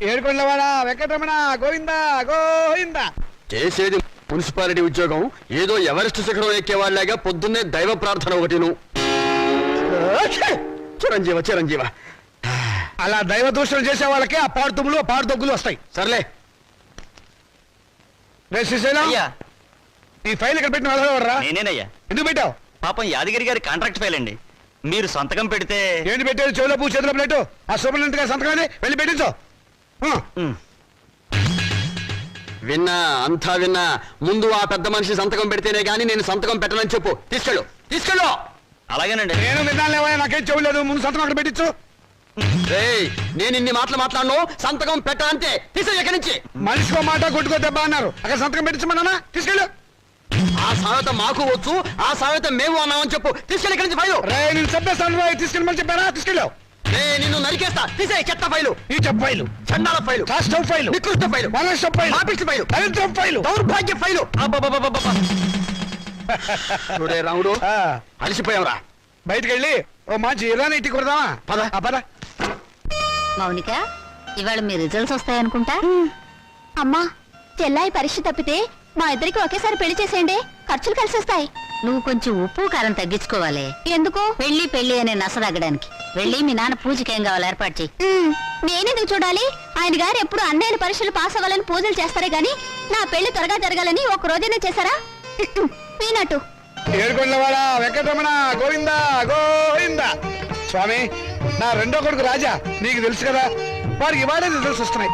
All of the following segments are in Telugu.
ఏడుకొండవాడ వెంకటరమణ గోవిందా గోవిందా. చేసేది మున్సిపాలిటీ ఉద్యోగం, ఏదో ఎవరెస్ట్ శిఖరం ఎక్కేవాళ్ళగా పొద్దున్నే దైవ ప్రార్థన ఒకటిను. చిరంజీవ చిరంజీవ. అలా దైవ దూషణ చేసే వాళ్ళకి ఆ పాడుతుమ్ములు ఆ పాడుదొగ్గులు వస్తాయి. సర్లే. ఈ ఫైల్ ఇక్కడ పెట్టిన వెళ్ళరా? నేనేనయ్యా. ఎందుకు పెట్టావు? పాపం యాదగిరి గారి కాంట్రాక్ట్ ఫైల్ అండి. మీరు సంతకం పెడితే. ఏంటి పెట్టేది? చెవులో పూ చేతిలో ప్లేటు. ఆ సూపరింటెండెంట్ గారి సంతకాన్ని వెళ్ళి పెట్టించు. విన్నా, అంతా విన్నా. ముందు ఆ పెద్ద మనిషి సంతకం పెడితేనే గానీ నేను సంతకం పెట్టనని చెప్పు. తీసుకెళ్ళు తీసుకెళ్ళు. అలాగేనండి. నేను విన్నాను లేవా, నాకేం చెవు లేదు. ముందు సంతకం అక్కడ పెట్టించు. నేను ఇన్ని మాటలు మాట్లాడను, సంతకం పెట్టాలంటే తీసే ఎక్కడి నుంచి. మనిషికో మాట కొట్టుకో దెబ్బ అన్నారు. అక్కడ సంతకం పెట్టించమన్నా తీసుకెళ్ళు. ఆ సామెత మాకు వచ్చు, ఆ సామెత మేము అన్నామని చెప్పు. తీసుకెళ్ళి ఎక్కడి నుంచి ఫైలు. నేను చెప్పేస్తాను, తీసుకెళ్ళమని చెప్పారా? తీసుకెళ్ళు. నిన్ను నరికేస్తా. తీసే చెత్త ఫైలు, ఈ చెత్త ఫైలు, చండాల ఫైలు, కాస్టవ్ ఫైలు, నికృష్ట ఫైలు, వనస్టవ్ ఫైలు, పాపిష్టి ఫైలు, దరిద్రం ఫైలు, దౌర్భాగ్య ఫైలు. చూడే రాముడు, అలసిపోయావురా. బయటికి వెళ్ళి ఓ మంచి ఇరానీ ఇంటికి కొడదామా? పద పద. మౌనిక, ఇవాళ మీ రిజల్ట్స్ వస్తాయనుకుంటా. అమ్మా, చెల్లాయి పరీక్ష తప్పితే మా ఇద్దరికి ఒకేసారి పెళ్లి చేసేయండి. ఖర్చులు కలిసి వస్తాయి. నువ్వు కొంచెం ఉప్పు కారం తగ్గించుకోవాలి. ఎందుకు? పెళ్లి పెళ్లి అనే నసదగ్గడానికి. వెళ్ళి మీ నాన్న పూజకి ఏం కావాలి ఏర్పాటు చెయ్యి. నేనెందుకు చూడాలి? ఆయన గారు ఎప్పుడు అన్నయ్య పరీక్షలు పాస్ అవ్వాలని పూజలు చేస్తారే గాని నా పెళ్లి త్వరగా జరగాలని ఒక రోజైనా చేశారా? పీనట్టు. ఏడుకొండవాడ వెంకటరమణ గోవిందా గోవిందా. స్వామి, నా రెండో కొడుకు రాజా, నీకు తెలుసు కదా, వాడికి ఇవాళ రిజల్ట్స్ వస్తున్నాయి.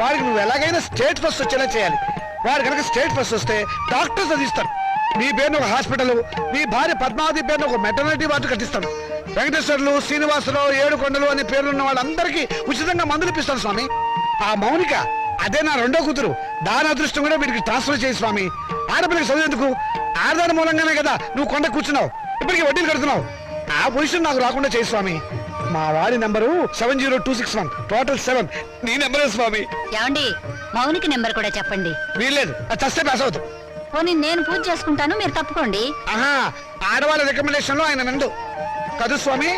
వాడికి నువ్వు ఎలాగైనా స్టేట్ ఫస్ట్ వచ్చేలా చేయాలి. వాడు కనుక స్టేట్ ఫస్ట్ వస్తే డాక్టర్స్ చదివిస్తాను. నీ పేరును ఒక హాస్పిటల్, నీ భార్య పద్మావతి పేరును ఒక మెటర్నిటీ వార్డు కట్టిస్తాను. వెంకటేశ్వర్లు, శ్రీనివాసరావు, ఏడుకొండలు అనే పేర్లున్న వాళ్ళందరికీ ఉచితంగా మందులు ఇప్పిస్తాను స్వామి. ఆ మౌనిక, అదే నా రెండో కూతురు, దాని అదృష్టం కూడా వీడికి ట్రాన్స్ఫర్ చేయి స్వామి. ఆడపిల్లకి చదివేందుకు? ఆడదాని మూలంగానే కదా నువ్వు కొండ కూర్చున్నావు, ఇప్పటికీ వడ్డీలు కడుతున్నావు. ఆ పొజిషన్ నాకు రాకుండా చేయి స్వామి. మా వాడి నెంబరు 70261, టోటల్ 7. నీ నెంబరే స్వామి. ఏమండి, మౌనికి నెంబర్ కూడా చెప్పండి. వీల్లేదు, అది చస్తే పాస్ అవుతావు. పోనీ నేను పూజ చేసుకుంటాను, మీరు తప్పుకోండి. ఆహా, ఆడవాళ్ళ రికమెండేషన్ లో ఆయన నందు కదు స్వామి.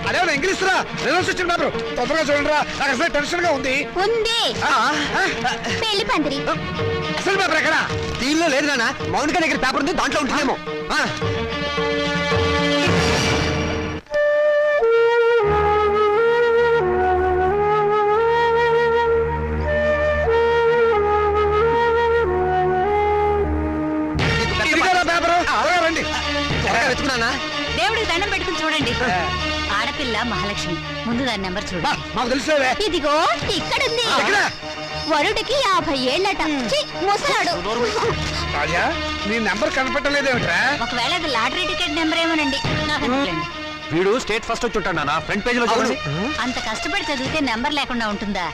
అదేమన్నా ఇంగ్లీష్ రా, రిజల్ట్స్ వచ్చిన పేపర్ తొందరగా చూడండి రా. నాకు అసలు టెన్షన్ గా ఉంది. పెళ్లి పందిరి అసలు పేపర్ ఎక్కడ? దీనిలో లేదు నాన్న, మౌనిక దగ్గర పేపర్ ఉంది, దాంట్లో ఉంటుందేమో. రండి, వెతుకున్నానా? దేవుడికి దండం పెట్టుకుని చూడండి. ఆడపిల్ల మహాలక్ష్మి, ముందు దాని నెంబర్ చూడండి. మాకు తెలుసులే. ఇదిగో ఇక్కడుంది. వరుడికి 50 ఏళ్ళట. ముసలాడు. రాజా, నీ నెంబర్ కనపట్టలేదేమిట్రా? ఒకవేళ అది లాటరీ టికెట్ నెంబర్ ఏమోనండి. వీడు స్టేట్ ఫస్ట్ వచ్చి ఉంటాడు నాన్న. ఫ్రంట్ పేజ్ లో చూడండి. అంత కష్టపడి చదివితే నెంబర్ లేకుండా ఉంటుందా?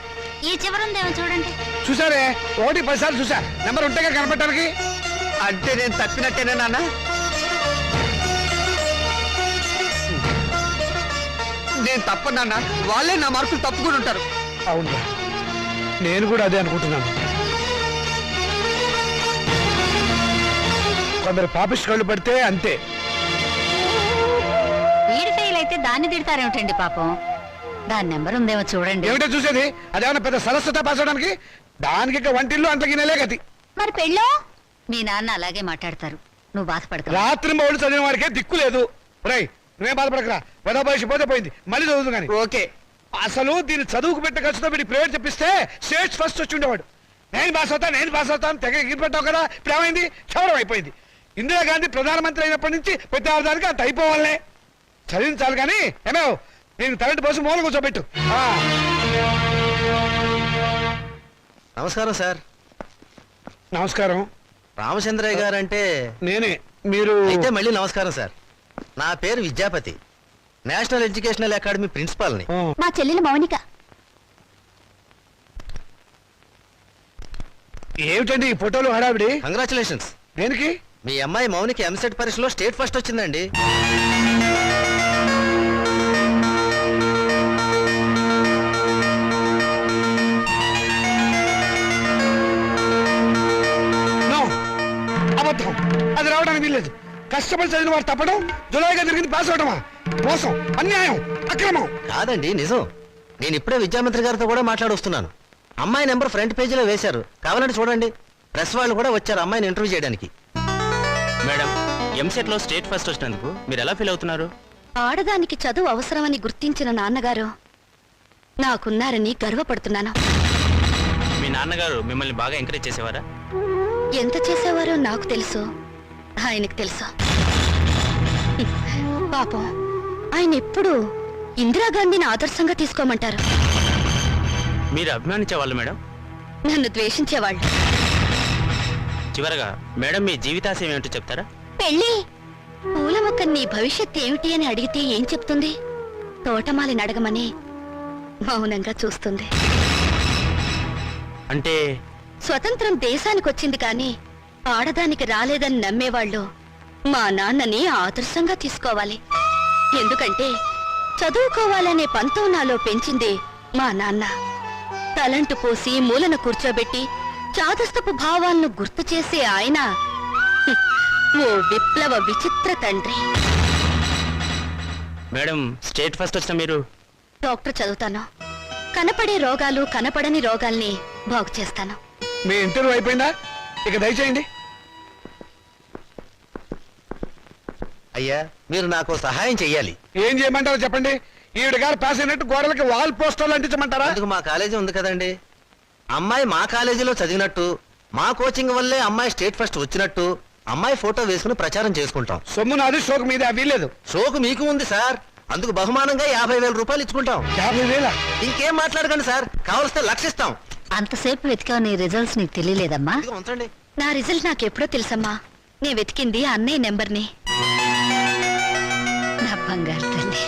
ఈ చివరుందేమో చూడండి. చూసారే, 1 10 సార్లు చూసా. నెంబర్ ఉంటేగా కనపడటానికి. అంటే నేను తప్పినట్టేనా నాన్న? నేను తప్పనన్నా, వాళ్ళే నా మార్కులు తప్పుకుని ఉంటారు. అవును, నేను కూడా అదే అనుకుంటున్నాను. కొందరు పాపిస్ట్ కళ్ళు పడితే అంతే. వీడి ఫెయిల్ అయితే దాన్ని తిడతారేమిటండి పాపం. దాని నెంబర్ ఉందేమో చూడండి. ఏమిటో చూసేది? అదేమన్నా పెద్ద సరస్వత పాసడానికి? దానికి ఇక వంటిల్లు అంతకినలే గతి. మరి పెళ్ళో? మీ నాన్న అలాగే మాట్లాడతారు, నువ్వు బాధపడతావు. రాత్రి మౌళ్ళు చదివిన వాడికే దిక్కు లేదు. రై, నువ్వేం బాధపడకరా. వెద భవిష్య పోతే పోయింది, మళ్ళీ చదువుతు కానీ. ఓకే. అసలు దీన్ని చదువుకు పెట్టే ఖర్చుతో వీడి ప్రైవేట్ చెప్పిస్తే స్టేట్ ఫస్ట్ వచ్చి ఉండేవాడు. నేను పాస్ అవుతాను తెగ ఎగిరిపెట్టావు కదా. ఇప్పుడు ఏమైంది? క్షవరం అయిపోయింది. ఇందిరాగాంధీ ప్రధానమంత్రి అయినప్పటి నుంచి ప్రతి ఆధారికి అంత అయిపోవాలనే. చదివించాలి కానీ ఏమో నేను తరటి పోసి మూల కూర్చోబెట్టు. నమస్కారం సార్. నమస్కారం. రామచంద్రయ్య గారు అంటే నేనే. మీరు అయితే మళ్ళీ నమస్కారం సార్. నా పేరు విద్యాపతి, నేషనల్ ఎడ్యుకేషనల్ అకాడమీ ప్రిన్సిపాల్ని. మా చెల్లెలు మౌనిక. ఏమిటండి ఈ ఫోటోలు హడావిడి? కంగ్రాచులేషన్స్. దేనికి? మీ అమ్మాయి మౌనికి ఎంసెట్ పరీక్షలో స్టేట్ ఫస్ట్ వచ్చిందండి. కష్టపడి చదివిన వాడు తప్పడం, జులాయిగా తిరిగింది పాస్ అవడమా? మోసం, అన్యాయం, అక్రమం. కాదండి నిజం. నేను ఇప్పుడే విద్యామంత్రి గారితో కూడా మాట్లాడొస్తున్నాను. అమ్మాయి నెంబర్ ఫ్రంట్ పేజీలో వేశారు, కావాలంటే చూడండి. ప్రెస్ వాళ్ళు కూడా వచ్చారు అమ్మాయిని ఇంటర్వ్యూ చేయడానికి. మేడం, ఎంసెట్ లో స్టేట్ ఫస్ట్ వచ్చినందుకు మీరు ఎలా ఫీల్ అవుతున్నారు? ఆడదానికి చదువు అవసరమని గుర్తించిన నాన్నగారు నాకున్నారని గర్వపడుతున్నాను. మీ నాన్నగారు మిమ్మల్ని బాగా ఎంకరేజ్ చేసేవారా? ఎంత చేసేవారో నాకు తెలుసు, ఆయనకు తెలుసు. పాపం ఆయన ఎప్పుడు ఇందిరాగాంధీని ఆదర్శంగా తీసుకోమంటారు. మీరు అభిమానించే వాళ్ళు మేడం? నన్ను ద్వేషించేవాళ్ళు. చివరగా మేడం మీ జీవితాశయం ఏమిటో చెప్తారా? పెళ్ళి. పూల మొక్క నీ భవిష్యత్ ఏమిటి అని అడిగితే ఏం చెప్తుంది? తోటమాలిని అడగమని మౌనంగా చూస్తుంది. అంటే స్వతంత్రం దేశానికి వచ్చింది కానీ ఆడదానికి రాలేదని నమ్మేవాళ్ళు మా నాన్నని ఆదర్శంగా తీసుకోవాలి. ఎందుకంటే చదువుకోవాలనే పంతం నాలో పెంచింది మా నాన్న. తలంటు పోసి మూలన కూర్చోబెట్టి చాదస్తపు భావాలను గుర్తు చేసే ఆయన ఓ విప్లవ విచిత్ర తండ్రి. మేడం, స్టేట్ ఫస్ట్ వచ్చిన మీరు డాక్టర్ చదువుతాను. కనపడే రోగాలు కనపడని రోగాల్ని బాగు చేస్తాను. మీ ఇంటర్వ్యూ అయిపోయిందా? ఇక దయచేయండి. అయ్యా మీరు నాకు సహాయం చెయ్యాలి. ఏం చేయమంటారో చెప్పండి. ఈవిడ గారు పాస్ అయినట్టు గోడలకి వాల్ పోస్టర్లు అంటించమంటారా? అందుకు మా కాలేజీ ఉంది కదండి. అమ్మాయి మా కాలేజీలో చదివినట్టు, మా కోచింగ్ వల్లే అమ్మాయి స్టేట్ ఫస్ట్ వచ్చినట్టు అమ్మాయి ఫోటో వేసుకుని ప్రచారం చేసుకుంటాం. సొమ్ము నాది, షోకు మీద వీలేదు. షోకు మీకు ఉంది సార్, అందుకు బహుమానంగా 50,000 రూపాయలు ఇచ్చుకుంటాం. 50,000? ఇంకేం మాట్లాడకండి సార్, కావలిస్తే లక్షిస్తాం. అంతసేపు వెతికావు, నీ రిజల్ట్స్ నీకు తెలియలేదమ్మా? ఇదిగో ఉంచండి. నా రిజల్ట్ నాకెప్పుడో తెలుసమ్మా. నే వెతికింది అన్నయ్య నెంబర్ని. నా బంగారు తల్లి.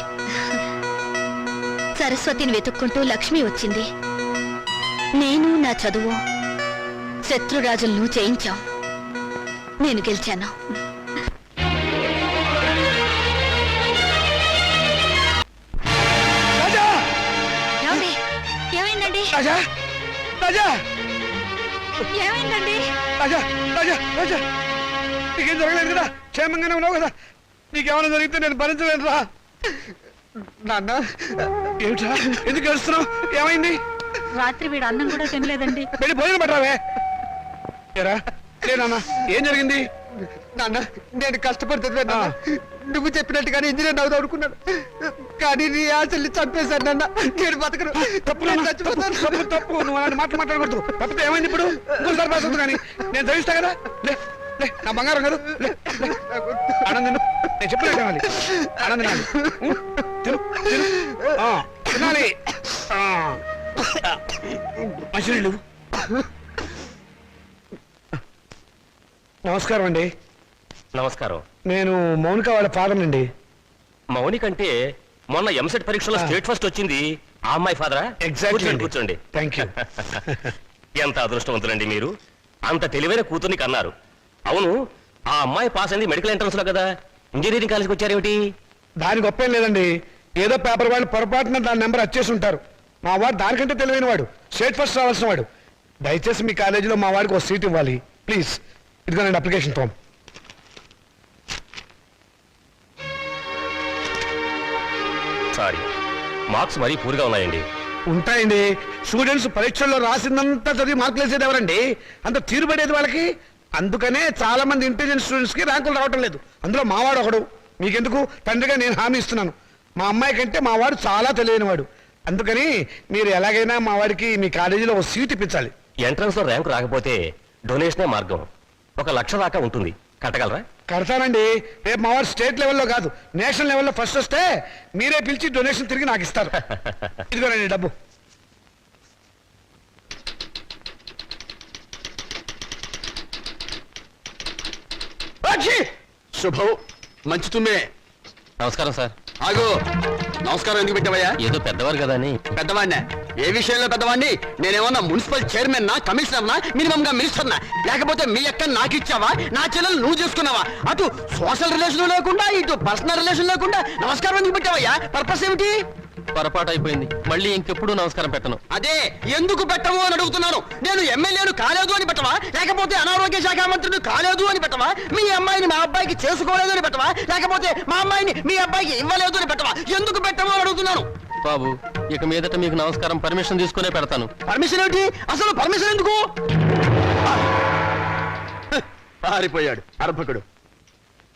సరస్వతిని వెతుక్కుంటూ లక్ష్మి వచ్చింది. నేను నా చదువు శత్రురాజులను జయించాం. నేను గెలిచాను. రాజా! ఏమండి? ఏమైందండి? రాజా! రాజా! ఏమైందండి? రాజా! రాజా! రాజా! నీకేం జరగలేదు కదా? క్షేమంగానే ఉన్నావు కదా? నీకేమైనా జరిగితే నేను భరించలేను రా. నాన్న, ఏమిట్రా ఎందుకు ఏడుస్తున్నావు? ఏమైంది? రాత్రి వీడు అన్నం కూడా తినలేదండి. వెళ్ళి భోజనం పెట్టరావే. ఏరా లేనా, ఏం జరిగింది? నాన్న, నేను కష్టపడుతుంది నువ్వు చెప్పినట్టుగానే ఇంజనీర్ అవుదాం అనుకున్నాను, కానీ నీ ఆశల్ని చంపేశాను నాన్న. నేను బతకను. తప్పు నాన్న, తప్పు తప్పు. నువ్వు అలాంటి మాటలు మాట్లాడకూడదు. తప్పితే ఏమైంది ఇప్పుడు? ఇంకోసారి పాస్ అవుతుంది కానీ నేను చదివిస్తా కదా. లే లే, నా బంగారం కాదు. లే లే. ఆనంద్ తిను. నేను చెప్పినట్టు తినాలి. ఆనంద్ తినాలి. తిను తిను. తినాలి. మంచినీళ్ళు. నమస్కారం అండి. నమస్కారం. నేను మౌనిక వాళ్ళ ఫాదర్ అండి. మౌనిక అంటే మొన్న ఎంసెట్ పరీక్షలో స్టేట్ ఫస్ట్ వచ్చింది ఆ అమ్మాయి ఫాదరా? ఎగ్జాక్ట్లీ. కూర్చోండి. Thank you. ఎంత అదృష్టవంతులండి మీరు, అంత తెలివైన కూతుర్ని కన్నారు. అవును, ఆ అమ్మాయి పాస్ అయింది మెడికల్ ఎంట్రన్స్ లో కదా, ఇంజనీరింగ్ కాలేజ్కి వచ్చారేమిటి? దాని గొప్ప ఏం లేదండి. ఏదో పేపర్ వాళ్ళు పొరపాటున దాని నెంబర్ వచ్చేసి ఉంటారు. మా వాడు దానికంటే తెలివైన వాడు, స్టేట్ ఫస్ట్ రావాల్సిన వాడు. దయచేసి మీ కాలేజీలో మా వాడికి ఒక సీట్ ఇవ్వాలి ప్లీజ్. ఇదిగోనండి అప్లికేషన్ ఫామ్. సారీ, మార్క్స్ మరీ పూర్గా ఉన్నాయండి. ఉంటాయండి. స్టూడెంట్స్ పరీక్షల్లో రాసిందంతా చదివి మార్కులు వేసేది ఎవరండి? అంత తీరుబడేది వాళ్ళకి. అందుకనే చాలా మంది ఇంటెలిజెంట్ స్టూడెంట్స్ కి ర్యాంకులు రావటం లేదు. అందులో మావాడు ఒకడు. మీకెందుకు, తండ్రిగా నేను హామీ ఇస్తున్నాను. మా అమ్మాయి కంటే మా వాడు చాలా తెలియనివాడు. అందుకని మీరు ఎలాగైనా మా వాడికి మీ కాలేజీలో ఒక సీట్ ఇప్పించాలి. ఎంట్రన్స్ లో ర్యాంకు రాకపోతే డొనేషనే మార్గం. 1,00,000 దాకా ఉంటుంది, కట్టగలరా? కడతానండి. రేపు మా వాడు స్టేట్ లెవెల్లో కాదు, నేషనల్ లెవెల్లో ఫస్ట్ వస్తే మీరే పిలిచి డొనేషన్ తిరిగి నాకు ఇస్తారు. ఇదిగోనండి డబ్బు. శుభం. మంచి తుమ్మే. నమస్కారం సార్. ఆగు. నమస్కారం ఎందుకు పెట్టావయ్యా? ఏదో పెద్దవారు కదా అని. పెద్దవాడినే. ఏ విషయంలో పెద్దవాడిని? నేనేమన్నా మున్సిపల్ చైర్మన్ నా, కమిషనర్ నా, మినిమం గా మినిస్టర్ నా? లేకపోతే మీ అక్క నాకు ఇచ్చావా, నా చెల్లెలు నువ్వు చేసుకున్నావా? అటు సోషల్ రిలేషన్ లేకుండా, ఇటు పర్సనల్ రిలేషన్ లేకుండా నమస్కారం ఎందుకు పెట్టావయ్యా? పర్పస్ ఏమిటి? పొరపాటు అయిపోయింది, మళ్ళీ ఇంకెప్పుడు నమస్కారం పెట్టను. అదే ఎందుకు పెట్టవు అని అడుగుతున్నాను. నేను ఎమ్మెల్యేను కాలేదు అని పెట్టవా, లేకపోతే అనారోగ్య శాఖ మంత్రిని కాలేదు అని పెట్టవా, మీ అమ్మాయిని మా అబ్బాయికి చేసుకోలేదు అని పెట్టవా, లేకపోతే మా అమ్మాయిని మీ అబ్బాయికి ఇవ్వలేదు అని పెట్టవా? ఎందుకు పెట్టవు అని అడుగుతున్నాను. బాబు, ఇక మీదట మీకు నమస్కారం పర్మిషన్ తీసుకునే పెడతాను. పర్మిషన్ ఏమిటి? అసలు పర్మిషన్ ఎందుకు? పారిపోయాడు అర్భకుడు,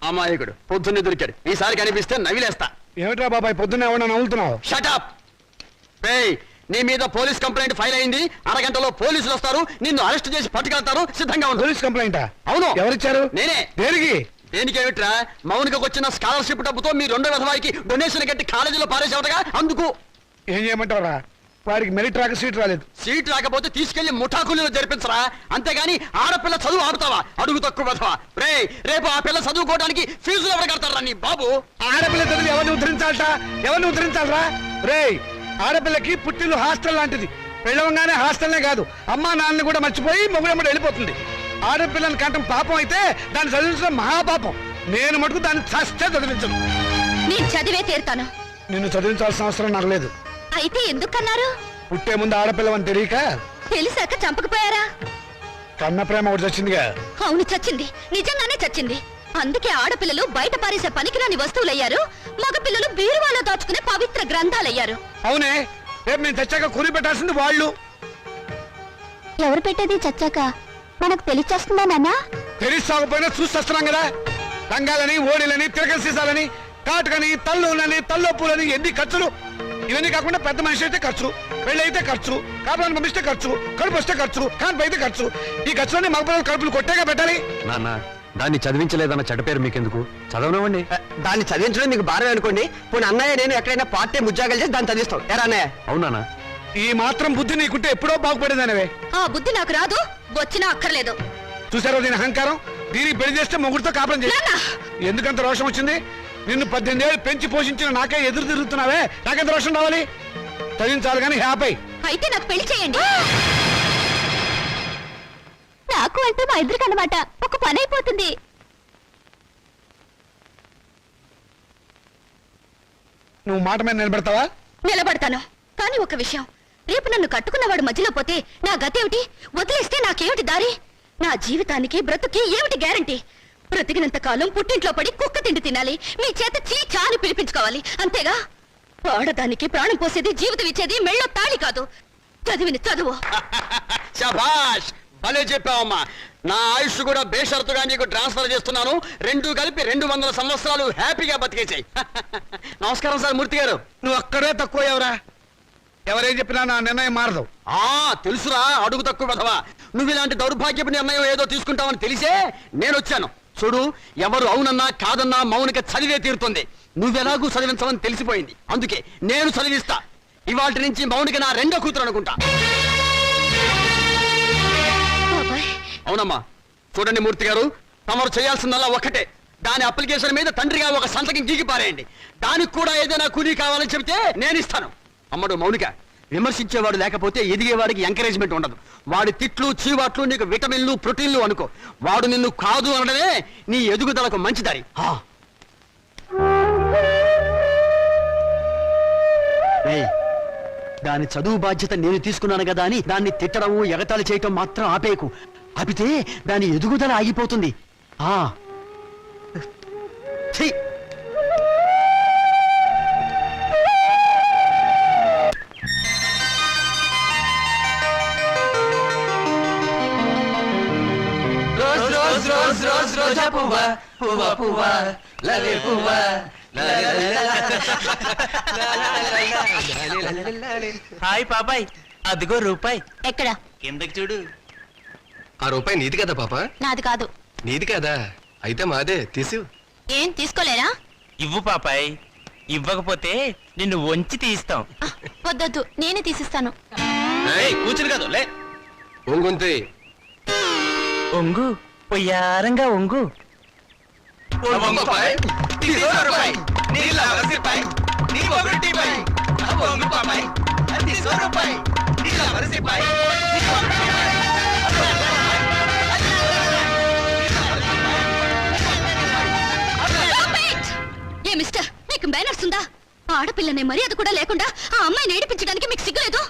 అమాయకుడు, పొద్దున్నే దొరికాడు. ఈసారి కనిపిస్తే నవిలేస్తా. ఏమిట్రా బాబాయ్ పొద్దున్న ఏమన్నా నవ్వుతున్నావు? షటప్! నీ మీద పోలీస్ కంప్లైంట్ ఫైల్ అయింది. అరగంటలో పోలీసులు వస్తారు, నిన్ను అరెస్ట్ చేసి పట్టుకెళ్తారు. సిద్ధంగా ఉండు. పోలీస్ కంప్లైంటా? అవును. ఎవరిచ్చారు? నేనే. దేనికి? దేనికేమిట్రా, మౌనికకు వచ్చిన స్కాలర్షిప్ డబ్బుతో మీ రెండో విధవాయికి డొనేషన్ కట్టి కాలేజీలో పారేసేవటగా. అందుకు ఏం చేయమంటారా? వాడికి మెరిట్ రాక సీట్ రాలేదు. సీట్ రాకపోతే తీసుకెళ్లి ముఠాకుల్లో జరిపించరా, అంతేగాని ఆడపిల్ల చదువు ఆపుతావా? అడుగు తక్కువ విధవా. రేపు ఆ పిల్ల చదువుకోవడానికి ఫీజులు ఎవరు కడతారా నీ బాబు? ఆడపిల్ల చదివి ఎవరిని ఉద్ధరించాలట? ఎవరిని ఉద్ధరించాలరా? రేయ్, ఆడపిల్లకి పుట్టిల్లు హాస్టల్ లాంటిది. పెళ్ళవంగానే హాస్టల్నే కాదు, అమ్మా నాన్నని కూడా మర్చిపోయి మొగుడమ్మడి వెళ్ళిపోతుంది. ఆడపిల్లని కంటం పాపం అయితే దాన్ని చదివించడం మహాపాపం. నేను మటుకు దాన్ని చస్తే చదివించను. నేను చదివే తీరుతాను. నిన్ను చదివించాల్సిన అవసరం నాకు లేదు. అయితే ఎందుకన్నారు? పుట్టే ముందు ఆడపిల్లవని తెలియక తెలిసాక చంపకపోయారా? కన్న ప్రేమ ఒకటి వచ్చిందిగా. అవును, చచ్చింది. నిజంగానే చచ్చింది. అందుకే ఆడపిల్లలు బయట పారేసే పనికిరాని వస్తువులయ్యారు, మగపిల్లలు బీరువాలో దాచుకునే పవిత్ర గ్రంథాలయ్యారు. అవునే, రేపు నేను చచ్చాక కూలి పెట్టాల్సింది వాళ్ళు. ఎవరు పెట్టేది చచ్చాక మనకు తెలిచేస్తుందా నాన్న? తెలిసి సాగుపోయినా చూస్తున్నాం కదా. రంగాలని, ఓడిలని, తిరగ సీసాలని, కాటుకని, తల్లులని, తల్లొప్పులని, ఎన్ని ఖర్చులు. ఇవన్నీ కాకుండా పెద్ద మనిషి అయితే ఖర్చు, పెళ్లి అయితే ఖర్చు, కాపురాన్ని పంపిస్తే ఖర్చు, కడుపు వస్తే ఖర్చు, కాన్పు అయితే ఖర్చు. ఈ ఖర్చులన్నీ మగపిల్లలు కడుపులు కొట్టేగా పెట్టాలి. నాన్న, దాన్ని చదివించలేదన్న చెడ్డ పేరు మీకెందుకు? చదవనివ్వండి. దాన్ని చదివించడం మీకు భారం అనుకోండి. పోనీ అన్నయ్య నేను ఎక్కడైనా పార్ట్ టైం ఉద్యోగాలు చేసి దాన్ని చదివిస్తాం. ఎరా అన్నయ్య? అవునా? ఈ మాత్రం బుద్ధి నీకుంటే ఎప్పుడో బాగుపడేదానివే. ఆ బుద్ధి నాకు రాదు, వచ్చినా అక్కర్లేదు. చూసారో దీని అహంకారం? దీనికి పెళ్లి చేస్తే మొగుడితో కాపురం చేసి నాన్న! ఎందుకంత రోషం వచ్చింది? నిన్ను 18 ఏళ్ళు పెంచి పోషించిన నాకే ఎదురు తిరుగుతున్నావే, నాకెంత రోషం రావాలి? చదివించాలి కానీ హ్యాపీ. అయితే నాకు పెళ్లి చేయండి. నాకు అంటే మా ఇద్దరికి అన్నమాట ఒక పని అయిపోతుంది. నువ్వు మాట మీద నిలబెడతావా? నిలబడతాను, కానీ ఒక విషయం. రేపు నన్ను కట్టుకున్నవాడు మధ్యలో పోతే నా గతేమిటి? వదిలేస్తే నాకేమిటి దారి? నా జీవితానికి బ్రతుకి ఏమిటి గ్యారంటీ? బ్రతికినంత కాలం పుట్టింట్లో పడి కుక్క తిండి తినాలి, మీ చేత చీచా అని పిలిపించుకోవాలి, అంతేగా? ఆడదానికి ప్రాణం పోసేది, జీవితం ఇచ్చేది మెళ్ళో తాళి కాదు, చదివిన చదువు. శభాష్, భలే చెప్పావమ్మా. నా ఆయుష్ కూడా బేషరతుగా నీకు ట్రాన్స్ఫర్ చేస్తున్నాను. రెండు కలిపి 200 సంవత్సరాలు హ్యాపీగా బతికేసాయి. నమస్కారం సార్ మూర్తి గారు. నువ్వు అక్కడే తక్కువ ఎవరా? ఎవరేం చెప్పినా నా నిర్ణయం మారదు. తెలుసురా, అడుగు తక్కువ కదవా. నువ్వు ఇలాంటి దౌర్భాగ్యపు నిర్ణయం ఏదో తీసుకుంటావని తెలిసే నేను వచ్చాను. చూడు, ఎవరు అవునన్నా కాదన్నా మౌనిక చదివే తీరుతుంది. నువ్వెలాగూ చదివించవని తెలిసిపోయింది, అందుకే నేను చదివిస్తా. ఇవాళ నుంచి మౌనిక నా రెండో కూతురు అనుకుంటా. అవునమ్మా. చూడండి మూర్తి గారు, తమరు చేయాల్సిందల్లా ఒక్కటే. దాని అప్లికేషన్ మీద తండ్రిగా ఒక సంతకం గీకి పారేయండి. దానికి కూడా ఏదైనా కూలీ కావాలని చెబితే నేను ఇస్తాను. అమ్మడు మౌనిక, విమర్శించేవాడు లేకపోతే ఎదిగేవాడికి ఎంకరేజ్మెంట్ ఉండదు. వాడి తిట్లు, చీవాట్లు నీకు విటమిన్లు, ప్రోటీన్లు అనుకో. వాడు నిన్ను కాదు అనడమే నీ ఎదుగుదలకు మంచి దారి. దాని చదువు బాధ్యత నేను తీసుకున్నాను కదా అని దాన్ని తిట్టడము, ఎగతాళి చేయటం మాత్రం ఆపేకు. ఆపితే దాని ఎదుగుదల ఆగిపోతుంది. ఛీ! రోజా పువ్వా పువ్వా పువ్వా లలే పువ్వా. హాయ్ పాపాయ్, అదిగో రూపాయి. ఎక్కడ? కిందకి చూడు. ఆ రూపాయి నీది కదా పాప? నాది కాదు. నీది కదా? అయితే మాదే, తీసు. ఏం తీసుకోలేరా? ఇవ్వు పాపాయ్, ఇవ్వకపోతే నిన్ను వంచి తీస్తాం. వద్దొద్దు, నేనే తీసిస్తాను. కూర్చుని కాదు లే. ఒంగుంతి. ఒంగు, పొయ్యారంగా ఒంగు. నీ ఏ మిస్టర్, మీకు మేనర్స్ ఉందా? ఆడపిల్లనే మర్యాద కూడా లేకుండా ఆ అమ్మాయిని ఏడిపించడానికి మీకు సిగ్గులేదు?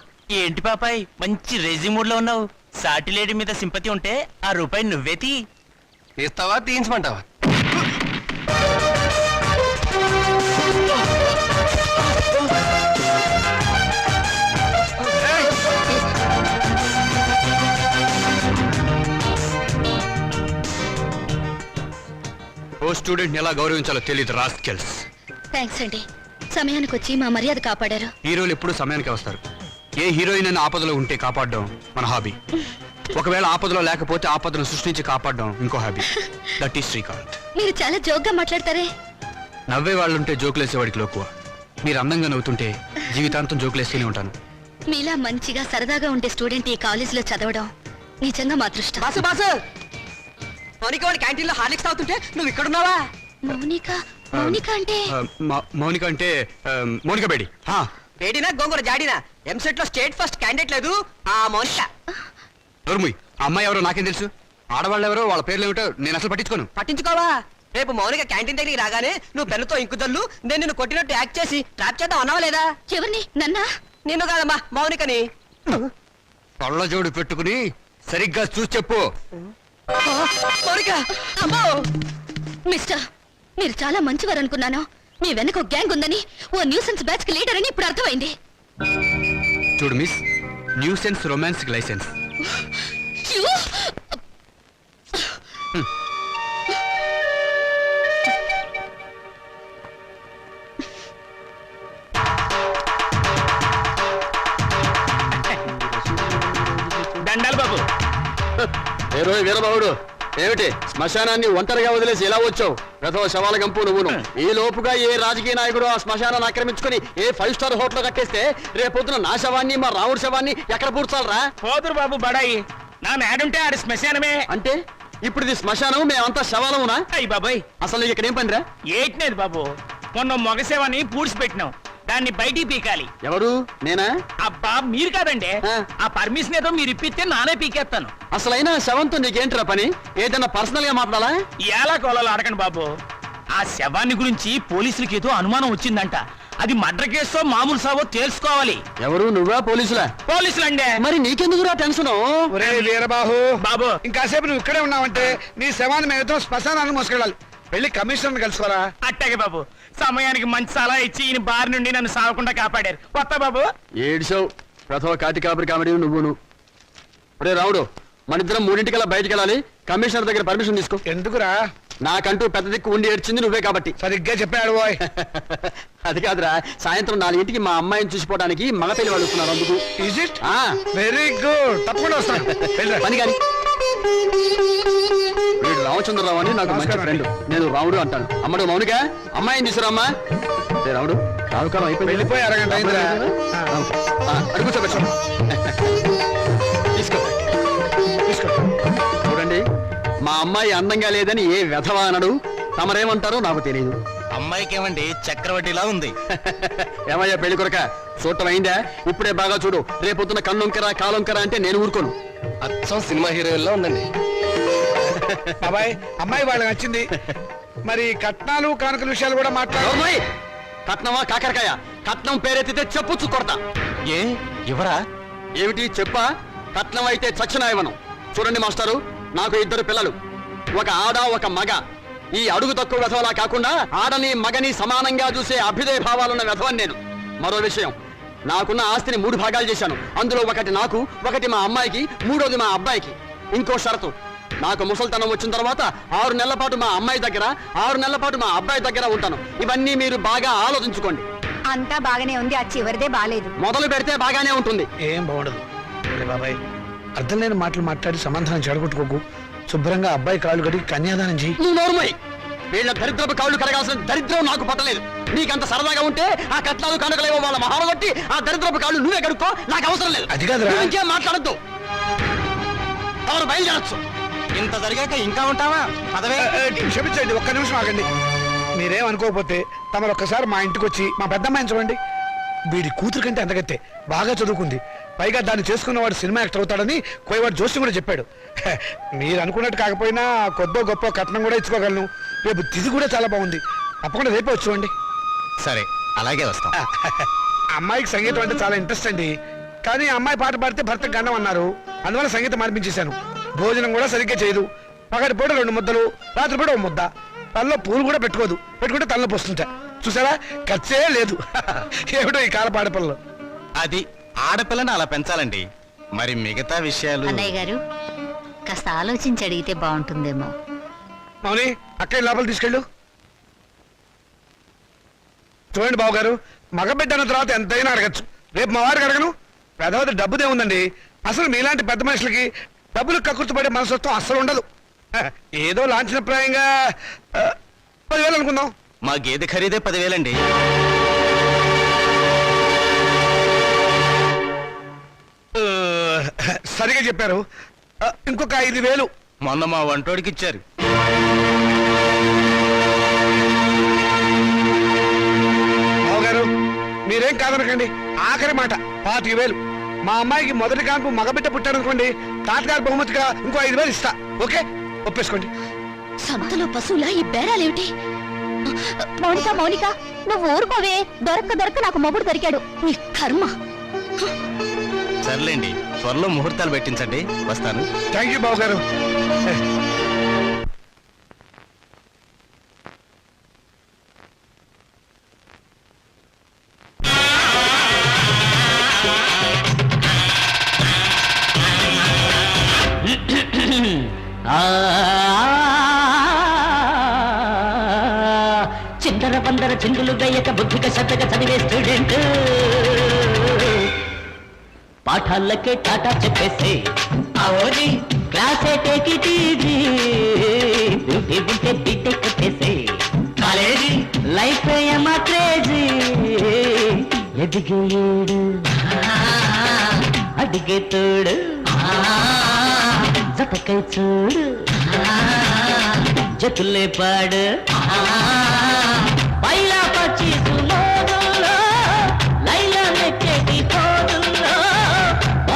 ఏంటి పాపాయ్ మంచి రెజ్యూమూడ్ లో ఉన్నావు. సాటి లేడీ మీద సింపతి ఉంటే ఆ రూపాయి నువ్వే తీ. తీస్తావా తీయించమంటావా? ఓ స్టూడెంట్ ఎలా గౌరవించాలో తెలియదు రాస్కెల్స్. థ్యాంక్స్ అండి, సమయానికి వచ్చి మా మర్యాద కాపాడారు. హీరోలు ఎప్పుడు సమయానికి వస్తారు. ఏ హీరోయిన్ అయినా ఆపదలో ఉంటే కాపాడడం మన హాబీ. ఒకవేళ ఆపదలో లేకపోతే ఆపదను సృష్టించి కాపాడడం ఇంకో హాబీ. That is Srikanth. మీరు చాలా జోక్గా మాట్లాడతారే. నవ్వే వాళ్ళుంటే జోకులేసేవాడికి లోకువ. మీరు అందంగా నవ్వుతుంటే జీవితాంతం జోకులేస్తూనే ఉంటాను. మీలా మంచిగా సరదాగా ఉండే స్టూడెంట్ ఈ కాలేజీలో చదవడం నిజంగా మా అదృష్టం. బాసు బాసు, మౌనిక వాడి క్యాంటీన్ లో హార్లిక్స్ తాగుతుంటే నువ్వు ఇక్కడున్నావా? మౌనిక? మౌనిక అంటే మౌనిక అంటే మౌనిక బేడి. వేడినా గోంగూర జాడినా ఎంసెట్ లో స్టేట్ ఫస్ట్ క్యాండిడేట్ లేదు ఆ మౌనిక. నోర్ముయ్, ఆ అమ్మాయి ఎవరో నాకేం తెలుసు. ఆడవాళ్ళు ఎవరో వాళ్ళ పేర్లు ఏమిటో నేను అసలు పట్టించుకోను. పట్టించుకోవా? రేపు మౌనిక క్యాంటీన్ దగ్గరికి రాగానే నువ్వు పెన్నుతో ఇంకుదల్లు నేను నిన్ను కొట్టినట్టు యాక్ట్ చేసి ట్రాప్ చేద్దాం అన్నావా లేదా? ఎవరిని? నన్నా? నిన్ను కాదమ్మా, మౌనికని. కళ్ళజోడు పెట్టుకుని సరిగ్గా చూసి చెప్పు. మౌనిక అమ్మో! మిస్టర్, మీరు చాలా మంచివారు అనుకున్నాను. మీ వెనక ఒక గ్యాంగ్ ఉందని, ఓ న్యూసెన్స్ బ్యాచ్ కి లీడర్ అని ఇప్పుడు అర్థమైంది. చూడు మిస్, న్యూసెన్స్ రొమాన్స్ లైసెన్స్. ఛీ! దండాలు బాబు. వీరబాబుడు, ఏమిటి శ్మశానాన్ని ఒంటరిగా వదిలేసి ఎలా వచ్చావు? రథవ శవాల గంపు నువ్వును. ఈ లోపుగా ఏ రాజకీయ నాయకుడు ఆ శ్మశానాన్ని ఆక్రమించుకుని ఏ 5 స్టార్ హోటల్ కట్టేస్తే రేపొద్దున నా శవాన్ని మా రావుడి శవాన్ని ఎక్కడ పూడ్చాలరా? పోదురు బాబు బడాయి. నా మేడుంటే ఆడి శ్మశానమే. అంటే ఇప్పుడు ఇది శ్మశానం, మేమంతా శవాలమునా? అయ్యి బాబాయ్, అసలు ఇక్కడ ఏం పనిరా? ఏట్నేది బాబు, మొన్న మొగసేవని పూడ్చిపెట్టినాం, దాన్ని బయటికి పీకాలి. ఎవరు? నేనా? అబ్బా మీరు కాదండి. ఆ. ఆ పర్మిషన్ ఏదో మీరు ఇప్పిస్తే నానే పీకేస్తాను. అసలైనా శవంతో నీకేంట్రా పని? ఏదైనా పర్సనల్ గా మాట్లాడాలా? ఎలా కోలాలో అడగండి బాబు. ఆ శవాన్ని గురించి పోలీసులకి ఏదో అనుమానం వచ్చిందంట. అది మర్డర్ కేసో మామూలు సావో తెలుసుకోవాలి. ఎవరు? నువ్వా పోలీసులా? పోలీసులండి. మరి నీకెందుకురా టెన్షన్? ఒరే వీరబాహు, బాబు. ఇంకాసేపు నువ్వు ఇక్కడే ఉన్నావంటే నీ శవాన్ని మేమతో శ్మశానాన్ని మోసుకెళ్ళాలి. వెళ్ళి కమిషనర్ కలుసుకోరా. అట్టాగే బాబు, సమయానికి మంచి సలహా ఇచ్చి ఈయన బారి నుండి నన్ను సాగకుండా కాపాడారు. కొత్త బాబు. ఏడ్చావు. ప్రథమ కాటి కాపరి కామెడీ నువ్వును. ఒరే రావుడు, మనిద్దరం 3:00 బయటికి వెళ్ళాలి. కమిషనర్ దగ్గర పర్మిషన్ తీసుకో. ఎందుకురా? నాకంటూ పెద్ద దిక్కు ఉండి ఏడ్చింది నువ్వే కాబట్టి. సరిగ్గా చెప్పాడు బాయ్. అది కాదురా, సాయంత్రం 4:00కి మా అమ్మాయిని చూసిపోవడానికి మగ పెళ్లి వాళ్ళు వస్తున్నారు. అందుకు ఈజ్ ఇట్? వెరీ గుడ్, తప్పకుండా వస్తాను. వెళ్ళిరా. పని కానీ. వీడు రామచంద్రరావు అని నాకు మంచి నమస్కారం ఫ్రెండ్. నేను రాముడు అంటాను. అమ్మడు మౌనిక, అమ్మాయిని తీసుకురామ్మా. రాముడు, రావుకాలం అయిపోయింది. వెళ్ళిపోయి అరగంట అయిందిరా. అడుగు కూర్చోబెట్టు. తీసుకో తీసుకో. చూడండి, మా అమ్మాయి అందంగా లేదని ఏ వెధవా అనడు. తమరేమంటారో నాకు తెలియదు. అమ్మాయికి ఏమండి చక్రవడ్డీలా ఉంది. ఏమయ్యా పెళ్లి కొరక, చూడటం అయిందా? ఇప్పుడే బాగా చూడు. రేపొద్దున కన్నొంకరా కాలొంకరా అంటే నేను ఊరుకోను. అచ్చం సినిమా హీరోయిన్లా ఉందండి. బాబాయ్, అమ్మాయి వాళ్ళకి నచ్చింది. మరి కట్నాలు కానుకల విషయాలు కూడా మాట్లాడు. నోర్మోయ్! కట్నమా కాకరకాయ? కట్నం పేరెత్తితే చెప్పుచ్చు కొడతా. ఏ ఎవరా? ఏమిటి చెప్పా? కట్నం అయితే చచ్చిన ఇవ్వను. చూడండి మాస్టారు, నాకు 2 పిల్లలు, ఒక ఆడ ఒక మగ. ఈ అడుగు తక్కువ వెధవలా కాకుండా ఆడని మగని సమానంగా చూసే అభ్యుదయ భావాలున్న వెధవని నేను. మరో విషయం, నాకున్న ఆస్తిని 3 భాగాలు చేశాను. అందులో ఒకటి నాకు, ఒకటి మా అమ్మాయికి, 3వది మా అబ్బాయికి. ఇంకో షరతు, నాకు ముసల్తనం వచ్చిన తర్వాత 6 నెలల పాటు మా అమ్మాయి దగ్గర, 6 నెలల పాటు మా అబ్బాయి దగ్గర ఉంటాను. ఇవన్నీ మీరు బాగా ఆలోచించుకోండి. అంతా బాగానే ఉంది, ఆ చివరిదే బాలేదు. మొదలు పెడితే బాగానే ఉంటుంది. ఏం బాగుండదు. ఒరే బాబాయ్, అర్థం లేని మాటలు మాట్లాడి సమాధానం చెడగొట్టుకోకు. శుభ్రంగా అబ్బాయి కాళ్ళు కడిగి కన్యాదానం చెయ్యి. నువ్వు నోరుమోయ్. వీళ్ళ దరిద్రపు కాళ్ళు కడగాల్సిన దరిద్రం నాకు పట్టలేదు. నీకంత సరదాగా ఉంటే ఆ కట్నాలు కనుకలేవో వాళ్ళ మహాలు కొట్టి ఆ దరిద్రపు కాళ్ళు నువ్వే కడుక్కో. నాకు అవసరం లేదు. అది కాదురా. నువ్వు ఇంకేం మాట్లాడద్దు. ఎవరు బయలుదేరచ్చు. ఇంత జరిగాక ఇంకా ఉంటావా? పదవే. క్షమించండి, ఒక్క నిమిషం ఆగండి. మీరేం అనుకోకపోతే తమరు ఒక్కసారి మా ఇంటికి వచ్చి మా పెద్దమ్మాయిని చూడండి. వీడి కూతురు కంటే అందగత్తే బాగా చదువుకుంది. పైగా దాన్ని చేసుకున్నవాడు సినిమా యాక్టర్ అవుతాడని కోయవాడు జోషి కూడా చెప్పాడు. మీరు అనుకున్నట్టు కాకపోయినా కొద్దో గొప్ప కట్నం కూడా ఇచ్చుకోగలను. రేపు తిథి కూడా చాలా బాగుంది. తప్పకుండా రేపే వచ్చుకోండి. సరే అలాగే వస్తాం. అమ్మాయికి సంగీతం అంటే చాలా ఇంట్రెస్ట్ అండి. కానీ అమ్మాయి పాట పాడితే భర్తకు గండం అన్నారు. అందువల్ల సంగీతం మార్పించేశాను. భోజనం కూడా సరిగ్గా చేయదు. పగటి పూట 2 ముద్దలు, రాత్రి పూట 1 ముద్ద. తనలో పూలు కూడా పెట్టుకోదు. పెట్టుకుంటే తనలో పోస్తుంటా. చూసారా, ఖర్చే లేదు. ఏమిటో ఈ కాల పాడపిల్లలు. అది ఆడపిల్లని అలా పెంచాలండి. మరి మిగతా విషయాలు అన్నయ్య గారు కాస్త ఆలోచించి అడిగితే బాగుంటుందేమో. మౌని అక్కయ్య లోపల తీసుకెళ్ళు. చూడండి బాబు గారు, మగబిడ్డ అన్న తర్వాత ఎంతైనా అడగచ్చు. రేపు మా వారికి అడగను. పెద్దవారి డబ్బుదే ఉందండి. అసలు మీలాంటి పెద్ద మనుషులకి డబ్బులు కక్కుర్తిపడే మనసత్వం అస్సలు ఉండదు. ఏదో లాంఛనప్రాయంగా 10,000 అనుకుందాం. మా గేదె ఖరీదే 10,000 అండి. సరిగా చెప్పారు. ఇంకొక 5,000. మొన్న మా వంటోడికి ఇచ్చారు. బావగారు మీరేం కాదనకండి. ఆఖరి మాట 25,000. మా అమ్మాయికి మొదటి కాన్పు మగబిడ్డ పుట్టారనుకోండి, తాతగారి బహుమతిగా ఇంకో 5,000 ఇస్తా. ఓకే, ఒప్పేసుకోండి. సంతలో పశువులా ఈ బేరాలేమిటి? మౌనిక మౌనిక నువ్వు ఊరుకోవే. దొరక్క నాకు మొగుడు దొరికాడు. నీ కర్మ. సర్లేండి, త్వరలో ముహూర్తాలు పెట్టించండి. వస్తాను. థ్యాంక్ యూ బావగారు. చిందర బందర చిందులు వేయక బుద్ధిగా శ్రద్ధగా చదివే స్టూడెంట్ పాఠాలకే టాటా చెప్పేసి అవోని క్లాసే టేక్ ఇట్ ఈజీ. బ్యూటీ ఉంటే బీటెక్ కొట్టేసి కాలేజీ లైఫ్ ఏమా క్రేజీ. ఎదిగే ఏడు అడిగే తోడు జతకై చూడు జతులే పాడు పైలా పచ్చి సుమోదుల్లో లైలా నెక్కేటి పోదుల్లో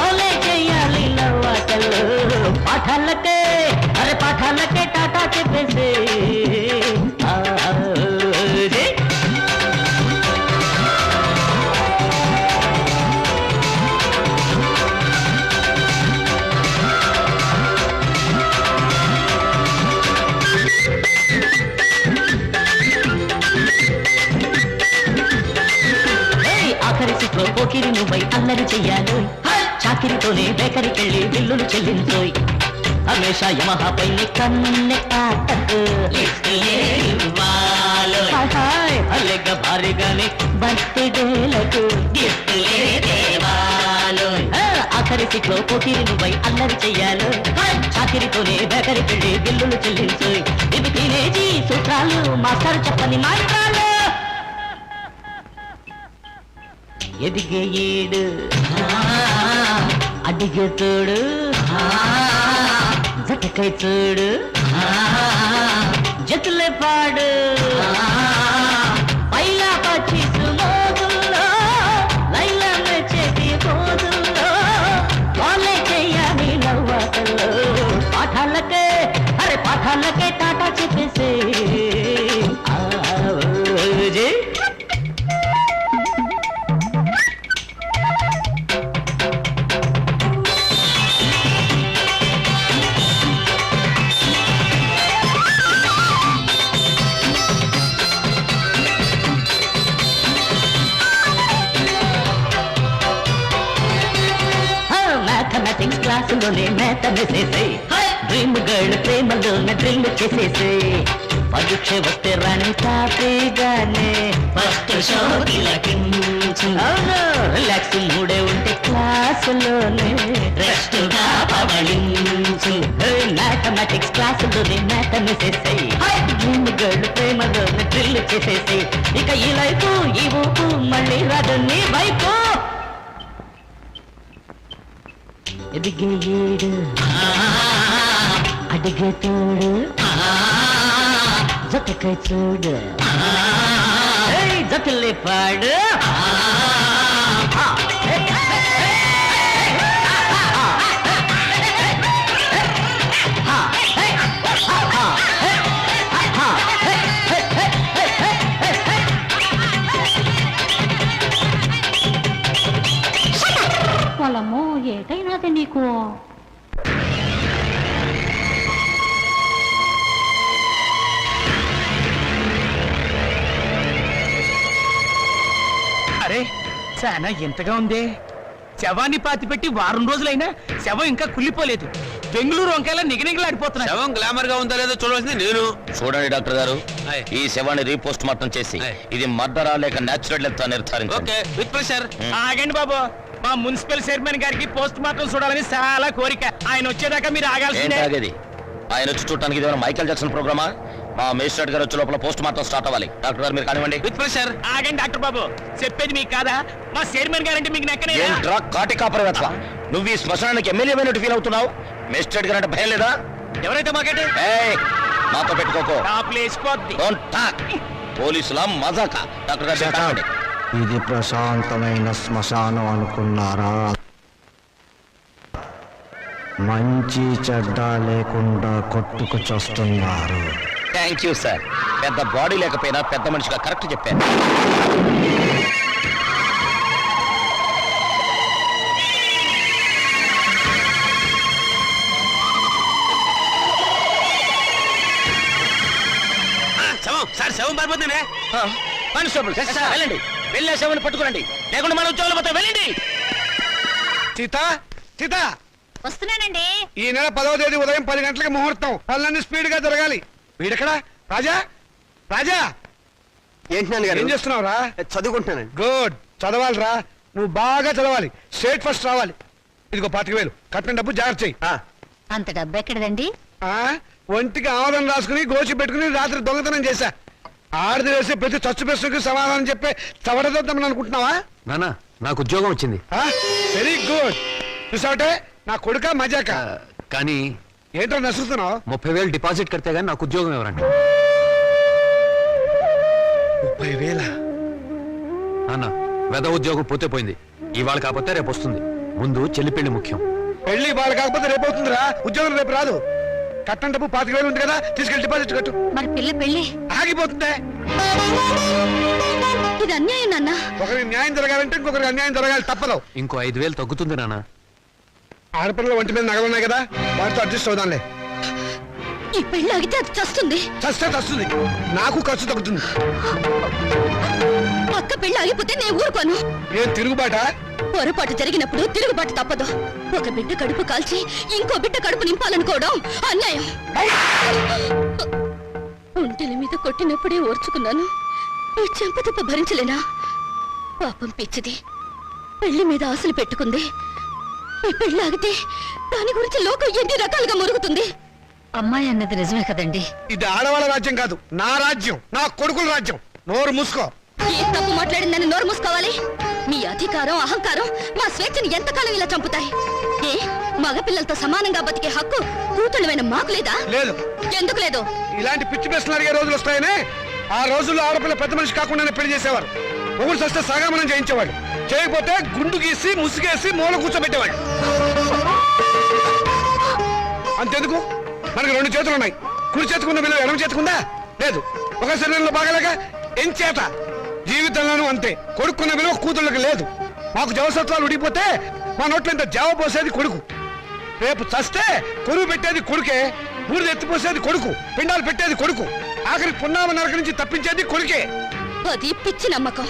ఓలే చెయ్యాలి లవ్వాటలు. పాఠాలకే అరే పాఠాలకే టాటా చెప్పేసి పోకిరి నువ్వై అల్లరి చెయ్యాలి. చాకిరితోనే బేకరికెళ్ళి బిల్లులు చెల్లించోయ్. హమేషా యమహాపై కన్నె కాటకు అల్లెగ్గ భారీగానే బర్త్డేలకు ఆఖరి సీట్లో పోకిరి నువ్వై అల్లరి చెయ్యాలి. చాకిరితోనే బేకరికెళ్ళి బిల్లులు చెల్లించోయ్. ఇవి తినేజీ సూత్రాలు మాస్టర్ చెప్పని మాత్రాలు. ఎదిగే ఏడు అడిగే తోడు జతకై చూడు జతులే పాడు పైలా పచ్చి సుమోదుల్లో లైలా మెచ్చేటి పోదుల్లో వాళ్ళే చెయ్యాలి నవ్వాటల్లో. పాఠాలకే అరే పాఠాలకే టాటా చెప్పేసి మ్యాథమెటిక్స్ క్లాసులోనే మేత వేసేసాయి. డ్రీమ్ గర్ల్ ప్రేమలోనే డ్రిల్ చేసేసాయి. పరీక్ష వస్తే రాణి తాపీగానే ఫస్ట్ షో తిలకించు. రిలాక్స్ మూడే ఉంటే క్లాసులోనే రెస్ట్ గా పవళించు. మ్యాథమెటిక్స్ క్లాసులోనే మేత వేసేసాయి. డ్రీమ్ గర్ల్ ప్రేమలోనే డ్రిల్ చేసేసాయి. ఇక ఈ లైఫ్ ఈ ఊపు మళ్ళీ రాదు నీ వైపు. ఎదిగే ఏడు అడిగే తోడు జతకై చూడు జతులే పాడు వామ్మో ఏటైనాది నీకు అరే చాలా ఎంతగా ఉంది. శవాన్ని పాతి పెట్టి వారం రోజులైనా శవం ఇంకా కుళ్ళిపోలేదు. బెంగళూరు వంకాయలా నిగనిగలాడిపోతున్నా. శవం గ్లామర్ గా ఉందా లేదో చూడవలసింది నేను. చూడండి డాక్టర్ గారు, ఆయ్. ఈ శవాన్ని రీపోస్ట్ మార్టం చేసి ఆయ్. ఇది మర్డరా లేక న్యాచురల్ డెత్ నిర్ధారించండి. Okay with pressure. ఆగండి బాబు, మా మున్సిపల్ చైర్మన్ గారికి పోస్ట్ మార్టం చూడాలని చాలా కోరిక. ఆయన వచ్చేదాకా మీరు ఆగాల్సిందే. ఏంటి ఆయన వచ్చి చూడటానికి ఇదేమైనా మైకేల్ జాక్సన్ ప్రోగ్రామా? మా మేజిస్ట్రేట్ గారు వచ్చే లోపల పోస్ట్ మార్టం స్టార్ట్ అవ్వాలి. డాక్టర్ గారు మీరు కానివ్వండి. With pressure. ఆగండి డాక్టర్ బాబు, చెప్పేది మీకు కాదా? మా చైర్మన్ గారంటే మీకు నెక్కనే. ఏంట్రా కాటి కాపరి వెతవా? నువ్వు ఈ శ్మశానానికి ఎమ్మెల్యే అయినట్టు ఫీల్ అవుతున్నావు. మేజిస్ట్రేట్ గారు అంటే భయం లేదా? ఎవరైతే మాకేంటి ఏయ్, మాతో పెట్టుకోకో. నా ప్లేస్ పోద్ది. Don't talk. పోలీసుల మజాక. డాక్టర్ గారు మీరు కానివ్వండి. ఇది ప్రశాంతమైన శ్మశానం అనుకున్నారా? మంచి చెడ్డ లేకుండా కొట్టుకు చస్తున్నారు. Thank you sir. పెద్ద బాడీ లేకపోయినా పెద్ద మనిషిగా కరెక్ట్ చెప్పాను. శవం సార్, శవం పారిపోతుందే. కానిస్టేబుల్ వెళ్ళండి, వెళ్ళే శవాన్ని పట్టుకురండి, లేకుండా మన ఉద్యోగాలు పోతే వెళ్ళండి. సీత సీత, వస్తున్నానండి. ఈ నెల 10వ తేదీ ఉదయం 10 గంటలకు ముహూర్తం. పనులన్నీ స్పీడ్ గా జరగాలి. వీడెక్కడా? రాజా, రాజా ఏంటి నాన్నగారు? ఏం చేస్తున్నావురా? చదువుకుంటున్నానండి. గుడ్, చదవాలిరా. నువ్వు బాగా చదవాలి, స్టేట్ ఫస్ట్ రావాలి. ఇదిగో 25,000 కట్టిన డబ్బు జాగ్రత్త చెయ్యి. అంత డబ్బు ఎక్కడదండి? ఒంటికి ఆవరణ రాసుకుని గోచి పెట్టుకుని రాత్రి దొంగతనం చేశా. ఆడిది వేసే ప్రతి చచ్చు ప్రశ్నకు సమాధానం చెప్పే చవడదొద్దామని అనుకుంటున్నావా? నానా, నాకు ఉద్యోగం వచ్చింది. Very good. చూసావటే నా కొడుక మజాక. కానీ ఏంటో నసురుతున్నావు? 30,000 డిపాజిట్ కడితే గానీ నాకు ఉద్యోగం ఎవరండి? 30,000? నాన్న, వెద ఉద్యోగం పోతే పోయింది. ఇవాళ కాకపోతే రేపు వస్తుంది. ముందు చెల్లి పెళ్లి ముఖ్యం. పెళ్లి వాళ్ళు కాకపోతే రేపు అవుతుందిరా. ఉద్యోగం రేపు రాదు. కట్టం డబ్బు 25,000 ఉంది కదా, తీసుకెళ్ళి డిపాజిట్ కట్టు. మరి పిల్ల పెళ్ళి ఆగిపోతుందే. ఇది అన్యాయం నాన్న. ఒకరికి న్యాయం జరగాలంటే ఇంకొకరికి అన్యాయం జరగాలి, తప్పదు. ఇంకో 5,000 తగ్గుతుంది నాన్న. ఆడపిల్లల ఒంటి మీద నగలున్నాయి కదా, వాటితో అడ్జస్ట్ అవుదాంలే. ఈ పెళ్ళి ఆగితే అది చస్తుంది. చస్తే చస్తుంది, నాకు ఖర్చు తగ్గుతుంది. అక్క పెళ్ళి ఆగిపోతే నేను ఊరుకోను. ఏం తిరుగుబాట? పొరపాటు జరిగినప్పుడు తిరుగుబాటు తప్పదు. ఒక బిడ్డ కడుపు కాల్చి ఇంకో బిడ్డ కడుపు నింపాలనుకోవడం అన్యాయం. ఒంటెల మీద కొట్టినప్పుడే ఓర్చుకున్నాను, ఈ చెంపదెబ్బ భరించలేనా? పాపం పిచ్చిది, పెళ్లి మీద ఆశలు పెట్టుకుంది. ఈ పెళ్లి ఆగితే దాని గురించి లోకం ఎన్ని రకాలుగా మురుగుతుంది. అమ్మాయి అన్నది నిజమే కదండి. ఇది ఆడవాళ్ళ రాజ్యం కాదు, నా రాజ్యం, నా కొడుకుల రాజ్యం. నోరు మూసుకో. ఏ తప్పు మాట్లాడిందని నోరు మూసుకోవాలి? మీ అధికారం అహంకారం మా స్వేచ్ఛని ఎంతకాలం ఇలా చంపుతాయి? ఏ మగపిల్లలతో సమానంగా బతికే హక్కు కూతుళ్ళమైన మాకు లేదా? లేదు. ఎందుకు లేదు? ఇలాంటి పిచ్చి ప్రశ్నలు అడిగే రోజులు వస్తాయనే ఆ రోజుల్లో ఆడపిల్ల పెద్ద మనిషి కాకుండానే పెళ్లి చేసేవారు. మొగుడు సస్తే సాగమనం చేయించేవాడు, చేయకపోతే గుండు గీసి ముసుగేసి మూల కూర్చోబెట్టేవాడు. అంతెందుకు, మనకి 2 చేతులు ఉన్నాయి. కుడి చేతుకున్న విలువ ఎడమ చేతుకుందా? లేదు. ఒక శరీరంలో బాగాలేక ఎంచేత జీవితంలోనూ అంతే. కొడుకున్న విలువ కూతుళ్ళకి లేదు. మాకు జవసత్వాలు ఉడిగిపోతే మా నోట్లో ఇంత జావ పోసేది కొడుకు. రేపు చస్తే కొరువు పెట్టేది కొడుకే, బూడిద ఎత్తిపోసేది కొడుకు, పిండాలు పెట్టేది కొడుకు, ఆఖరి పున్నామ నరక నుంచి తప్పించేది కొడుకే. అది పిచ్చి నమ్మకం.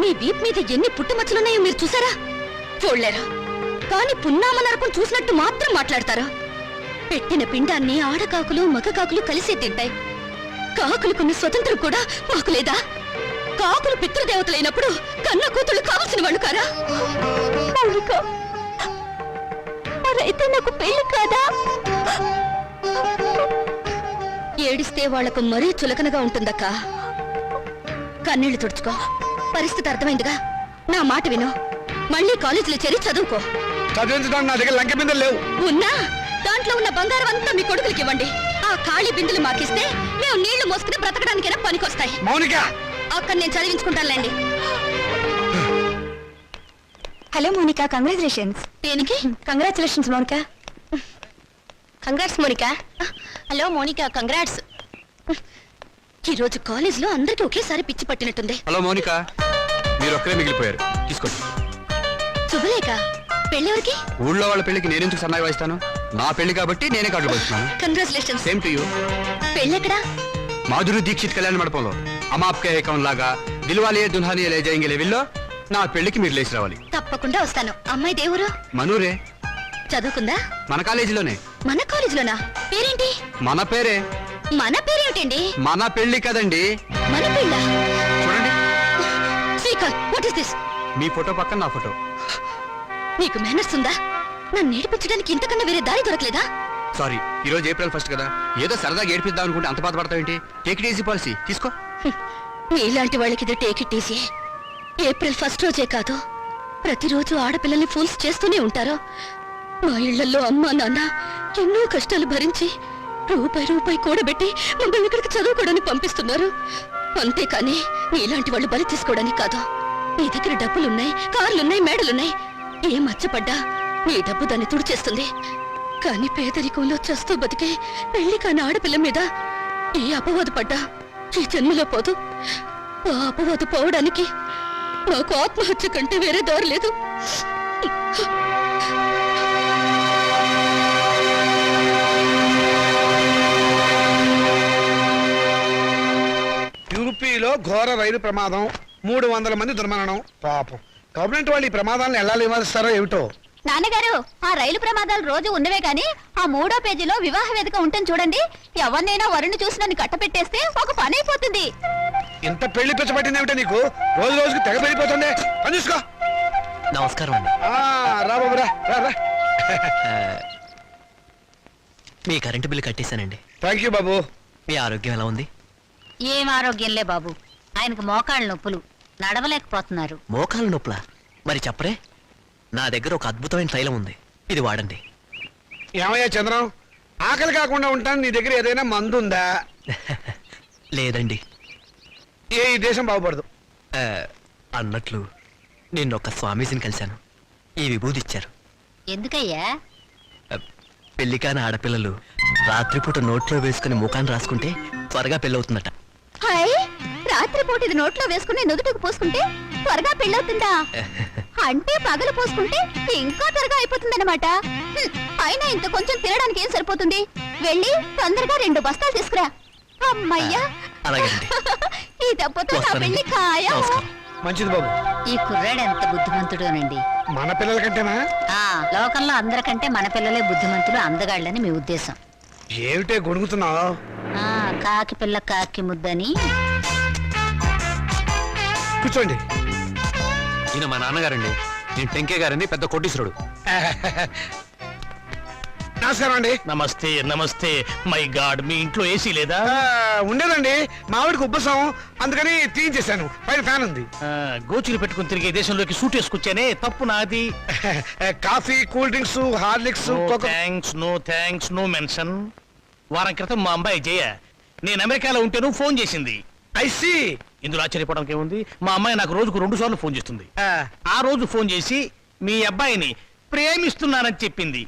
మీ వీప్ మీద ఎన్ని పుట్టుమచ్చలున్నాయో మీరు చూసారా? చూడలేరా? కానీ పున్నామ నరకం చూసినట్టు మాత్రం మాట్లాడతారా? పెట్టిన పిండాన్ని ఆడకాకులు మగ కాకులు కలిసే తింటాయి. కాకులకున్న స్వతంత్రం కూడా మాకు లేదా? కాకులు పితృదేవతలైనప్పుడు కన్న కూతుళ్ళు కావలసిన వాళ్ళు కారా? మరైతే నాకు పెళ్లి కాదా? ఏడిస్తే వాళ్లకు మరీ చులకనగా ఉంటుందక్క. కన్నీళ్లు తుడుచుకో. పరిస్థితి అర్థమైందిగా. నా మాట విను. మళ్ళీ కాలేజీలో చేరి చదువుకో. చదివించడానికి నా దగ్గర లంక బిందెలు లేవు. ఉన్నా దాంట్లో ఉన్న బంగారం అంతా మీ కొడుకులకి ఇవ్వండి. ఆ ఖాళీ బిందులు మాకిస్తే మేము నీళ్లు మోసుకుని బ్రతకడానికైనా పనికొస్తాయి. మౌనిక, అక్కడ నేను చదివించుకుంటానులేండి. Hello Monika, congratulations. దేనికి? Congratulations Monika. Congrats Monika. Hello Monika, congrats. ఈరోజు కాలేజీలో అందరికీ ఒకేసారి పిచ్చి పట్టినట్టుంది. హలో మౌనిక, మీరు ఒక్కరే మిగిలిపోయారు. తీసుకోండి. శుభలేఖ, పెళ్లి ఎవరికి? ఊళ్ళో వాళ్ళ పెళ్లికి నేనెందుకు సన్నాయి వాయిస్తాను? నా పెళ్లి కాబట్టి నేనే కార్డులు పడుతున్నాను. కంగ్రాచులేషన్స్. Same to you. పెళ్లి ఎక్కడా? మాధురి దీక్షిత్ కళ్యాణ మండపంలో అమాప్కే ఏకం లాగా దిల్వాలియే దుల్హానియే లే జాయేంగే లెవెల్లో నా పెళ్లికి మీరు లేచి రావాలి. తప్పకుండా వస్తాను. అమ్మాయి దేవురు? మనూరే, చదువుకుందా? మన కాలేజీలోనే. మన కాలేజీలోనా? పేరేంటి? మన పేరే. మన పేరేమిటండి? మన పెళ్లి కదండి. మన పెళ్ళా? చూడండి, Srikanth, what is this? Me photo పక్కన నా ఫోటో. నీకు మేనర్స్ ఉందా? నన్ను నేర్పించడానికి ఇంతకన్నా వేరే దారి దొరకలేదా? సారీ, ఈ రోజు ఏప్రిల్ 1 కదా, ఏదో సరదాగా ఏడిపిద్దాం అనుకుంటే అంత బాధపడతావేంటి? టేక్ ఇట్ ఈజీ పాలసీ, తీసుకో. నీలాంటి వాళ్ళకి ఇది టేక్ ఇట్ ఈజీ. ఏప్రిల్ 1 రోజే కాదు, ప్రతిరోజు ఆడపిల్లల్ని ఫూల్స్ చేస్తూనే ఉంటారు. మా ఇళ్లలో అమ్మా నాన్న ఎన్నో కష్టాలు భరించి రూపాయి కూడబెట్టి మమ్మల్ని ఇక్కడికి చదువుకోవడానికి పంపిస్తున్నారు. అంతేకాని నీలాంటి వాళ్ళు బలి తీసుకోవడానికి కాదు. నీ దగ్గర డబ్బులున్నాయి, కార్లున్నాయి, మేడలున్నాయి. ఏ మచ్చపడ్డా నీ డబ్బు దాన్ని తుడిచేస్తుంది. కానీ పేదరికంలో చస్తూ బతికే పెళ్లి కాని ఆడపిల్ల మీద ఏ అపవాదు పడ్డా ఈ జన్మలో పోదు. ఆ అపవాదు పోవడానికి నాకు ఆత్మహత్య కంటే వేరే దారి లేదు. యూపీలో ఘోర రైలు ప్రమాదం, 300 మంది దుర్మరణం. పాపం, గవర్నమెంట్ వాళ్ళు ఈ ప్రమాదాలను ఎలా నివారిస్తారో ఏమిటో. నాన్నగారు, ఆ రైలు ప్రమాదాలు రోజు ఉన్నవే గాని ఆ 3వ పేజీలో వివాహ వేదిక ఉంటుంది చూడండి. ఎవరినైనా వరుణ్ణి చూసి నన్ను కట్టపెట్టేస్తే ఒక పని అయిపోతుంది. ఇంత పెళ్లి పిచ్చబట్టింది ఏమిటో నీకు? రోజు రోజుకి తెగ పెరిగిపోతుంది. పని చూసుకో. నమస్కారం అండి. రా బాబు, రా రా రా. మీ కరెంటు బిల్లు కట్టేశానండి. థ్యాంక్ యూ బాబు. మీ ఆరోగ్యం ఎలా ఉంది? ఏం ఆరోగ్యంలే బాబు, ఆయనకు మోకాళ్ళ నొప్పులు, నడవలేకపోతున్నారు. మోకాలు నొప్పులా? మరి చెప్పరే, నా దగ్గర ఒక అద్భుతమైన తైలం ఉంది, ఇది వాడండి. ఏమయ్యా చంద్రం, ఆకలి కాకుండా ఉంటాను, నీ దగ్గర ఏదైనా మందు ఉందా? లేదండి. ఈ దేశం బాగుపడదు. అన్నట్లు నిన్నొక్క స్వామీజీని కలిశాను, ఈ విభూది ఇచ్చారు. ఎందుకయ్యా? పెళ్లి కాని ఆడపిల్లలు రాత్రిపూట నోట్లో వేసుకుని ముఖాన్ని రాసుకుంటే త్వరగా పెళ్ళవుతుందట. హాయ్, రాత్రిపూట ఇది నోట్లో వేసుకుని నుదుటికి పోసుకుంటే త్వరగా పెళ్ళవుతుందా? అంటే పగలు పోసుకుంటే ఇంకా త్వరగా అయిపోతుందన్నమాట. అయినా ఇంత కొంచెం తినడానికి ఏం సరిపోతుంది? వెళ్ళి తొందరగా 2 బస్తాలు తీసుకురా. అమ్మయ్యా, అలాగేనండి. ఈ దెబ్బతో నా పెళ్లి ఖాయం. నమస్కారం. మంచిది బాబు. ఈ కుర్రాడు ఎంత బుద్ధిమంతుడోనండి. మన పిల్లల కంటేనా? లోకంలో అందరికంటే మన పిల్లలే బుద్ధిమంతులు, అందగాళ్ళని మీ ఉద్దేశం. ఏమిటే గొడుగుతున్నావు? కాకి పిల్ల కాకి ముద్దని. కూర్చోండి. ఈయన మా నాన్నగారండి, నేను టెంకే గారని పెద్ద కోటీశ్వరుడు. నమస్కారం అండి. నమస్తే నమస్తే. మై గాడ్, మీ ఇంట్లో ఏసీ లేదా? ఉండేదండి, మావిడికి ఉబ్బసం, అందుకని తీయించేశాను. పైన ఫ్యాన్ ఉంది. గోచులు పెట్టుకుని తిరిగే దేశంలోకి సూట్ వేసుకొచ్చానే, తప్పు నాది. Coffee, cool drinks, Horlicks, no thanks, no mention. వారం క్రితం మా అమ్మాయి జయ నేను అమెరికాలో ఉంటేను ఫోన్ చేసింది. ఐసి. ఇందులో ఆశ్చర్యపోవడానికి ఏముంది? మా అమ్మాయి నాకు రోజుకు 2 సార్లు ఫోన్ చేస్తుంది. ఆ రోజు ఫోన్ చేసి మీ అబ్బాయిని ప్రేమిస్తున్నానని చెప్పింది.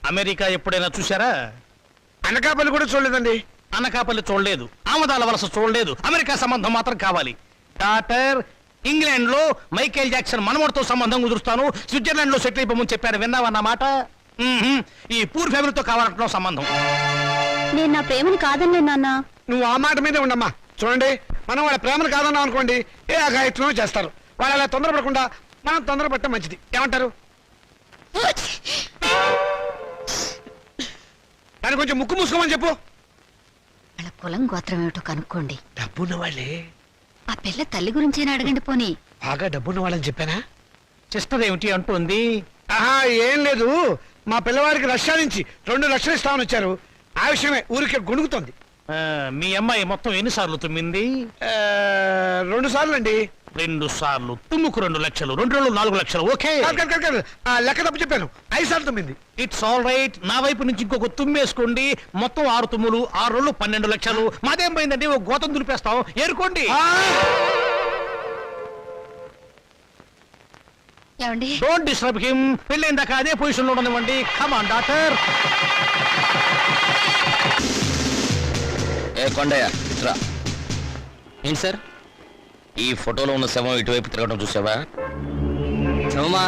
అమెరికా ఎప్పుడైనా చూసారా? అనకాపల్లి కూడా చూడలేదండి. అనకాపల్లి చూడలేదు, ఆమదాల వలస చూడలేదు, అమెరికా సంబంధం మాత్రం కావాలి. డాక్టర్, ఇంగ్లాండ్ లో మైకేల్ జాక్సన్ మనవడితో సంబంధం కుదురుస్తాను, స్విట్జర్లాండ్ లో సెటిల్ అయిపోమని చెప్పాడు. విన్నావన్నమాట? ఈ పూర్ ఫ్యామిలీతో కావాలంటున్నావు సంబంధం. నేను నా ప్రేమను కాదని నాన్న. నువ్వు ఆ మాట మీదే ఉండమ్మా. చూడండి, మనం వాళ్ళ ప్రేమను కాదన్నాం అనుకోండి, ఏ అఘాయిత్వం చేస్తారు. వాళ్ళు అలా తొందరపడకుండా మనం తొందరపడటం మంచిది. ఏమంటారు? దాన్ని కొంచెం ముక్కు మూసుకోమని చెప్పు. వాళ్ళ కులం గోత్రం ఏమిటో కనుక్కోండి. డబ్బున్న వాళ్ళే. ఆ పిల్ల తల్లి గురించేనా అడగండి పోనీ. బాగా డబ్బున్న వాళ్ళని చెప్పానా? సిస్టర్ ఏమిటి అంటుంది? ఆహా, ఏం లేదు. మా పిల్లవాడికి రష్యా నుంచి 2 లక్షలు ఇస్తామని వచ్చారు. ఆ విషయమే ఊరికే గొణుగుతోంది. మీ అమ్మాయి మొత్తం ఎన్నిసార్లు తుమ్మింది? 2 సార్లు అండి. 2 సార్లు తుమ్ముకు 2 లక్షలు, 2 రోజులు 4 లక్షలు. ఓకే, లెక్క తప్పు చెప్పాను. 5 సార్లు తుమ్మింది. It's all right. నా వైపు నుంచి ఇంకొక తుమ్మేసుకోండి. మొత్తం 6 తుమ్ములు, 6 రోజులు 12 లక్షలు. మాదేం పోయిందండి, ఒక గోతం దులిపేస్తాం, ఏరుకోండి. ఏమండి? Don't disturb him. పెళ్ళైందాకా అదే పొజిషన్ లో ఉండనివ్వండి. Come on doctor. ఏ కొండయ్య రా. ఏంటి సార్? ఈ ఫోటోలో ఉన్న శవం ఇటువైపు తిరగడం చూసావా? శవమా?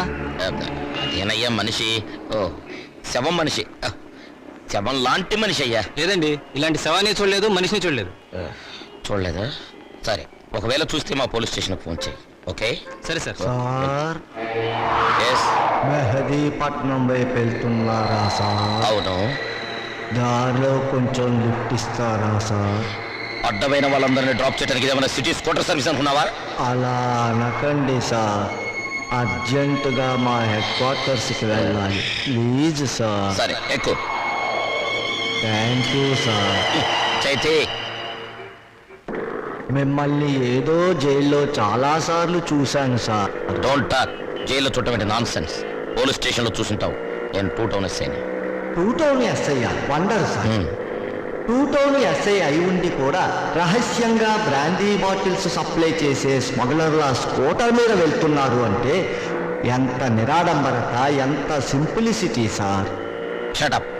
అదేనయ్యా మనిషి. ఓ శవం మనిషి. శవం లాంటి మనిషి అయ్యా. లేదండి, ఇలాంటి శవాన్ని చూడలేదు, మనిషిని చూడలేదు. చూడలేదా? సరే, ఒకవేళ చూస్తే మా పోలీస్ స్టేషన్కి ఫోన్ చేయి. ఓకే? సరే సార్. Sir yes. మెహదీపట్నం వైపు వెళ్తున్నారా సార్? అవును. దారిలో కొంచెం లిఫ్ట్ ఇస్తారా సార్? అడ్డమైన వాళ్ళందరినీ డ్రాప్ చేయడానికి ఏమైనా సిటీ స్కూటర్ సర్వీస్ అనుకున్నావా? అలా అనకండి సార్, అర్జెంటుగా మా హెడ్ క్వార్టర్స్కి వెళ్ళాలి ప్లీజ్ సార్. సరే ఎక్కువ. Thank you sir. చైతే, మిమ్మల్ని ఏదో జైల్లో చాలాసార్లు చూశాను సార్. Don't talk. జైల్లో చుట్టమంటే నాన్ సెన్స్. పోలీస్ స్టేషన్లో చూసుంటావు. నేను 2 టౌన్ ఎస్ఐని. 2 town SI wonder sir. 2 town SI అయి ఉండి కూడా రహస్యంగా బ్రాందీ బాటిల్స్ సప్లై చేసే స్మగ్లర్ల స్కూటర్ మీద వెళ్తున్నారు అంటే ఎంత నిరాడంబరత, ఎంత సింప్లిసిటీ సార్. షటప్.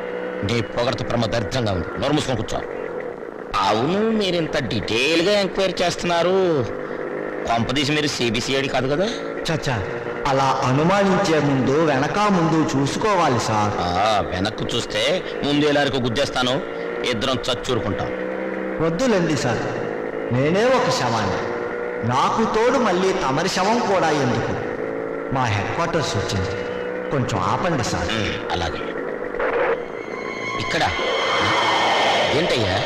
నీ పొగడత ప్రమ దరిద్రంగా ఉంది. నోరు మూసుకొని కూర్చో. అవును, మీరు ఇంత డీటెయిల్గా ఎంక్వైరీ చేస్తున్నారు. కొంపదీసి మీరు సిబిసిఐడి కాదు కదా? చచ్చా, అలా అనుమానించే ముందు వెనక ముందు చూసుకోవాలి సార్. వెనక్కు చూస్తే ముందు ఎలారికి గుద్దేస్తాను. ఇద్దరం చచ్చూరుకుంటాం. వద్దులండి సార్, నేనే ఒక శవాన్ని. నాకు తోడు మళ్ళీ తమరి శవం కూడా ఎందుకు? మా హెడ్ క్వార్టర్స్ వచ్చింది, కొంచెం ఆపండి సార్. అలాగే. ఇక్కడ ఏంటయ్యా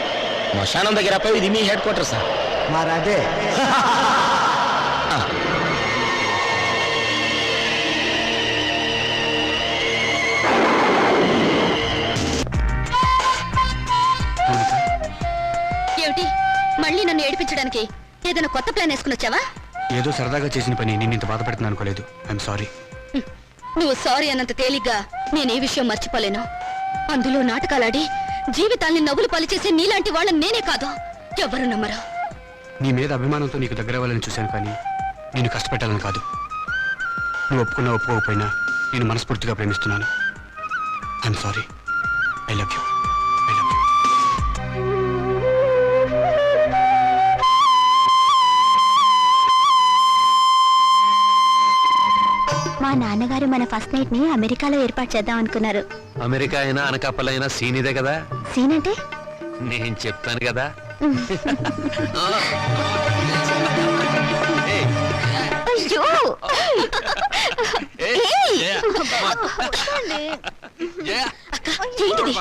శ్మశానం దగ్గర పోయి, ఇది మీ హెడ్ క్వార్టర్ సార్? మరదే. ఏమిటి మళ్ళీ నన్ను ఏడిపించడానికి ఏదైనా కొత్త ప్లాన్ వేసుకుని వచ్చావా? ఏదో సరదాగా చేసిన పని నేను ఇంత బాధపడుతున్నాను అనుకోలేదు. I'm sorry. నువ్వు సారీ అన్నంత తేలిగ్గా నేను ఏ విషయం మర్చిపోలేను. అందులో నాటకాలాడి జీవితాన్ని నవ్వులు పలిచేసే నీలాంటి వాళ్ళని నేనే కాదు, ఎవరు నమ్మరు. నీ మీద అభిమానంతో నీకు దగ్గర అవ్వాలని చూశాను, కానీ నేను కష్టపెట్టాలని కాదు. నువ్వు ఒప్పుకున్నా ఒప్పుకోకపోయినా నేను మనస్ఫూర్తిగా ప్రేమిస్తున్నాను. I'm sorry. I love you. I love you. మా నాన్నగారు మన ఫస్ట్ నైట్ ని అమెరికాలో ఏర్పాటు చేద్దాం అనుకున్నారు. అమెరికా అయినా అనకాపల్లి అయినా సీన్ ఇదే కదా. సీన్ అంటే నేను చెప్తాను కదా. అయ్యో ఏంటిది?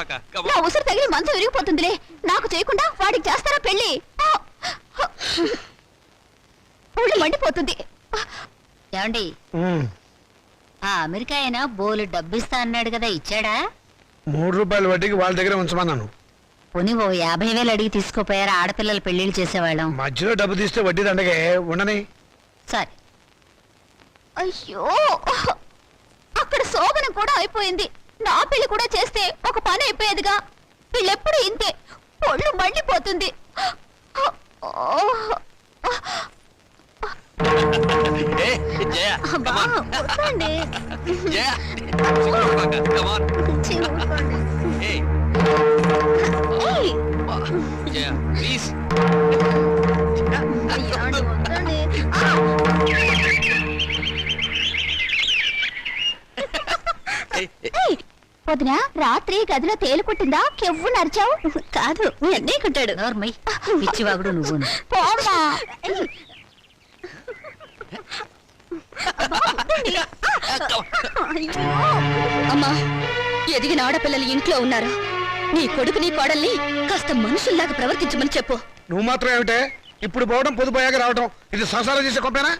నా ఉసురు తగిలి మంచం విరిగిపోతుందిలే. నాకు చేయకుండా వాడికి చేస్తారా పెళ్లి? ఒళ్ళు మండిపోతుంది. ఏమండి, ఆ అమెరికా అయినా బోలు డబ్బిస్తా అన్నాడు కదా, ఇచ్చాడా? 3 రూపాయల వడ్డీకి వాళ్ళ దగ్గర ఉంచమన్నాను. పోనీ ఓ 50,000 అడిగి తీసుకోపోయారా? ఆడపిల్లలు పెళ్లిళ్ళు చేసేవాళ్ళం. మధ్యలో డబ్బు తీస్తే వడ్డీ దండగే ఉండని. సరే. అయ్యో, అక్కడ శోభనం కూడా అయిపోయింది. నా పెళ్లి కూడా చేస్తే ఒక పని అయిపోయేదిగా. వీళ్ళెప్పుడు ఇంతే, ఒళ్ళు మండిపోతుంది. అబ్బా, వద్దండి. ఏయ్. అయ్యో, వద్దండి. వదినా, రాత్రి గదిలో తేలుకుంటుందా? కెవ్వు నరిచావు? కాదు, అన్నీ కుట్టాడు. పిచ్చివాగుడు నువ్వు. అమ్మా, ఎదిగిన ఆడపిల్లలు ఇంట్లో ఉన్నారు. నీ కొడుకు నీ కోడల్ని కాస్త మనుషుల్లాగా ప్రవర్తించమని చెప్పు. నువ్వు మాత్రం ఏమిటే ఇప్పుడు పోవడం, పొదుపోయాక రావడం, ఇది సంసారం చేసే కొంపేనా?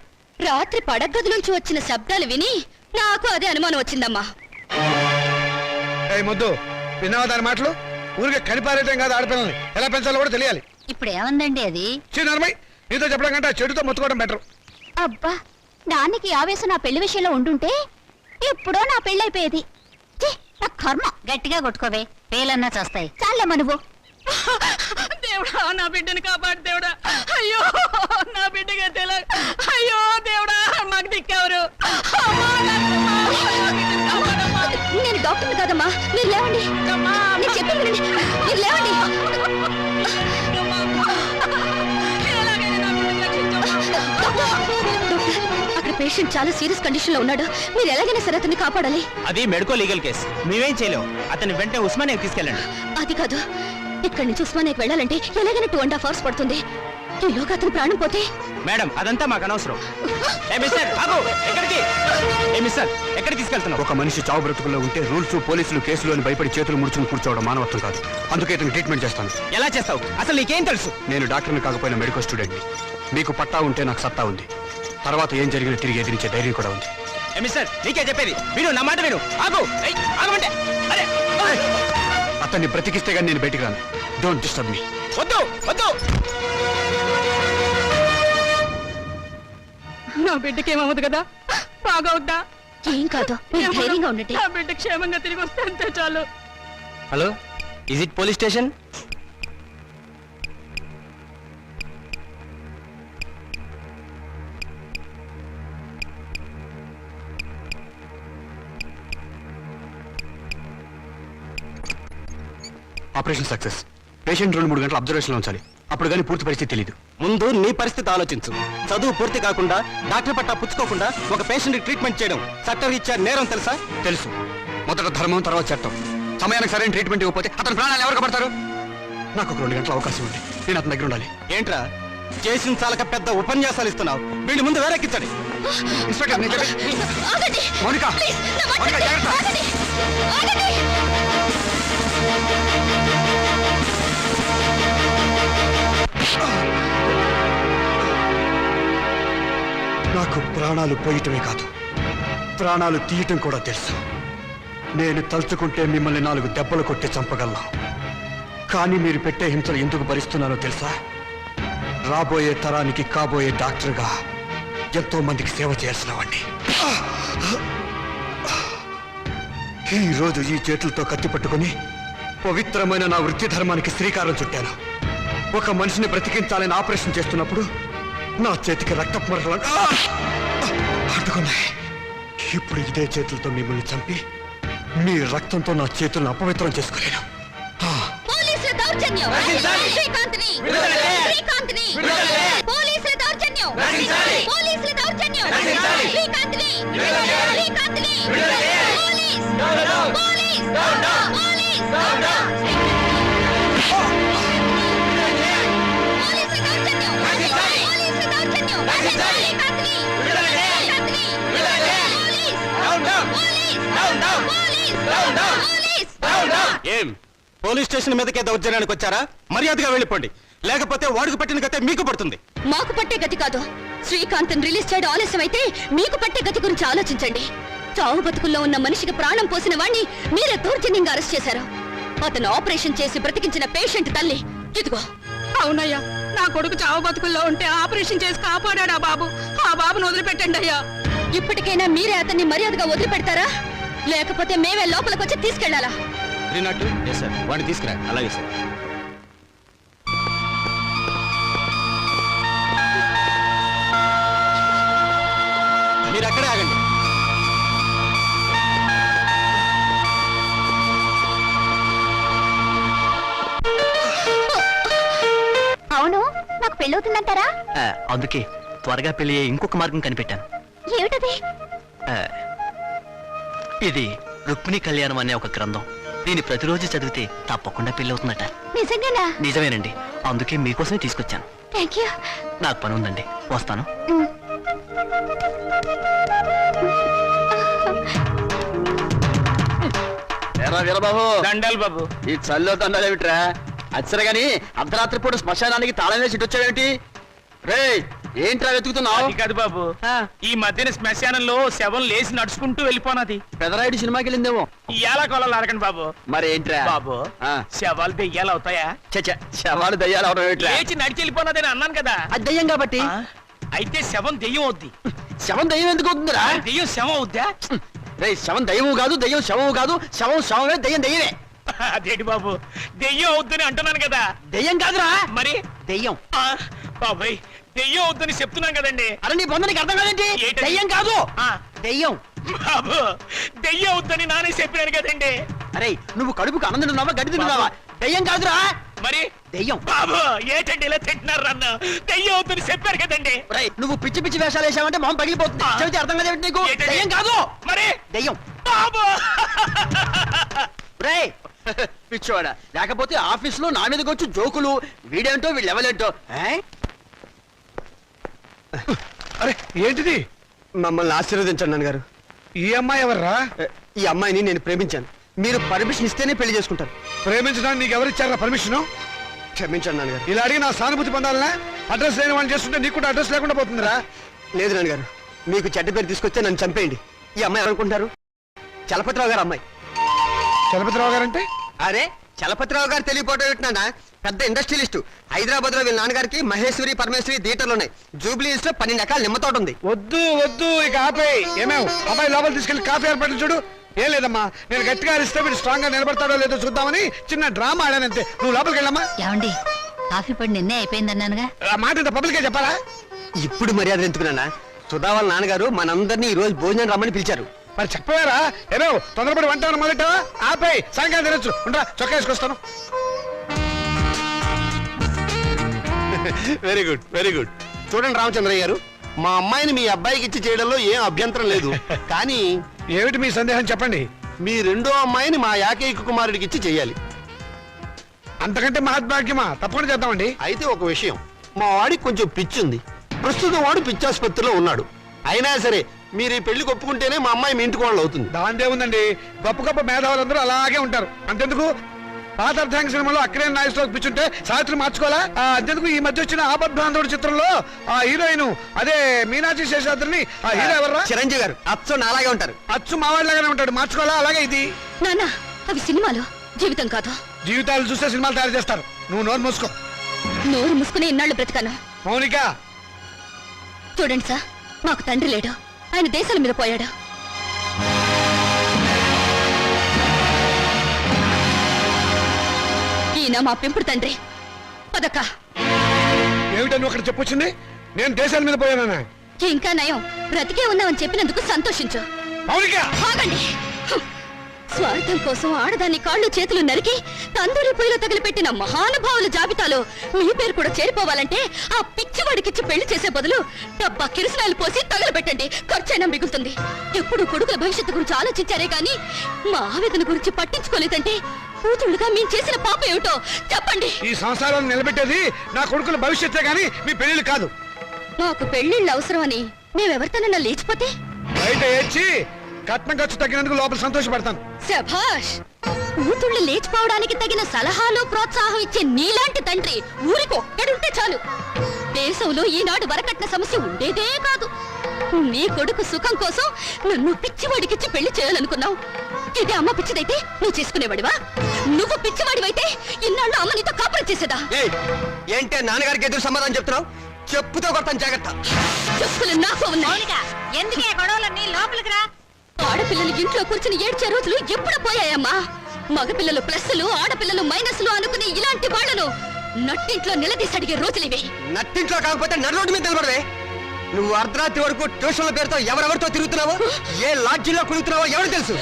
రాత్రి పడగదిలోంచి వచ్చిన శబ్దాలు విని నాకు అదే అనుమానం వచ్చిందమ్మా. మొద్దు, విన్నావా దాని మాటలు? ఊరికే కనిపారేయటం కాదు, ఆడపిల్లల్ని ఎలా పెంచాలో కూడా తెలియాలి. ఇప్పుడు ఏమందండి అది? చిన్నమ్మాయి, నీతో చెప్పడం కంటే ఆ చెడుతో మొత్తుకోవడం బెటర్. అబ్బా, నాన్నకి ఆవేశం నా పెళ్లి విషయంలో ఉండుంటే ఎప్పుడో నా పెళ్ళైపోయేది. నా కర్మ. గట్టిగా కొట్టుకోవే, పేలన్నా చేస్తాయి. చాలమ్మా నువ్వు. దేవుడా, నా బిడ్డను కాపాడు దేవుడా. అయ్యో, నా బిడ్డగా తెల. అయ్యో దేవుడా, మాకు దిక్కెవరు? నేను డాక్టర్ని కాదమ్మా, మీరు లేవండి. నేను చెప్పింది వినండి, మీరు లేవండి. ఎలాగైనా నా బిడ్డను రక్షించమ్మా. పేషెంట్ చాలా సీరియస్ కండిషన్ లో ఉన్నాడు. మీరు ఎలాగైనా సరే అతన్ని కాపాడాలి. అది మెడికో లీగల్ కేసు, మేమేం చేయలేం. అతన్ని వెంటనే ఉస్మానియాకి తీసుకెళ్ళండి. అది కాదు, ఇక్కడి నుంచి ఉస్మానియాకి వెళ్ళాలంటే ఎలాగైనా 2.5 hours పడుతుంది. ఈలోగా అతని ప్రాణం పోతే మేడం అదంతా మాకు అనవసరం. ఏ మిస్టర్, ఆగు! ఎక్కడికి? ఏ మిస్టర్, ఎక్కడికి తీసుకెళ్తున్నావు? ఒక మనిషి చావు బ్రతుకుల్లో ఉంటే రూల్స్, పోలీసులు, కేసులు అని భయపడి చేతులు ముడుచుకుని కూర్చోవడం మానవత్వం కాదు. అందుకే ఇతను ట్రీట్మెంట్ చేస్తాను. ఎలా చేస్తావు? అసలు నీకేం తెలుసు? నేను డాక్టర్ని కాకపోయినా మెడికల్ స్టూడెంట్ని. మీకు పట్టా ఉంటే నాకు సత్తా ఉంది. తర్వాత ఏం జరిగినా తిరిగి ఎదిరించే ధైర్యం కూడా ఉంది. ఏ మిస్టర్, నీకే చెప్పేది విను, నా మాట విను. ఆగు! ఏయ్, ఆగమంటే! అరే! అతన్ని బ్రతికిస్తే గానీ నేను బయటికి రాను. Don't disturb me. వద్దు, వద్దు! నా బిడ్డకి ఏమవుతుంది కదా, బాగా అవుద్దా? ఏం కాదు, మీరు ధైర్యంగా ఉండండి. నా బిడ్డ క్షేమంగా తిరిగి వస్తే అంతే చాలు. Hello, is it police station? Operation success. Patient 2-3 గంటలు అబ్జర్వేషన్ లో ఉంచాలి. అప్పుడు కానీ పూర్తి పరిస్థితి తెలియదు. ముందు నీ పరిస్థితి ఆలోచించు. చదువు పూర్తి కాకుండా డాక్టర్ పట్టా పుచ్చుకోకుండా ఒక పేషెంట్ ట్రీట్మెంట్ చేయడం చట్టరీత్యా నేరం తెలుసా? తెలుసు. మొదట ధర్మం, తర్వాత చట్టం. సమయానికి సరైన ట్రీట్మెంట్ ఇవ్వకపోతే అతని ప్రాణాలు ఎవరు కాపాడతారు? నాకు ఒక 2 గంటల అవకాశం ఉంది. నేను అతని దగ్గర ఉండాలి. ఏంట్రా చేసిన చాలక పెద్ద ఉపన్యాసాలు ఇస్తున్నావు? వీడి ముందు వేరెక్కించండి. ఇన్స్పెక్టర్, నేను చెప్పేది- ఆగండి. మౌనిక, ప్లీజ్, నా మాట మౌనిక, వినండి. జాగ్రత్త. ఆగండి. ఆగండి. నాకు ప్రాణాలు పోయటమే కాదు, ప్రాణాలు తీయటం కూడా తెలుసు. నేను తలుచుకుంటే మిమ్మల్ని 4 దెబ్బలు కొట్టి చంపగలను. కానీ మీరు పెట్టే హింసలు ఎందుకు భరిస్తున్నానో తెలుసా? రాబోయే తరానికి కాబోయే డాక్టర్గా ఎంతో మందికి సేవ చేయాల్సిన వాడిని. ఈ రోజు ఈ చేతులతో కత్తి పట్టుకుని పవిత్రమైన నా వృత్తి ధర్మానికి శ్రీకారం చుట్టాను. ఒక మనిషిని బ్రతికించాలని ఆపరేషన్ చేస్తున్నప్పుడు నా చేతికి రక్తపు మరకలు అంటుకున్నాయి. ఇప్పుడు ఇదే చేతులతో మిమ్మల్ని చంపి మీ రక్తంతో నా చేతులను అపవిత్రం చేసుకోలేను. పోలీసుల దౌర్జన్యం. శ్రీకాంత్ని. శ్రీకాంత్ని. పోలీసుల దౌర్జన్యం. పోలీసుల దౌర్జన్యం. శ్రీకాంత్ని. శ్రీకాంత్ని. పోలీస్. పోలీస్. పోలీస్. పోలీసుల దౌర్జన్యం. పోలీసుల దౌర్జన్యం. శ్రీకాంత్ని. శ్రీకాంత్ని. పోలీస్. పోలీస్. పోలీస్. ఏం పోలీస్ స్టేషన్ మీదకే దౌర్జన్యానికి వచ్చారా? మర్యాదగా వెళ్ళిపోండి, లేకపోతే వాడికి పట్టిన గతే మీకు పడుతుంది. మాకు పట్టే గతి కాదు. శ్రీకాంత్ రిలీజ్ చేయడం ఆలస్యం అయితే మీకు పట్టే గతి గురించి ఆలోచించండి. చావు బతుకుల్లో ఉన్న మనిషికి ప్రాణం పోసిన వాణ్ణి మీరే దౌర్జన్యంగా అరెస్ట్ చేశారు. అతను ఆపరేషన్ చేసి బ్రతికించిన పేషెంట్ తల్లి ఇదిగో. అవునయ్యా, నా కొడుకు చావు బతుకుల్లో ఉంటే ఆపరేషన్ చేసి కాపాడాడు ఆ బాబు. ఆ బాబును వదిలిపెట్టండి అయ్యా. ఇప్పటికైనా మీరే అతన్ని మర్యాదగా వదిలిపెడతారా, లేకపోతే మేమే లోపలికొచ్చి తీసుకెళ్లాలా? వాడిని తీసుకురా. అలాగే సార్. మీరు అక్కడే ఆగండి. అవును, నాకు పెళ్ళవుతుందంటారా? అందుకే త్వరగా పెళ్లి అయ్యే ఇంకొక మార్గం కనిపెట్టాను. ఏమిటది? ఇది రుక్మిణి కళ్యాణం అనే ఒక గ్రంథం. దీన్ని ప్రతిరోజు చదివితే తప్పకుండా పెళ్లి అవుతుందట. నిజంగానా? నిజమేనండి, అందుకే మీకోసమే తీసుకొచ్చాను. Thank you. నాకు పని ఉందండి, వస్తాను. వీరబాబు, దండాలు బాబు. ఈ చల్లో దండాలేమిట్రా? అచ్చరే గాని అర్ధరాత్రి పూట శ్మశానానికి తాళం వేసి వచ్చావేమిటి? రే, ఏంట్రా వెతుకుతున్నావు? అది కాదు బాబు, ఈ మధ్యన శ్మశానంలో శవం లేచి నడుచుకుంటూ వెళ్ళిపోనది. పెదరాయుడు సినిమాకి వెళ్ళిందేమో. ఇయాల కొలలు అడగండి బాబు. మరి ఏంట్రా బాబు, ఆ. శవాలు దెయ్యాలు అవుతాయా? చచ్చ, శవాలు దయ్యాలు అవడం ఏమిట్రా? లేచి నడిచి వెళ్ళిపోనదని అన్నాను కదా. అది దయ్యం కాబట్టి. ఆ? అయితే శవం దెయ్యం అవుద్ది. శవం దయ్యం ఎందుకు అవుతుందిరా? దెయ్యం శవం అవుద్దా? రే, శవం దయ్యము కాదు, దయ్యం శవము కాదు. శవం శవమే, దయ్యం దయ్యమే. అదేంటి బాబు, దెయ్యం అవుద్దని అంటున్నాను కదా. దయ్యం కాదురా, మరి దయ్యం. ఆ, బాబాయ్, దెయ్యం అవుద్దని చెప్తున్నాను కదండి. అరే, నీ బొందనికి అర్థం కాదేంటి? ఏంటది? దయ్యం కాదు, ఆ, దయ్యం. బాబు, దెయ్యం అవుద్దని నానే చెప్పినాను కదండి. అరే, నువ్వు కడుపుకు అన్నం తింటున్నావా, గడ్డి తింటున్నావా? దయ్యం కాదురా, మరి దెయ్యం. బాబు ఏటండి ఇలా తింటున్నారు నన్ను దెయ్యం అవుతుంది చెప్పారు కదండి. రేయ్, నువ్వు పిచ్చి పిచ్చి వేషాలు వేసావంటే మొహం పగిలిపోతుంది. చెబితే అర్థం కదా నీకు? ఏంటండి? దెయ్యం కాదు, మరి దెయ్యం. బాబు రేయ్ పిచ్చోడా, లేకపోతే ఆఫీస్ లో నా మీదకి వచ్చి జోకులు, వీడేంటో వీళ్ళు ఎవలేంటో. అరే ఏంటిది? మమ్మల్ని ఆశీర్వదించండి నాన్నగారు. ఈ అమ్మాయి ఎవర్రా? ఈ అమ్మాయిని నేను ప్రేమించాను. మీరు పర్మిషన్ ఇస్తేనే పెళ్లి చేసుకుంటాను. ప్రేమించడానికి నీకు ఎవరిచ్చారా పర్మిషన్? క్షమించండి నాన్నగారు. ఇలా అడిగి నా సానుభూతి పొందాలనా? అడ్రస్ లేని వాళ్ళు చేస్తుంటే నీకు కూడా అడ్రస్ లేకుండా పోతుందిరా. లేదు నాన్నగారు, మీకు చెడ్డ పేరు తీసుకొస్తే నన్ను చంపేయండి. ఈ అమ్మాయి ఎవరనుకుంటారు? చలపతిరావు గారు అమ్మాయి. చలపతిరావు గారంటే? అరే చలపతిరావు గారు తెలియపోవడం ఏంటన్నా, పెద్ద ఇండస్ట్రియలిస్టు. హైదరాబాద్ లో వీళ్ళ నాన్నగారికి మహేశ్వరి పరమేశ్వరి థియేటర్లు ఉన్నాయి. జూబ్లీ హిల్స్ లో 12 ఎకరాల నిమ్మ తోట ఉంది. వద్దు వద్దు, ఇక ఆపేయ్. ఏమేవ్ అబ్బాయి లోపల తీసుకెళ్లి కాఫీ ఏర్పాట్లు చూడు. ఏం లేదమ్మా, నేను గట్టిగా అరిస్తే వీడు స్ట్రాంగ్ గా నిలబడతాడో లేదో చూద్దామని చిన్న డ్రామా ఆడానంతే. నువ్వు లోపలికి వెళ్ళమ్మా. ఏమండి, కాఫీ పడి నిన్నే అయిపోయిందన్నానుగా. ఆ మాట ఇంత పబ్లిక్ గా చెప్పాలా? ఇప్పుడు మర్యాద ఎందుకున్నా? సుధా వాళ్ళ నాన్నగారు మనందరినీ ఈ రోజు భోజనం రమ్మని పిలిచారు. మరి చెప్పారా? ఏమేవ్ తొందరపడి వంట మొదలెట్టావా? ఆపేయ్, సాయంకాలం తినొచ్చు. ఉంటా, చొక్కా వేసుకొస్తాను. Very good very good. చూడండి రామచంద్రయ్య గారు, మా అమ్మాయిని మీ అబ్బాయికి ఇచ్చి చేయడంలో ఏం అభ్యంతరం లేదు. కానీ ఏమిటి మీ సందేహం చెప్పండి. మీ రెండో అమ్మాయిని మా ఏకైక కుమారుడికి ఇచ్చి చేయాలి. అంతకంటే మహద్భాగ్యమా? తప్పకుండా చేద్దామండి. అయితే ఒక విషయం, మా వాడికి కొంచెం పిచ్చి ఉంది. ప్రస్తుతం వాడు పిచ్చాసుపత్రిలో ఉన్నాడు. అయినా సరే మీరు ఈ పెళ్లికి ఒప్పుకుంటేనే మా అమ్మాయి మీ ఇంటికి వాళ్ళు అవుతుంది. దాందే ఉందండి, గొప్ప గొప్ప మేధావులందరూ అలాగే ఉంటారు. అంతెందుకు పాత అర్థాంగ సినిమాలో అక్కడే నాయకులకు పిచ్చుంటే సావిత్రి మార్చుకోవాలా? అంతెందుకు ఈ మధ్య వచ్చిన ఆపద్బాంధవుడు చిత్రంలో ఆ హీరోయిన్ అదే మీనాక్షి శేషాద్రిని ఆ హీరో ఎవర్రా? చిరంజీవి గారు అచ్చం అలాగే ఉంటారు. అచ్చు మావాడిలాగానే ఉంటాడు. మార్చుకోవాలా? అలాగే ఇది. నాన్న, అవి సినిమాలు, జీవితం కాదు. జీవితాలు చూస్తే సినిమాలు తయారు చేస్తారు. నువ్వు నోరు మూసుకో. నోరు మూసుకుని ఇన్నాళ్ళు బ్రతికాను. మౌనిక, చూడండి సార్, మాకు తండ్రి లేడు. ఆయన దేశాల మీద పోయాడు. ఈయన మా పెంపుడు తండ్రి. పదక్క. ఏమిటో నువ్వు అక్కడ చెప్పొచ్చింది? నేను దేశాల మీద పోయానా? ఇంకా నయం, బ్రతికే ఉన్నామని చెప్పినందుకు సంతోషించు. మౌనిక, ఆగండి. స్వార్థం కోసం ఆడదాన్ని కాళ్ళు చేతులు నరికి తందూరి పొయ్యిలో తగిలిపెట్టిన మహానుభావుల జాబితాలో మీ పేరు కూడా చేరిపోవాలంటే ఆ పిచ్చివాడికిచ్చి పెళ్లి చేసే బదులు డబ్బా కిరసనాలు పోసి తగలబెట్టండి. ఖర్చైనా మిగులుతుంది. ఎప్పుడు కొడుకుల భవిష్యత్తు గురించి ఆలోచించారే గాని మా ఆవేదన గురించి పట్టించుకోలేదంటే కూతుళ్ళుగా మేము చేసిన పాప ఏమిటో చెప్పండి. ఈ సంసారాన్ని నిలబెట్టేది నా కొడుకుల భవిష్యత్తే గాని మీ పెళ్లిళ్ళు కాదు. మాకు పెళ్లిళ్ళు అవసరమని మేమెవరితోనన్నా లేచిపోతే బయట ఏడ్చి కట్నం ఖర్చు తగ్గినందుకు లోపల సంతోషపడతాను. శభాష్. కూతుళ్ళు లేచిపోవడానికి తగిన సలహాలు ప్రోత్సాహం ఇచ్చే నీలాంటి తండ్రి ఊరికొక్కడుంటే చాలు. దేశంలో ఈనాడు వరకట్న సమస్య ఉండేదే కాదు. నీ కొడుకు సుఖం కోసం నన్ను పిచ్చివాడికిచ్చి పెళ్లి చేయాలనుకున్నావు. ఇది అమ్మ పిచ్చిదైతే నువ్వు చేసుకునేవాడివా? నువ్వు పిచ్చివాడివైతే ఇన్నాళ్ళు అమ్మ నీతో కాపురం చేసేదా? ఏంటే నాన్నగారికి ఎదురు సమాధానం చెప్తున్నావు? చెప్పుతో కొడతాను, జాగ్రత్త. చెప్పులు నాకు ఉన్నాయి. ఎందుకే గొడవలన్నీ? లోపలికి రా. ఆడపిల్లలు ఇంట్లో కూర్చుని ఏడ్చే రోజులు ఎప్పుడు పోయాయమ్మా? మగపిల్లలు ప్లస్లు, ఆడపిల్లలు మైనస్లు అనుకునే ఇలాంటి వాళ్లను నట్టింట్లో నిలదీసి అడిగే రోజులివి. నట్టింట్లో కాకపోతే నడు రోడ్డు మీద నిలబడవే. నువ్వు అర్ధరాత్రి వరకు ట్యూషన్ల పేరుతో ఎవరెవరితో తిరుగుతున్నావో, ఏ లాడ్జీలో కుదురుతున్నావో ఎవరు తెలుసు?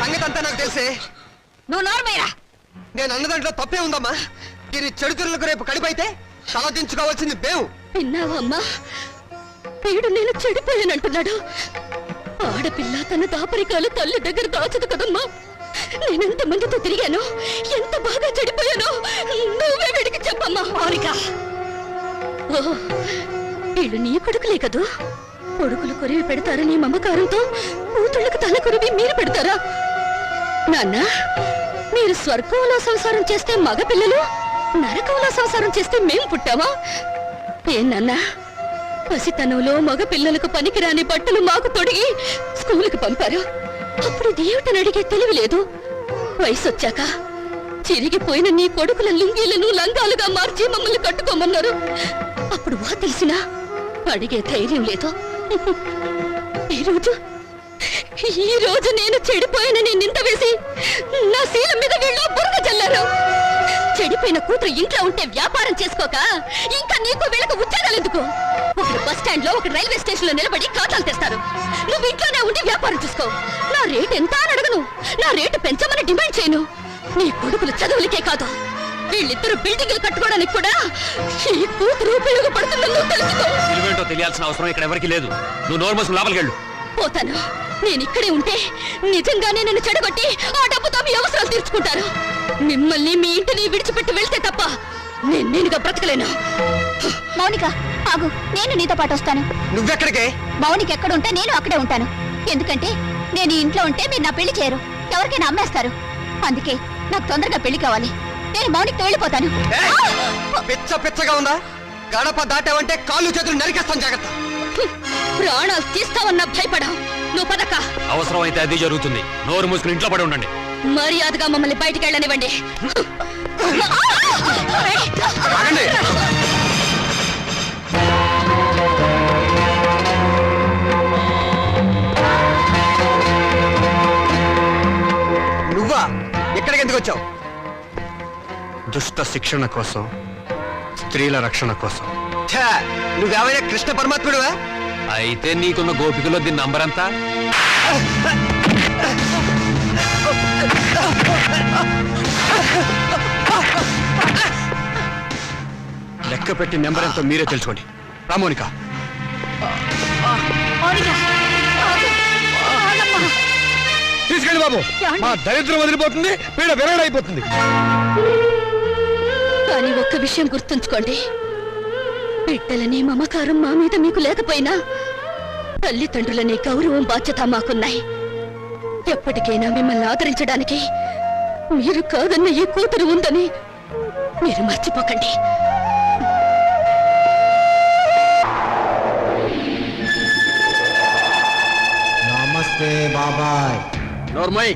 సంగతి అంతా నాకు తెలిసే. నువ్వు నోర్మయ్యా. నేను అన్న దాంట్లో తప్పే ఉందమ్మా. దీని చెడుతురులకు రేపు కడిపైతే తలదించుకోవాల్సింది మేము. విన్నావమ్మా, వీడు నేను చెడిపోయానంటున్నాడు. ఆడపిల్ల తన దాపరికాలు తల్లి దగ్గర దాచదు కదమ్మా. నేనెంత మందితో తిరిగాను, ఎంత బాగా చెడిపోయాను నువ్వే వీడికి చెప్పమ్మా. హారిక, ఓ వీళ్ళు నీ కొడుకులే కదూ. కొడుకులు కొరివి పెడతారని మమకారంతో కూతుళ్ళకు తల కొరివి మీరు పెడతారా? నాన్న, మీరు స్వర్గంలో సంసారం చేస్తే మగపిల్లలు, నరకంలో సంసారం చేస్తే మేం పుట్టావా? ఏనన్నా, పసితనంలో మగ పిల్లలకు పనికిరాని బట్టలు మాకు తొడిగి స్కూలుకు పంపారు. అప్పుడు దేవుటని అడిగే తెలివి లేదు. వయసొచ్చాక చిరిగిపోయిన నీ కొడుకుల లుంగీలను లంగాలుగా మార్చి మమ్మల్ని కట్టుకోమన్నారు. అప్పుడు వా తెలిసినా అడిగే ధైర్యం లేదు. ఈ రోజు నేను చెడిపోయానని నింద వేసి నా శీలం మీద వీళ్ళు బురద జల్లారు. చెడిపోయిన కూతురు ఇంట్లో ఉంటే వ్యాపారం చేసుకోక ఇంకా నీకు వీళ్ళకు ఉద్యోగాలు ఎందుకు? ఒకడు బస్ స్టాండ్ లో ఒక రైల్వే స్టేషన్ లో నిలబడి ఖాతాలు తెస్తారు. నువ్వు ఇంట్లోనే ఉండి వ్యాపారం చూసుకో. నా రేట్ ఎంత అని అడగను, నా రేటు పెంచమని డిమాండ్ చేయను. నీ కొడుకులు చదువులకే కాదు, వీళ్ళిద్దరు బిల్డింగ్లు కట్టుకోవడానికి కూడా ఈ కూతురు ఉపయోగపడుతుందని నువ్వు తెలుసుకో. విలువేంటో తెలియాల్సిన అవసరం ఇక్కడ ఎవరికి లేదు. నువ్వు నోరు మూసుకుని లోపలికి వెళ్ళు. పోతాను. నేను ఇక్కడే ఉంటే నిజంగానే నన్ను చెడగొట్టి ఆ డబ్బుతో మీ అవసరాలు తీర్చుకుంటారు. మిమ్మల్ని మీ ఇంటిని విడిచిపెట్టి వెళ్తే తప్ప నేనుగా బ్రతకలేను. మౌనిక ఆగు, నేను నీతో పాటు వస్తాను. నువ్వెక్కడికే? మౌనిక ఎక్కడ ఉంటే నేను అక్కడే ఉంటాను. ఎందుకంటే నేను ఈ ఇంట్లో ఉంటే మీరు నా పెళ్లి చేయరు, ఎవరికైనా అమ్మేస్తారు. అందుకే నాకు తొందరగా పెళ్లి కావాలి. నేను మౌనికతో వెళ్ళిపోతాను. పిచ్చ పిచ్చగా ఉందా? గడప దాటావంటే కాళ్ళు చేతులు నరికేస్తాను, జాగ్రత్త. ప్రాణాలు తీస్తావన్నా భయపడా. నువ్వు పదక. అవసరం అయితే అది జరుగుతుంది. నోరు మూసుకుని ఇంట్లో పడి ఉండండి. మర్యాదగా మమ్మల్ని బయటికి వెళ్ళనివ్వండి. ఆగండి. నువ్వా? ఎక్కడికి ఎందుకు వచ్చావు? దుష్ట శిక్షణ కోసం, స్త్రీల రక్షణ కోసం. నువ్వేమైనా కృష్ణ పరమాత్ముడువా? అయితే నీకున్న గోపికలో దీని నంబర్ అంతా లెక్క పెట్టి నెంబర్ ఎంతో మీరే తెలుసుకోండి. రామోనిక, తీసుకెళ్ళి బాబు, మా దరిద్రం వదిలిపోతుంది, పీడ విరగడైపోతుంది. కానీ ఒక్క విషయం గుర్తుంచుకోండి, బిడ్డలని మమకారం మా మీద మీకు లేకపోయినా తల్లిదండ్రులని గౌరవం బాధ్యత మాకున్నాయి. ఎప్పటికైనా మిమ్మల్ని ఆదరించడానికి మీరు కాదన్న ఈ కూతురు ఉందని మీరు మర్చిపోకండి. నమస్తే బాబాయ్. నోర్మయ్,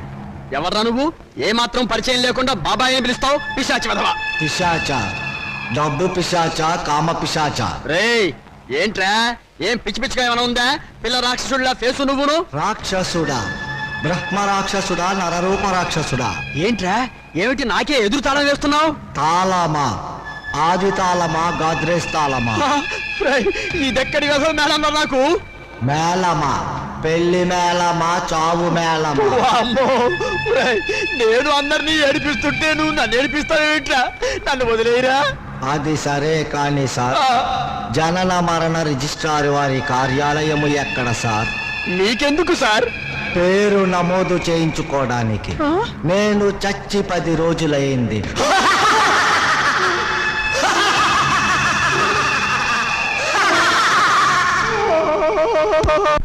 ఎవర్రా నువ్వు? ఏ మాత్రం పరిచయం లేకుండా బాబాయ్ అని పిలుస్తావు? పిశాచి వెధవా. పిశాచ, డబ్బు పిశాచ, కామ పిశాచ. రేయ్, ఏంట్రా? ఏం పిచ్చి పిచ్చిగా ఏమైనా ఉందా? పిల్ల రాక్షసుడిలా ఫేసు నువ్వును. రాక్షసుడా, బ్రహ్మ రాక్షసుడా, నరరూప రాక్షసుడా? ఏంట్రా? ఏమిటి నాకే ఎదురు తాళం వేస్తున్నావు? తాళమా? ఆది తాళమా, గాద్రేజ్ తాళమా? ఇదెక్కడి వ్యసం మేడం నాకు? మేళమా? పెళ్లి మేళమా, చావు మేళమా? అమ్మో, నేను అందరినీ ఏడిపిస్తుంటే నువ్వు నన్ను ఏడిపిస్తావేంట్రా? నన్ను వదిలేయరా. అది సరే కానీ సార్, జనన మరణ రిజిస్ట్రార్ వారి కార్యాలయము ఎక్కడ సార్? నీకెందుకు సార్? పేరు నమోదు చేయించుకోవడానికి. నేను చచ్చి 10 రోజులైంది.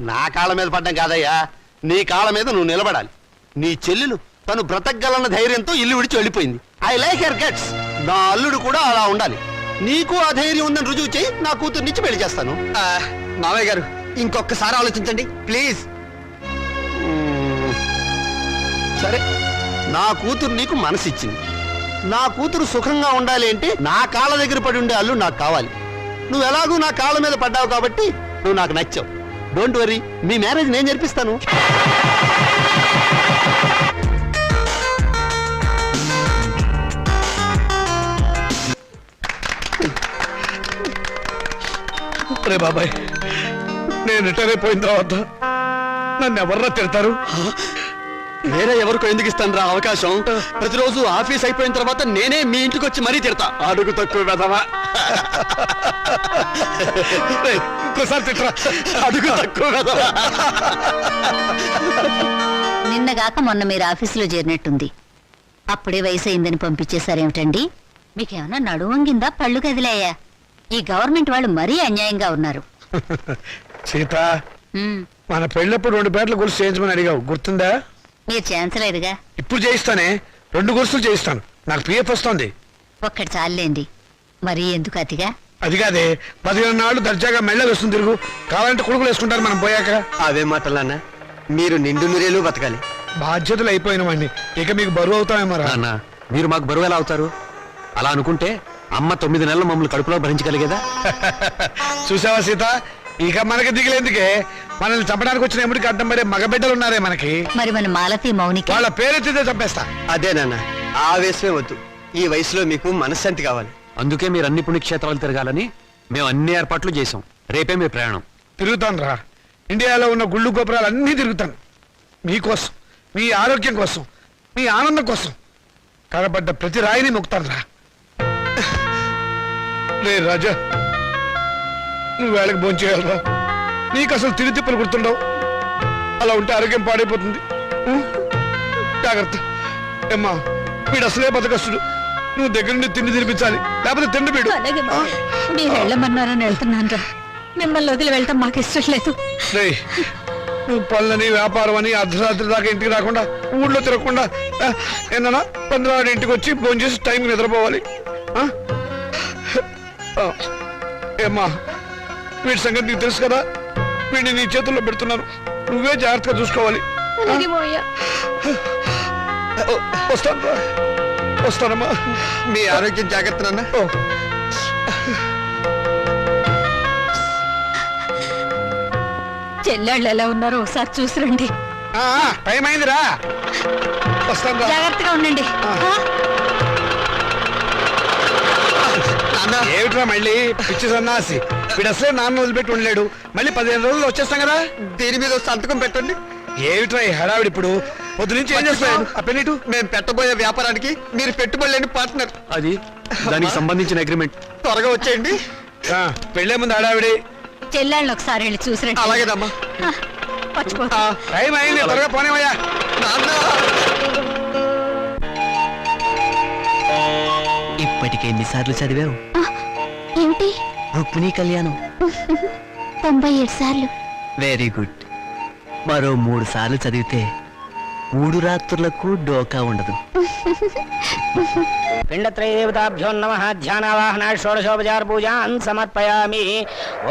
నా కాళ్ళ మీద పడ్డం కాదయ్యా, నీ కాళ్ళ మీద నువ్వు నిలబడాలి. నీ చెల్లెలు తను బ్రతకగలన్న ధైర్యంతో ఇల్లు విడిచి వెళ్ళిపోయింది. I like her guts. నా అల్లుడు కూడా అలా ఉండాలి. నీకు ఆ ధైర్యం ఉందని రుజువు చేయి, నా కూతురు నుంచి పెళ్లి చేస్తాను. మావయ్య గారు, ఇంకొకసారి ఆలోచించండి ప్లీజ్. సరే, నా కూతురు నీకు మనసిచ్చింది. నా కూతురు సుఖంగా ఉండాలి అంటే నా కాళ్ళ దగ్గర పడి ఉండే అల్లుడు నాకు కావాలి. నువ్వు ఎలాగూ నా కాళ్ళ మీద పడ్డావు కాబట్టి నువ్వు నాకు నచ్చావు. డోంట్ వరీ, మీ మ్యారేజ్ నేను జరిపిస్తాను. రే బాబాయ్, నేను రిటైర్ అయిపోయిన తర్వాత నన్ను ఎవర్రా తిడతారు? వేరే ఎవరికో ఎందుకు ఇస్తాను రా అవకాశం? ప్రతిరోజు ఆఫీస్ అయిపోయిన తర్వాత నేనే మీ ఇంటికి వచ్చి మరీ తిడతా. అడుగు తక్కువ వెధవా. ఇంకోసారి తిట్టరా. అడుగు తక్కువ వెధవా. నిన్నగాక మొన్న మీరు ఆఫీసులో చేరినట్టుంది. అప్పుడే వయసు అయిందని పంపించేశారేమిటండి? మీకేమన్నా నడువంగిందా, పళ్ళు కదిలాయా? ఈ గవర్నమెంట్ వాళ్ళు మరీ అన్యాయంగా ఉన్నారు. సీత, మన పెళ్ళప్పుడు 2 పేర్ల గొలుసు చేయించమని అడిగావు, గుర్తుందా? మీరు చేయించలేదుగా. ఇప్పుడు చేయిస్తానే, 2 గొలుసులు చేయిస్తాను. నాకు పిఎఫ్ వస్తుంది. ఒక్కటి చాలండి, మరీ ఎందుకు అతిగా? అది కాదే, 15 నాళ్ళు దర్జాగా మెళ్ళ వస్తుంది తిరుగు. కావాలంటే కొడుకులు వేసుకుంటారు మనం పోయాక. అవే మాటలన్నా, మీరు నిండు నూరేళ్ళు బతకాలి. బాధ్యతలు అయిపోయిన వాడిని, ఇక మీకు బరువు అవుతామేమో రా. నాన్న, మీరు మాకు బరువు ఎలా అవుతారు? అలా అనుకుంటే అమ్మ 9 నెలలు మమ్మల్ని కడుపులో భరించగలిగేదా? చూసావా సీత, ఇక మనకి దిగులేందుకే. మనల్ని చంపడానికి వచ్చిన ఎముడికి అడ్డం పడే మగబిడ్డలు ఉన్నారే మనకి. మరి మన మాలతి, మౌనిక వాళ్ళ పేరెత్తితే చంపేస్తా. అదే నాన్న, ఆవేశమే వద్దు. ఈ వయసులో మీకు మనశ్శాంతి కావాలి. అందుకే మీరు అన్ని పుణ్యక్షేత్రాలు తిరగాలని మేము అన్ని ఏర్పాట్లు చేశాం. రేపే మీ ప్రయాణం. తిరుగుతాను రా. ఇండియాలో ఉన్న గుళ్ళు గోపురాలు అన్నీ తిరుగుతాను. మీకోసం, మీ ఆరోగ్యం కోసం, మీ ఆనందం కోసం కనబడ్డ ప్రతి రాయిని మొక్కుతాను రా. రే రాజా, నువ్వు వేళకి భోంచేయాలరా. నీకు అసలు తిరుతిప్పులు గుర్తుండవు. అలా ఉంటే ఆరోగ్యం పాడైపోతుంది. జాగ్రత్త. ఏమ్మా, వీడు అసలే బతకస్తుడు. నువ్వు దగ్గర నుండి తిండి తినిపించాలి, లేకపోతే తిండి వీడు. అలాగే మావయ్య. మీరు వెళ్ళమన్నారని వెళ్తున్నాను రా. మిమ్మల్ని వదిలి వెళ్ళటం మాకు ఇష్టం లేదు. రేయ్, నువ్వు పనులని వ్యాపారం అని అర్ధరాత్రి దాకా ఇంటికి రాకుండా, ఊళ్ళో తిరగకుండా ఏమన్నా 15 ఇంటికి వచ్చి ఫోన్ చేసి టైంకి నిద్రపోవాలి. ఏమ్మా, వీడి సంగతి నీకు తెలుసు కదా. వీడిని నీ చేతుల్లో పెడుతున్నాను, నువ్వే జాగ్రత్తగా చూసుకోవాలి. అలాగే మావయ్య. వస్తాను, వస్తానమ్మా. మీ ఆరోగ్యం జాగ్రత్త నాన్న. చెల్లెళ్ళు ఎలా ఉన్నారో ఒకసారి చూసిరండి. టైం అయిందిరా. వస్తాను. జాగ్రత్తగా ఉండండి. ఏమిట్రా మళ్ళీ పిచ్చి సన్నాసి. వీడు అసలే నాన్న వదిలిపెట్టి ఉండలేడు. మళ్ళీ 15 రోజుల్లో వచ్చేస్తాం కదా. దీని మీద సంతకం పెట్టండి. ఏమిట్రా ఈ హడావిడి ఇప్పుడు? పొద్దు నుంచి ఏం చేస్తాను? ఆ పెన్నిటు. మేము పెట్టబోయే వ్యాపారానికి మీరు పెట్టుబడి లేని పార్ట్నర్. అది దానికి సంబంధించిన అగ్రిమెంట్. త్వరగా వచ్చేయండి. పెళ్ళే ముందు హడావిడి. చెల్లెళ్ళని ఒకసారి వెళ్ళి చూసిరండి. అలాగేనమ్మా. పచ్చిపో. టైం అయింది, త్వరగా పోనేవయ్యా. నాన్న, ఇప్పటికే ఎన్నిసార్లు చదివావు ఏమిటి? రుక్మిణీ కళ్యాణం? 97 సార్లు. Very good. మరో 3 సార్లు చదివితే 3 రాత్రులకు డోకా ఉండదు. పిండత్రయదేవతాభ్యో నమః. ధ్యానావాహన షోడశోపచార పూజాన్ సమర్పయామి.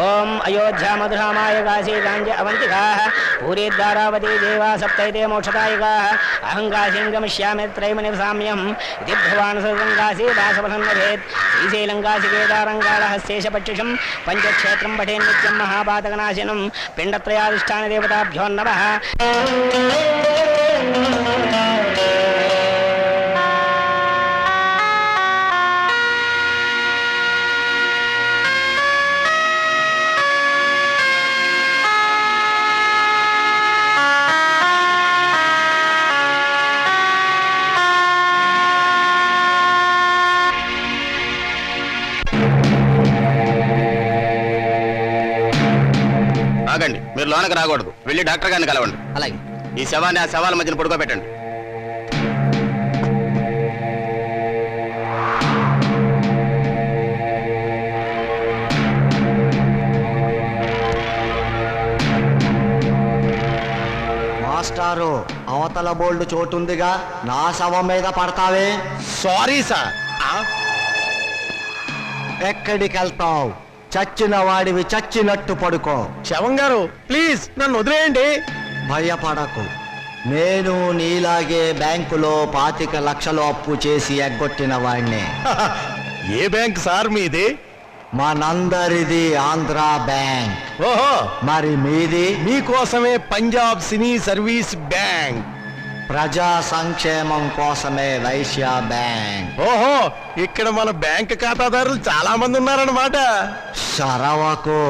ఓం అయోధ్యా మధురామాయ కాశీ గాంజ అవంతికాః పూరీ ద్వారావతి దేవా సప్తైతే మోక్షదాయికాః. అహం కాశీం గమిష్యామి త్రైమ నివసామ్యం ఇది భగవాన్ సర్వం కాశీ దాసఫలం లభేత్. శ్రీశైలం కాశీ కేదారం కాళహస్తేశ పక్షిషం పంచక్షేత్రం పఠే నిత్యం మహాపాతకనాశనం. పిండత్రయాధిష్టాన దేవతాభ్యో నమః. ఆగండి, మీరు లోనకి రాకూడదు. వెళ్ళి డాక్టర్ గారిని కలవండి. అలాగే. ఈ శవాన్ని ఆ శవాల మధ్యన పడుకోబెట్టండి. మాస్టారు, అవతల బోల్డ్ చోటుందిగా, నా శవం మీద పడతావే. Sorry sir. ఎక్కడికి వెళ్తావు? చచ్చిన వాడివి చచ్చినట్టు పడుకో. శవం గారు, ప్లీజ్ నన్ను వదిలేయండి. భయపడకు. నేను నీలాగే బ్యాంకులో 25 లక్షలు అప్పు చేసి ఎగ్గొట్టిన వాడిని. ఏ బ్యాంక్ సార్ మీది? మనందరిది ఆంధ్ర బ్యాంక్. ఓహో, మరి మీది? మీకోసమే పంజాబ్ సినీ సర్వీస్ బ్యాంక్. ప్రజా సంక్షేమం కోసమే వైశ్య బ్యాంక్. ఓహో, ఇక్కడ మన బ్యాంక్ ఖాతాదారులు చాలా మంది ఉన్నారన్నమాట. శరవకు.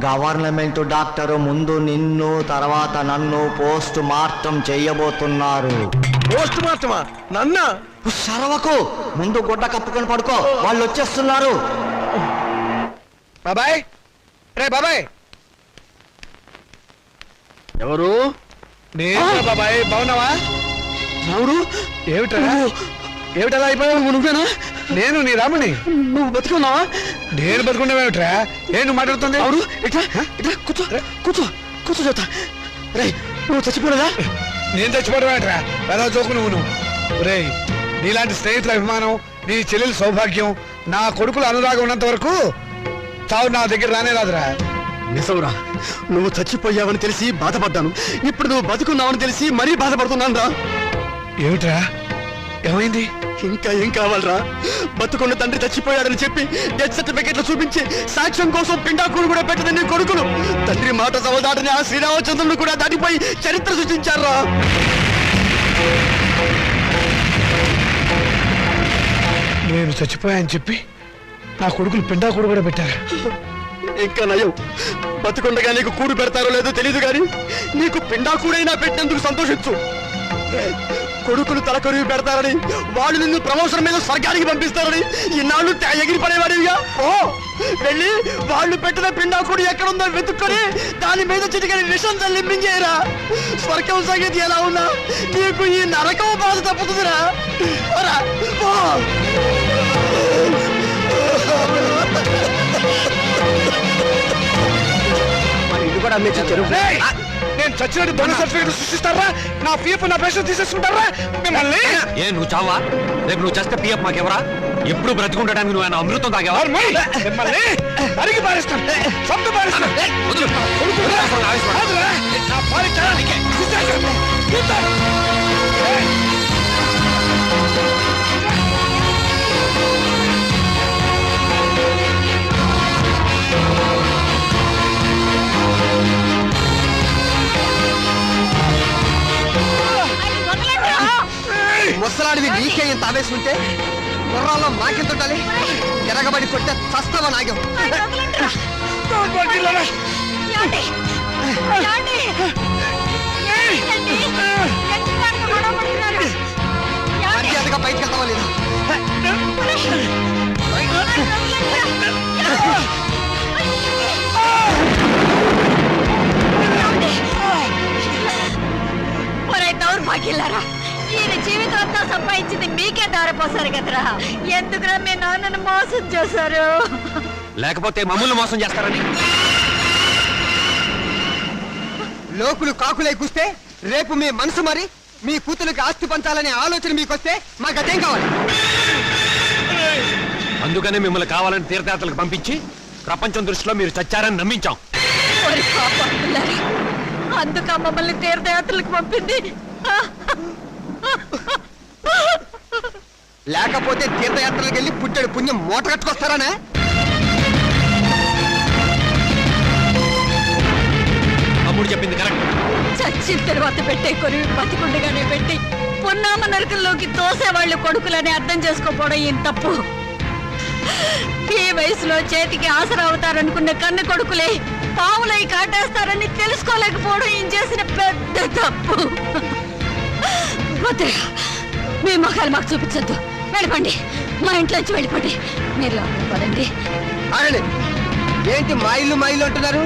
గవర్నమెంట్ డాక్టరు ముందు నిన్ను, తర్వాత నన్ను పోస్ట్ మార్టం చెయ్యబోతున్నారు. పోస్ట్ మార్టమా? నన్న? శరవకు. ముందు గుడ్డ కప్పుకొని పడుకో, వాళ్ళు వచ్చేస్తున్నారు. బాబాయ్, రే బాబాయ్. ఎవరు? నేను బాబాయ్. బాగున్నావా? ఎవరు? ఏమిట్రా? ఏమిటలా అయిపోయావు? నువ్వేనా? నేను నీ రాముని. నువ్వు బతుకున్నావా? నేను బతుకున్నావేమిట్రా? ఏం నువ్వు మాట్లాడుతుంది? ఎవరు? ఇట్లా ఇట్లా కూర్చో, కూర్చో, కూర్చో చెప్తా. రే, నువ్వు చచ్చిపోలేదా? నేను చచ్చిపోవడమేట్రా? ఎలా చోకు నువ్వు. రే, నీలాంటి స్నేహితుల అభిమానం, నీ చెల్లెల సౌభాగ్యం, నా కొడుకుల అనురాగం ఉన్నంత వరకు చావు నా దగ్గర రానే రాదురా. నిజంరా, నువ్వు చచ్చిపోయావని తెలిసి బాధపడ్డాను. ఇప్పుడు నువ్వు బతుకున్నావని తెలిసి మరీ బాధపడుతున్నాను రా. ఏమిట్రా? ఏమైంది? ఇంకా ఏం కావాలరా? బతుకున్న తండ్రి చచ్చిపోయాడని చెప్పి డెత్ సర్టిఫికెట్లు చూపించి సాక్ష్యం కోసం పిండాకులు కూడా పెట్టదని నీ కొడుకులు తండ్రి మాట సవదాటని ఆ శ్రీరామచంద్రుడు కూడా దాటిపోయి చరిత్ర సృష్టించారా? నేను చచ్చిపోయాని చెప్పి నా కొడుకులు పిండాకుడు కూడా పెట్టారు. ఇంకా నయం, బతుకుండగా నీకు కూడు పెడతారో లేదో తెలియదు కానీ నీకు పిండా కూడైనా పెట్టినందుకు సంతోషించు. కొడుకులు తలకొరివి పెడతారని, వాళ్ళు నిన్ను ప్రమోషన్ మీద స్వర్గానికి పంపిస్తారని ఇన్నాళ్ళు ఎగిరి పడేవాడివిగా. ఓ వెళ్ళి వాళ్ళు పెట్టిన పిండా కూడి ఎక్కడుందో వెతుక్కొని దాని మీద చిటికని విషం తల్లింపించేయరా. స్వర్గం సంగతి ఎలా ఉన్నా నీకు ఈ నరకం బాధ తప్పుతుందిరా. ఇది కూడా అమ్మేసి చెరువు. నేను చచ్చినట్టు దొంగ సర్టిఫికెట్ సృష్టిస్తారా? నా పీఎఫ్ నా పెన్షన్ తీసేసుకుంటారా మిమ్మల్ని? ఏ నువ్వు చావా? రేపు నువ్వు చేస్తే పిఎఫ్ మాకెవరా? ఎప్పుడు బ్రతికుండడానికి నువ్వు ఆయన అమృతం తాగేవా? మిమ్మల్ని అడిగి పారేస్తాను, చంపి పారేస్తాను. నా భార్య చాలానికి ముసలాడివి నీకే ఇంత ఆవేశం గుర్రాల్లో మాకెంత ఉండాలి? ఎరగబడి కొట్టే చస్తావా నాగం? మర్యాదగా బయటకు వెళ్తావా లేదా? దౌర్భాగ్యులారా, ఈయన జీవితంతో సంపాదించింది మీకే దారిపోసారు కదరా. ఎందుకురా మీ నాన్నను మోసం చేశారు? లేకపోతే మమ్మల్ని మోసం చేస్తారని. లోకులు కాకులై కూస్తే రేపు మీ మనసు మరి మీ కూతురికి ఆస్తి పంచాలనే ఆలోచన మీకొస్తే మాకు అదేం కావాలి? అందుకనే మిమ్మల్ని కావాలని తీర్థయాత్రలకు పంపించి ప్రపంచం దృష్టిలో మీరు చచ్చారని నమ్మించాం. అందుక మమ్మల్ని తీర్థయాత్రలకు పంపింది. లేకపోతే తీర్థయాత్రలకు వెళ్ళి పుట్టెడు పుణ్యం మూట కట్టుకొస్తారానా? తమ్ముడు చెప్పింది కరెక్ట్. చచ్చిన తర్వాత పెట్టే కొరివి బతికుండగానే పెట్టి పున్నామ నరకంలోకి తోసేవాళ్ళు కొడుకులని అర్థం చేసుకోపోవడం ఏం తప్పు. ఈ వయసులో చేతికి ఆసరా అవుతారనుకున్న కన్న కొడుకులే పావులై కాటేస్తారని తెలుసుకోలేకపోవడం ఏం చేసిన పెద్ద తప్పు. మీ మొఖాలు మాకు చూపించద్దు, వెళ్ళిపోండి. మా ఇంట్లోంచి వెళ్ళిపోండి. మీరు లోపలికి పదండి. అరే ఏంటి మా ఇల్లు అంటున్నారు?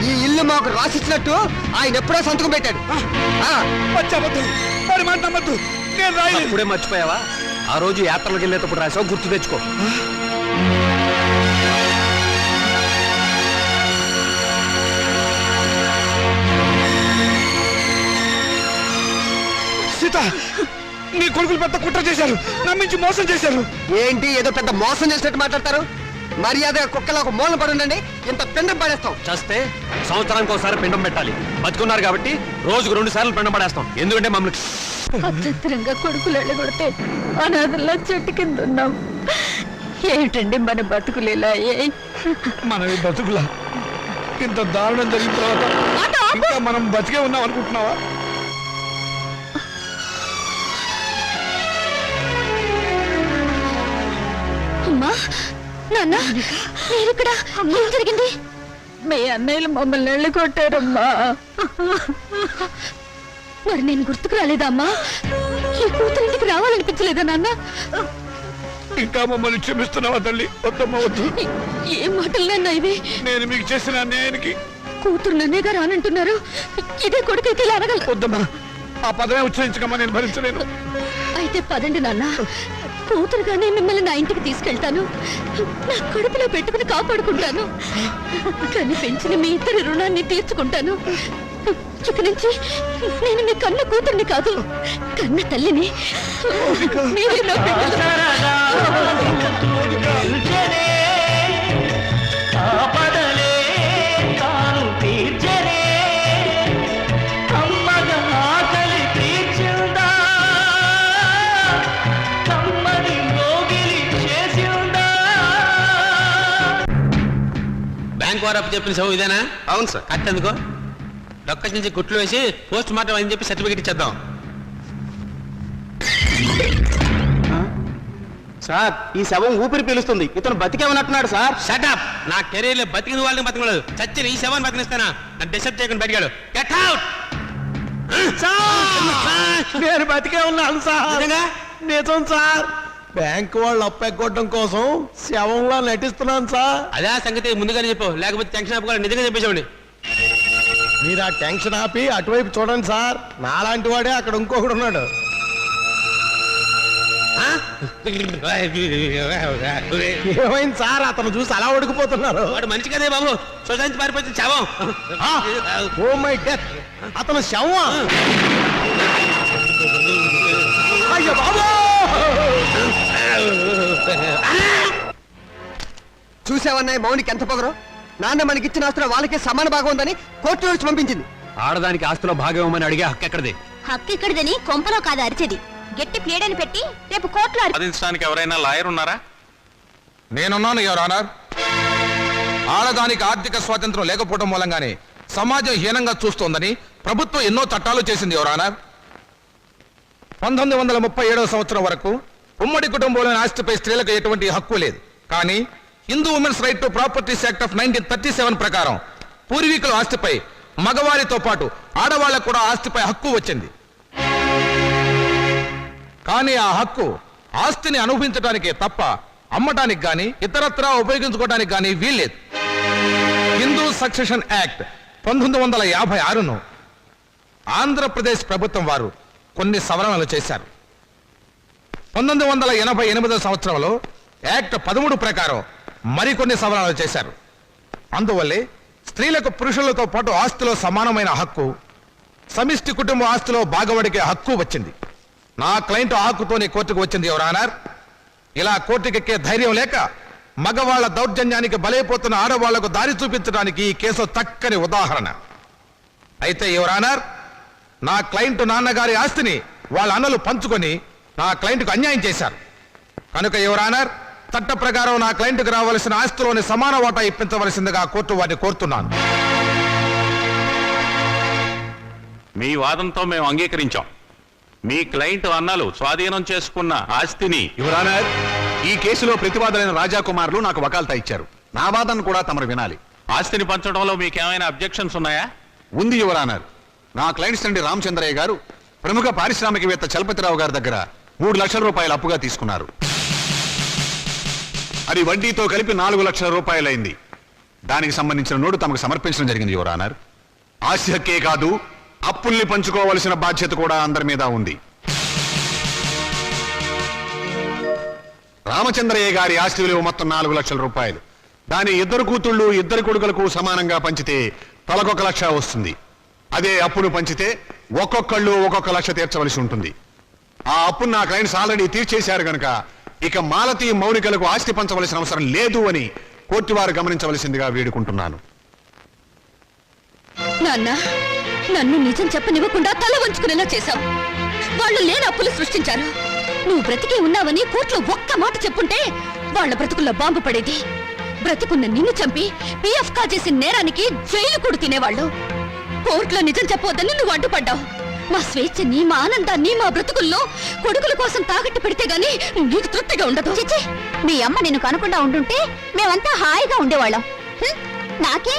ఈ ఇల్లు మాకు రాసిచ్చినట్టు ఆయన ఎప్పుడో సంతకం పెట్టాడు. అప్పుడే మర్చిపోయావా? ఆ రోజు యాత్రలకు వెళ్ళేటప్పుడు రాసావు, గుర్తు తెచ్చుకో. సీత, నీ కొడుకులు పెద్ద కుట్ర చేశారు, నమ్మించి మోసం చేశారు. ఏంటి ఏదో పెద్ద మోసం చేసినట్టు మాట్లాడతారు? మర్యాదగా కుక్కలో ఒక మూలం పడి ఉండండి. ఇంత పిండం పడేస్తాం. చేస్తే సంవత్సరానికి ఒకసారి పిండం పెట్టాలి. బతుకున్నారు కాబట్టి రోజుకు 2 సార్లు పిండం పడేస్తాం. ఎందుకంటే మమ్మల్ని అభ్యంతరంగా కొడుకులు వెళ్ళగొడితే అనాథల్లా చెట్టు కింద ఉన్నాం. ఏమిటండి మన బతుకులు ఇలా? మనవి బతుకులా? ఇంత దారుణం జరిగిన తర్వాత ఇంకా మనం బతికే ఉన్నాం అనుకుంటున్నావా? అమ్మా, నాన్న, మీరిక్కడ ఏం జరిగింది? మీ అన్నయ్యలు మమ్మల్ని వెళ్ళగొట్టారమ్మా. మరి నేను గుర్తుకు రాలేదమ్మా? ఈ కూతురు ఇంటికి రావాలనిపించలేదా నాన్న? ఇంకా మమ్మల్ని క్షమిస్తున్నావా తల్లి? వద్దమ్మా, వద్దు. ఏం మాటలు నాన్న ఇవి? నేను మీకు చేసిన అన్యాయానికి కూతురు నన్నేగా రానంటున్నారు. ఇదే కొడుకైతే ఇలా అనగల. వద్దమ్మా, ఆ పదమే ఉచ్చరించకమ్మా, నేను భరించలేను. అయితే పదండి నాన్న, కూతురుగానే మిమ్మల్ని నా ఇంటికి తీసుకెళ్తాను. నా కడుపులో పెట్టుకుని కాపాడుకుంటాను. కానీ పెంచిన మీ ఇద్దరి రుణాన్ని తీర్చుకుంటాను. ఇక నుంచి నేను మీ కన్న కూతుర్ని కాదు, కన్న తల్లిని. మీరే నా బిడ్డలు. బ్యాంక్ వారు అప్పు చెప్పిన సభ ఇదేనా? అవును సార్. కట్టెందుకో డొక్క నుంచి గుట్లు వేసి పోస్ట్ మార్టం అని చెప్పి సర్టిఫికెట్ ఇచ్చేద్దాం. సార్ ఈ శవం ఊపిరి పీలుస్తుంది, ఇతను బతికేమన్నట్టున్నాడు సార్. షటప్. నా కెరీర్ లో బతికిన వాళ్ళని బతకలేదు, చచ్చిన ఈ శవాన్ని బతికిస్తానా? నన్ను డిస్టర్బ్ చేయకుండా బతికాడు. Get out. నేను బతికే ఉన్నాను సార్, నిజం సార్. బ్యాంకు వాళ్ళు అప్పెక్కొట్టడం కోసం శవంలా నటిస్తున్నాను సార్. అదే ఆ సంగతి ముందుగానే చెప్పు, లేకపోతే టెన్షన్ ఆపుకోవాలి. నిజంగా చెప్పేసామండి. మీరు ఆ టెన్షన్ ఆపి అటువైపు చూడండి సార్, నాలాంటి వాడే అక్కడ ఇంకొకడు ఉన్నాడు. ఏమైంది సార్? అతను చూసి అలా ఉడికిపోతున్నారు. వాడు మనిషి కదే బాబు, సొసైటీ పారిపోతుంది శవం. ఓ మై డెత్, అతను శవం. అయ్యో బాబు, చూసావన్నాయి మౌనికి ఎంత పొగరు. నాన్న మనకిచ్చిన ఆస్తులు వాళ్ళకే సమాన భాగం ఉందని కోర్టు నుంచి పంపించింది. ఆడదానికి ఆస్తిలో భాగం ఇవ్వమని అడిగే హక్కు ఎక్కడిది? హక్కు ఇక్కడిదని కొంపలో కాదు అరిచేది. గట్టి ప్లేడని పెట్టి రేపు కోర్టులో వాదించడానికి ఎవరైనా లాయర్ ఉన్నారా? నేనున్నాను యువర్ ఆనర్. ఆడదానికి ఆర్థిక స్వాతంత్రం లేకపోవడం మూలంగానే సమాజం హీనంగా చూస్తోందని ప్రభుత్వం ఎన్నో చట్టాలు చేసింది యువర్ ఆనర్. 1937 సంవత్సరం వరకు ఉమ్మడి కుటుంబంలోని ఆస్తిపై స్త్రీలకు ఎటువంటి హక్కు లేదు. కానీ Hindu women's right to properties act of 1937 ప్రకారం పూర్వీకుల ఆస్తిపై మగవారితో పాటు ఆడవాళ్లకు కూడా ఆస్తిపై హక్కు వచ్చింది. కానీ ఆ హక్కు ఆస్తిని అనుభవించడానికే తప్ప అమ్మటానికి గాని ఇతరత్రా ఉపయోగించుకోవడానికి గాని వీల్లేదు. హిందూ సక్సెషన్ యాక్ట్ 1956ను ఆంధ్రప్రదేశ్ ప్రభుత్వం వారు కొన్ని సవరణలు చేశారు. 1988 సంవత్సరంలో యాక్ట్ 13 ప్రకారం మరికొన్ని సవరణలు చేశారు. అందువల్లే స్త్రీలకు పురుషులతో పాటు ఆస్తిలో సమానమైన హక్కు, సమిష్టి కుటుంబ ఆస్తిలో భాగవడికే హక్కు వచ్చింది. నా క్లయింట్ హక్కుతోనే కోర్టుకు వచ్చింది యువర్ ఆనర్. ఇలా కోర్టుకెక్కే ధైర్యం లేక మగవాళ్ల దౌర్జన్యానికి బలైపోతున్న ఆడవాళ్లకు దారి చూపించడానికి ఈ కేసు చక్కని ఉదాహరణ. అయితే యువర్ ఆనర్, నా క్లయింట్ నాన్నగారి ఆస్తిని వాళ్ళ అన్నలు పంచుకొని నా క్లయింట్కు అన్యాయం చేశారు. కనుక యువర్ ఆనర్, చట్ట ప్రకారం నా క్లయింట్కు రావాల్సిన ఆస్తిలోని సమాన వాటా ఇప్పించవలసిందిగా కోర్టు వారిని కోరుతున్నాను. మీ వాదంతో మేము అంగీకరించాం. మీ క్లయింట్ అన్నలు స్వాధీనం చేసుకున్న ఆస్తిని యువర్ ఆనర్, ఈ కేసులో ప్రతివాదులైన రాజాకుమారులు నాకు వకాల్తా ఇచ్చారు. నా వాదన కూడా తమరు వినాలి. ఆస్తిని పంచడంలో మీకేమైనా అబ్జెక్షన్స్ ఉన్నాయా? ఉంది యువర్ ఆనర్. నా క్లయింట్స్ తండ్రి రామచంద్రయ్య గారు ప్రముఖ పారిశ్రామికవేత్త చలపతిరావు గారి దగ్గర 3 లక్షల రూపాయలు అప్పుగా తీసుకున్నారు. అది వడ్డీతో కలిపి 4 లక్షల రూపాయలైంది. దానికి సంబంధించిన నోటు తమకు సమర్పించడం జరిగింది యువర్ ఆనర్. ఆస్తి హక్కే కాదు, అప్పుల్ని పంచుకోవలసిన బాధ్యత కూడా అందరి మీద ఉంది. రామచంద్రయ్య గారి ఆస్తి విలువ మొత్తం 4 లక్షల రూపాయలు. దాని 2 కూతుళ్ళు 2 కొడుకులకు సమానంగా పంచితే తలకొక లక్ష వస్తుంది. అదే అప్పును పంచితే ఒక్కొక్కళ్ళు 1 లక్ష తీర్చవలసి ఉంటుంది. ఆ అప్పును నా క్లయింట్స్ ఆల్రెడీ తీర్చేశారు గనక ఇక మాలతి మౌనికలకు ఆస్తి పంచవలసిన అవసరం లేదు అని కోర్టు వారు గమనించవలసిందిగా వేడుకుంటున్నాను. నాన్న, నన్ను నిజం చెప్పనివ్వకుండా తల వంచుకునేలా చేశావు. వాళ్ళు లేని అప్పులు సృష్టించారు. నువ్వు బ్రతికే ఉన్నావని కోర్టులో ఒక్క మాట చెప్పుంటే వాళ్ళ బ్రతుకుల్లో బాంబు పడేది. బ్రతికున్న నిన్ను చంపి పిఎఫ్ కాజేసిన నేరానికి జైలు కూడా తినేవాళ్ళు. కోర్టులో నిజం చెప్పవద్దని నువ్వు అడ్డుపడ్డావు. మా స్వేచ్ఛని, మా ఆనందాన్ని, మా బ్రతుకుల్లో కొడుకుల కోసం తాకట్టు పెడితే గానీ నీకు తృప్తిగా ఉండదు. చిచ్చి, మీ అమ్మ నిన్ను కనుకుండా ఉండుంటే మేమంతా హాయిగా ఉండేవాళ్ళం. నాకే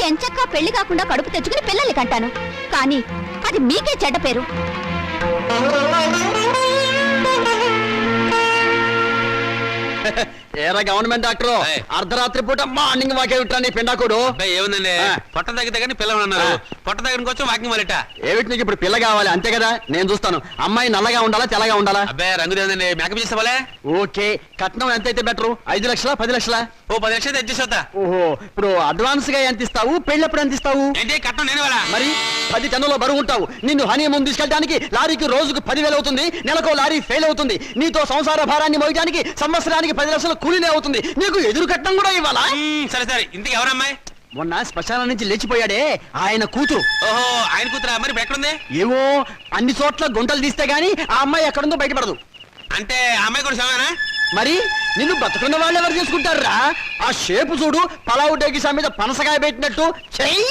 ఎంచక్కా పెళ్లి కాకుండా కడుపు తెచ్చుకుని పిల్లల్ని కంటాను. కానీ అది మీకే చెడ్డ పేరు. ఏరా గవర్నమెంట్ డాక్టర్, అర్ధరాత్రి పూట మార్నింగ్ వాకే విట్రా నీ పిండాకుడు. ఏముందండి, పొట్ట తగ్గితే కానీ పిల్లలు అన్నారు. పొట్ట దగ్గరికి వచ్చి వాకింగ్ మొదలెట. ఏమిటి నీకు ఇప్పుడు పిల్ల కావాలి అంతే కదా? నేను చూస్తాను. అమ్మాయి నల్లగా ఉండాలా తెల్లగా ఉండాలా? అబ్బాయి రంగు లేదండి, మేకప్ చేసేవాళ్ళే. ఓకే, కట్నం ఎంత అయితే బెటరు? 5 లక్షలా 10 లక్షలా? ఓ 10 లక్షలు తెచ్చేసా. ఓహో, ఇప్పుడు అడ్వాన్స్ గా ఎంత ఇస్తావు? పెళ్ళప్పుడు ఎంత ఇస్తావు? ఏంటి కట్నం నేను వాళ్ళ? మరి 10 టన్నుల బరువు ఉంటావు. నిన్ను హనీమూన్ తీసుకెళ్ళడానికి లారీకి రోజుకు 10,000 అవుతుంది. నెలకు లారీ ఫెయిల్ అవుతుంది. నీతో సంసార భారాన్ని మోయడానికి సంవత్సరానికి 10 లక్షల కూలీనే అవుతుంది. నీకు ఎదురు కట్నం కూడా ఇవ్వాలా? సరే సరే, ఇంటికి ఎవరమ్మాయి? మొన్న శ్మశానం నుంచి లేచిపోయాడే ఆయన కూతురు. ఓహో, ఆయన కూతురా? మరి ఇప్పుడు ఎక్కడుంది? ఏవో అన్ని చోట్ల గుంటలు తీస్తే గానీ ఆ అమ్మాయి ఎక్కడుందో బయటపడదు. అంటే అమ్మాయి కూడా సమానా? మరి నిన్ను బతుకున్న వాళ్ళు ఎవరు చేసుకుంటారా? ఆ షేపు చూడు, పలావు డేగిసా మీద పనసకాయ పెట్టినట్టు. చెయ్యి.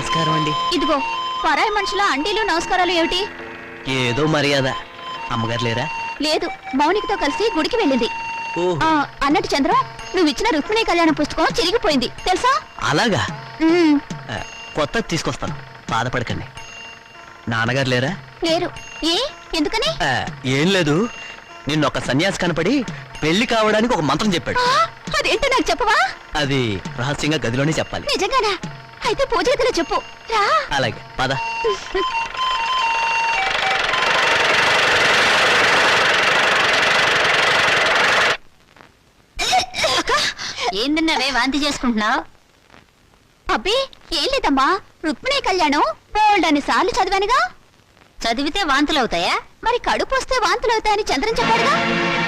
నమస్కారం అండి. ఇదిగో పరాయి మనుషుల అండీలు నమస్కారాలు ఏమిటి? ఏదో మర్యాద. అమ్మగారు లేరా? లేదు, మౌనికతో కలిసి గుడికి వెళ్ళింది. ఓహో, అన్నట్టు చంద్ర, నువ్వు ఇచ్చిన రుక్మిణి కళ్యాణ పుస్తకం చిరిగిపోయింది తెలుసా? అలాగా? ఉమ్, కొత్త తీసుకొస్తాను, బాధపడకండి. నాన్నగారు లేరా? లేరు. ఏ ఎందుకని? ఏం లేదు, నిన్నొక సన్యాసి కనపడి పెళ్లి కావడానికి ఒక మంత్రం చెప్పాడు. అదేంటో నాకు చెప్పవా? అది రహస్యంగా గదిలోనే చెప్పాలి. నిజంగానా? అయితే పూజ గదిలో చెప్పు. రా. అలాగే, పద. ఏందన్నావే వాంతి చేసుకుంటున్నావు? అబ్బే ఏం లేదమ్మా, రుక్మిణి కళ్యాణం బోల్డన్ని సార్లు చదివానుగా. చదివితే వాంతులు అవుతాయా? మరి కడుపు వస్తే వాంతులు అవుతాయని చంద్రన్ చెప్పాడుగా.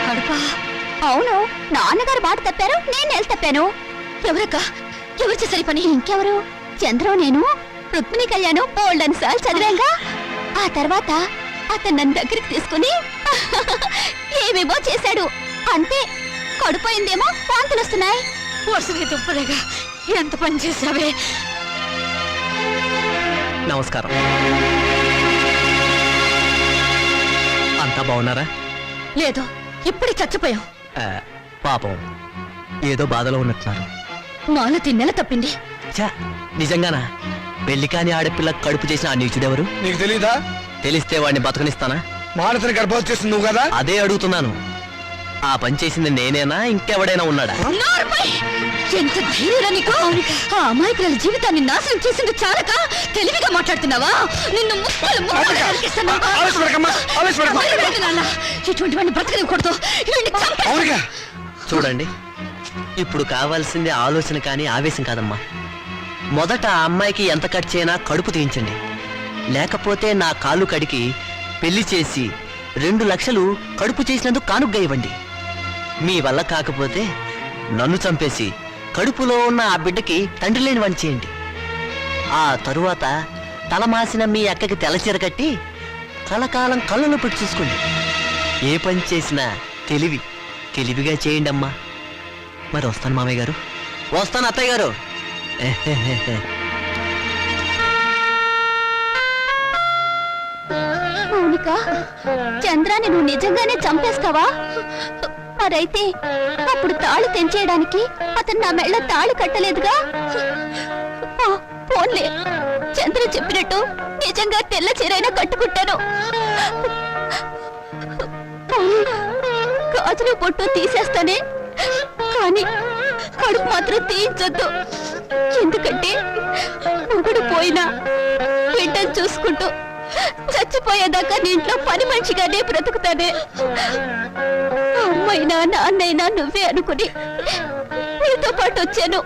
కడుపా? అవును, నాన్నగారు బాట తప్పారు, నేను నెల తప్పాను. ఎవరక్క? ఎవరు చేసరి పని? ఇంకెవరు? చంద్రం నేను రుక్మిణి కళ్యాణం బోల్డన్ని సార్లు చదివాంగా. ఆ తర్వాత అతను నన్ను దగ్గరికి తీసుకుని ఏమేమో చేశాడు. అంతే, కడుపోయిందేమో వాంతులు వస్తున్నాయి. వరుసగా దుప్పలేగా ఎంత పని చేసావే. నమస్కారం. అంతా బాగున్నారా? లేదు, ఇప్పుడే చచ్చిపోయాం. పాపం ఏదో బాధలో ఉన్నట్టున్నారు. మాలతి నెల తప్పింది. ఛా, నిజంగానా? పెళ్లి కాని ఆడపిల్ల కడుపు చేసిన ఆ నీచుడెవరు? నీకు తెలీదా? తెలిస్తే వాడిని బతకనిస్తానా? మానసిని గర్భవతి చేస్తుంది నువ్వు కదా? అదే అడుగుతున్నాను. ఆ పని చేసింది నేనేనా, ఇంకెవడైనా ఉన్నాడా? ఎంత ధైర్యం నీకు! ఆ అమాయకుల జీవితాన్ని నాశనం చేసింది చాలక తెలివిగా మాట్లాడుతున్నావా? నిన్ను ముక్కలు ముక్కలు నరికేస్తాను. నాన్న, ఇటువంటి వాడిని బ్రతకనివ్వకూడదు. వీడిని చంపేస్తాను. అవునుగా. చూడండి, ఇప్పుడు కావాల్సింది ఆలోచన కానీ ఆవేశం కాదమ్మా. మొదట ఆ అమ్మాయికి ఎంత ఖర్చు అయినా కడుపు తీయించండి. లేకపోతే నా కాళ్ళు కడికి పెళ్లి చేసి 2 లక్షలు కడుపు చేసినందుకు కానుగ్గా ఇవ్వండి. మీ వల్ల కాకపోతే నన్ను చంపేసి కడుపులో ఉన్న ఆ బిడ్డకి తండ్రి లేని వాణ్ణి చేయండి. ఆ తరువాత తలమాసిన మీ అక్కకి తెల్లచీర కట్టి కలకాలం కళ్ళను పెట్టి చూసుకోండి. ఏ పని చేసినా తెలివిగా చేయండి అమ్మా. మరి వస్తాను మామయ్య గారు. వస్తాను అత్తయ్య గారు. మౌనిక, చంద్రాన్ని నువ్వు నిజంగానే చంపేస్తావా? మరైతే అప్పుడు తాళి తెంచేయడానికి అతను నా మెళ్ళ తాళి కట్టలేదుగా. పోన్లే, చంద్ర చెప్పినట్టు నిజంగా తెల్ల చీరైనా కట్టుకుంటాను. గాజులు పొట్టు తీసేస్తానే, కానీ కడుపు మాత్రం తీయించొద్దు. ఎందుకంటే మొగుడు పోయినా బిడ్డను చూసుకుంటూ చచ్చిపోయేదాకా నీ ఇంట్లో పని మనిషిగానే బ్రతుకుతానే. అమ్మైనా నాన్నైనా నువ్వే అనుకుని నీతో పాటు వచ్చాను.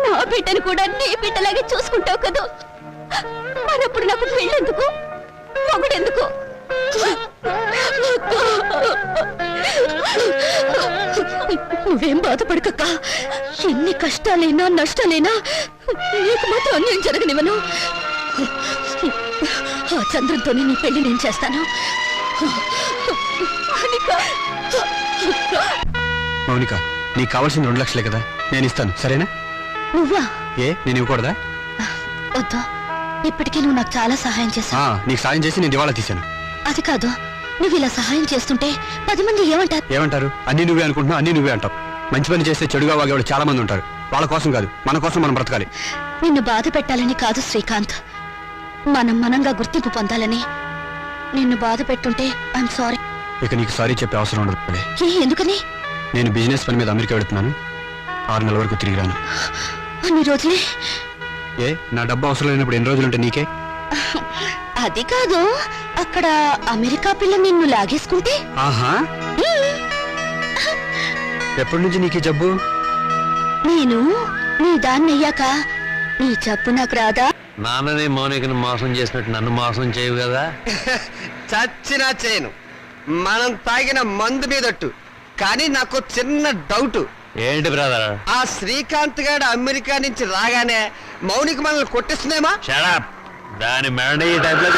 నా బిడ్డను కూడా నీ బిడ్డలాగే చూసుకుంటావు కదా. మరప్పుడు నాకు పెళ్ళెందుకు, మొగుడెందుకు? నువ్వేం బాధపడకక్క. ఎన్ని కష్టాలైనా నష్టాలైనా నీకు మాత్రం అన్యాయం జరగనివ్వను. ఆ చంద్రంతోనే నీ పెళ్లి నేను చేస్తాను. మౌనిక, నీకు కావాల్సిన 2 లక్షలే కదా, నేను ఇస్తాను, సరేనా? నువ్వా? ఏ, నేను ఇవ్వకూడదా? వద్దు, ఇప్పటికీ నువ్వు నాకు చాలా సహాయం చేశావు. నీకు సాయం చేసి నేను దివాళా తీశాను. అది కాదు, నువ్వు ఇలా సహాయం చేస్తుంటే 10 మంది ఏమంటారు? అన్ని నువ్వే అనుకుంటున్నావు, అన్ని నువ్వే అంటావు. మంచి పని చేస్తే చెడుగా వాగేవాళ్ళు చాలా మంది ఉంటారు. వాళ్ళ కోసం కాదు, మన కోసం మనం బ్రతకాలి. నిన్ను బాధ పెట్టాలని కాదు శ్రీకాంత్, మనంగా గుర్తింపు పొందాలని. నిన్ను బాధ పెట్టుంటే ఐఎమ్ సారీ. ఇక నీకు సారీ చెప్పే అవసరం ఉండదు. ఎందుకని? నేను బిజినెస్ పని మీద అమెరికా వెళుతున్నాను. 6 నెలల వరకు తిరిగి రాను. అన్ని రోజులే? ఏ, నా డబ్బు అవసరం లేనప్పుడు ఎన్ని రోజులుంటే నీకే? అది కాదు, అక్కడ అమెరికా పిల్ల నిన్ను లాగేసుకుంటే? ఆహా, ఎప్పటి నుంచి నీకు జబ్బు? నేను నీ దాన్ని అయ్యాక నీ జబ్బు నాకు రాదా? నాన్నని మౌనికని మోసం చేసినట్టు నన్ను మోసం చేయవు కదా. చచ్చినా చేయను, మనం తాగిన మందు మీదట్టు. కానీ నాకు చిన్న డౌట్. ఏంటి బ్రదర్? ఆ శ్రీకాంత్ గారు అమెరికా నుంచి రాగానే మౌనిక మనల్ని కొట్టిస్తుందేమా? షడప్, దాని మెడ ఈ టైంలో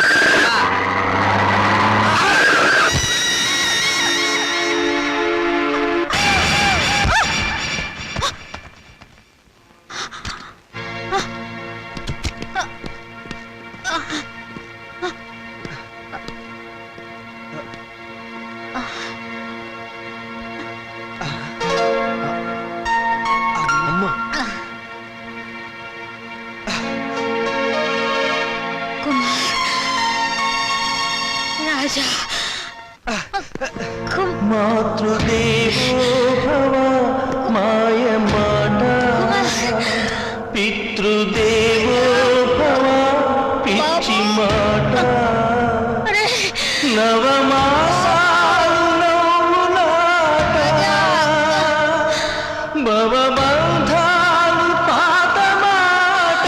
రాజా మాతృదేవో భవ మాయ మాట పితృదేవో భవ పిచ్చి మాట నవమాసాలు నవ్వులాట భవబంధాలు పాత మాట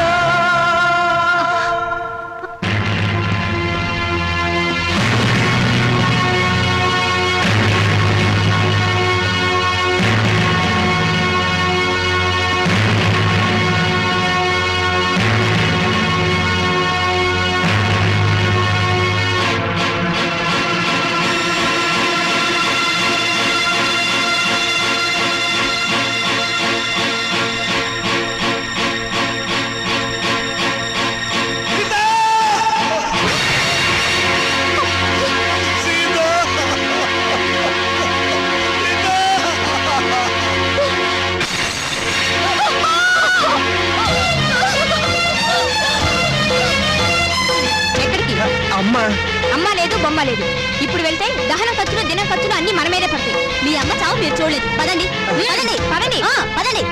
ఎక్కడికి అమ్మ లేదు బొమ్మ లేదు ఇప్పుడు వెళ్తే దహన ఖర్చులు దిన ఖర్చులు అన్ని మన మీదే పడతాయి మీ అమ్మ చావు మీరు చూడలేదు పదండి పదండి పదండి పదండి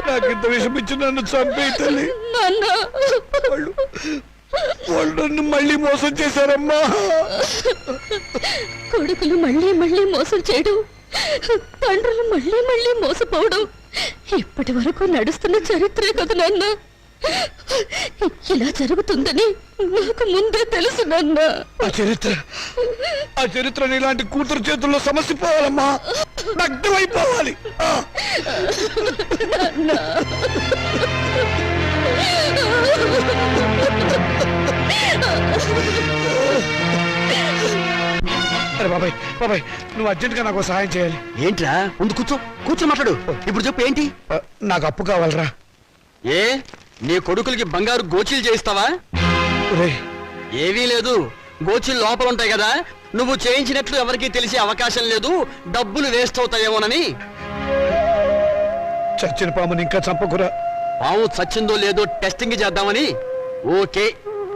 నాకింత విషయం ఇచ్చి నన్ను చంపే తల్లి వాళ్ళు నన్ను మళ్ళీ మోసం చేశారమ్మా. కొడుకులు మళ్ళీ మళ్ళీ మోసం చేయడం, తండ్రులు మళ్ళీ మళ్ళీ మోసపోవడం ఇప్పటి వరకు నడుస్తున్న చరిత్రే కదా నాన్న. ఇలా జరుగుతుందని నాకు ముందే తెలుసు నాన్న. ఆ చరిత్ర ఇలాంటి కూతురు చేతుల్లో సమస్యపోవాలమ్మా, నగ్నమైపోవాలి. అరే బాబాయ్ బాబాయ్, నువ్వు అర్జెంట్ గా నాకు సహాయం చేయాలి. ఏంట్రా ముందు కూర్చో మాట్లాడు. ఇప్పుడు చెప్పు ఏంటి? నాకు అప్పు కావాలరా. ఏ నీ కొడుకులకి బంగారు గోచీలు చేయిస్తావా? ఏవీ లేదు, గోచీలు లోపల ఉంటాయి కదా, నువ్వు చేయించినట్లు ఎవరికీ తెలిసే అవకాశం లేదు, డబ్బులు వేస్ట్ అవుతాయేమోనని. చచ్చిన పాముని ఇంకా చంపకురా. పాము చచ్చిందో లేదో టెస్టింగ్ చేద్దామని. ఓకే,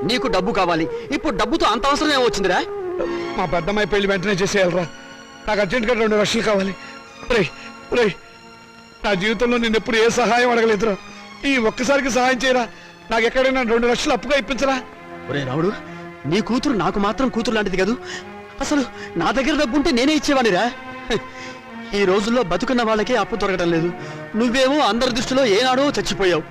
నీకు డబ్బు కావాలి. ఇప్పుడు డబ్బుతో అంత అవసరం ఏమొచ్చిందిరా? మా పెద్దమ్మాయి పెళ్లి వెంటనే చేసేయాలరా. నాకు అర్జెంట్ గా 2 లక్షలు కావాలి. నా జీవితంలో నేను ఎప్పుడు ఏ సహాయం అడగలేదురా. ఈ ఒక్కసారికి సహాయం చేయరా. నాకు ఎక్కడైనా 2 లక్షలు అప్పుగా ఇప్పించరా. ఒరే రావుడు, నీ కూతురు నాకు మాత్రం కూతురు లాంటిది కాదు. అసలు నా దగ్గర డబ్బు ఉంటే నేనే ఇచ్చేవాడిరా. ఈ రోజుల్లో బతుకున్న వాళ్ళకే అప్పు దొరకడం లేదు. నువ్వేమో అందరి దృష్టిలో ఏనాడో చచ్చిపోయావు.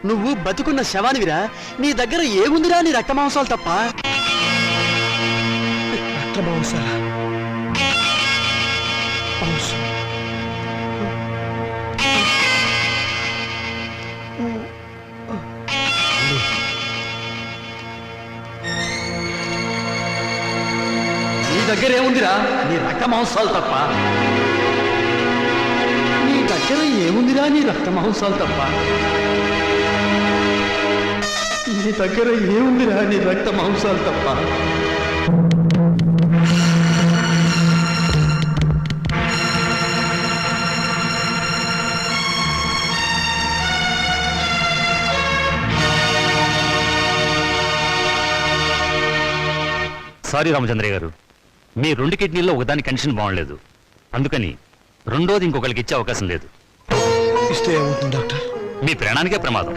నువ్వు బతుకున్న శవానివిరా. నీ దగ్గర ఏముందిరా? నీ రక్త మాంసాలు తప్ప. నీ దగ్గర ఏముందిరా? నీ రక్త మాంసాలు తప్ప. నీ దగ్గర ఏముందిరా? నీ రక్త మాంసాలు తప్ప. నీ దగ్గర ఏముందిరా? నీ రక్త మాంసాలు తప్ప. సారీ రామచంద్రయ్య గారు, మీ 2 కిడ్నీల్లో ఒకదాని కండిషన్ బాగలేదు. అందుకని రెండోది ఇంకొకరికి ఇచ్చే అవకాశం లేదు. ఇస్తే ఏమవుతుంది డాక్టర్? మీ ప్రాణానికే ప్రమాదం.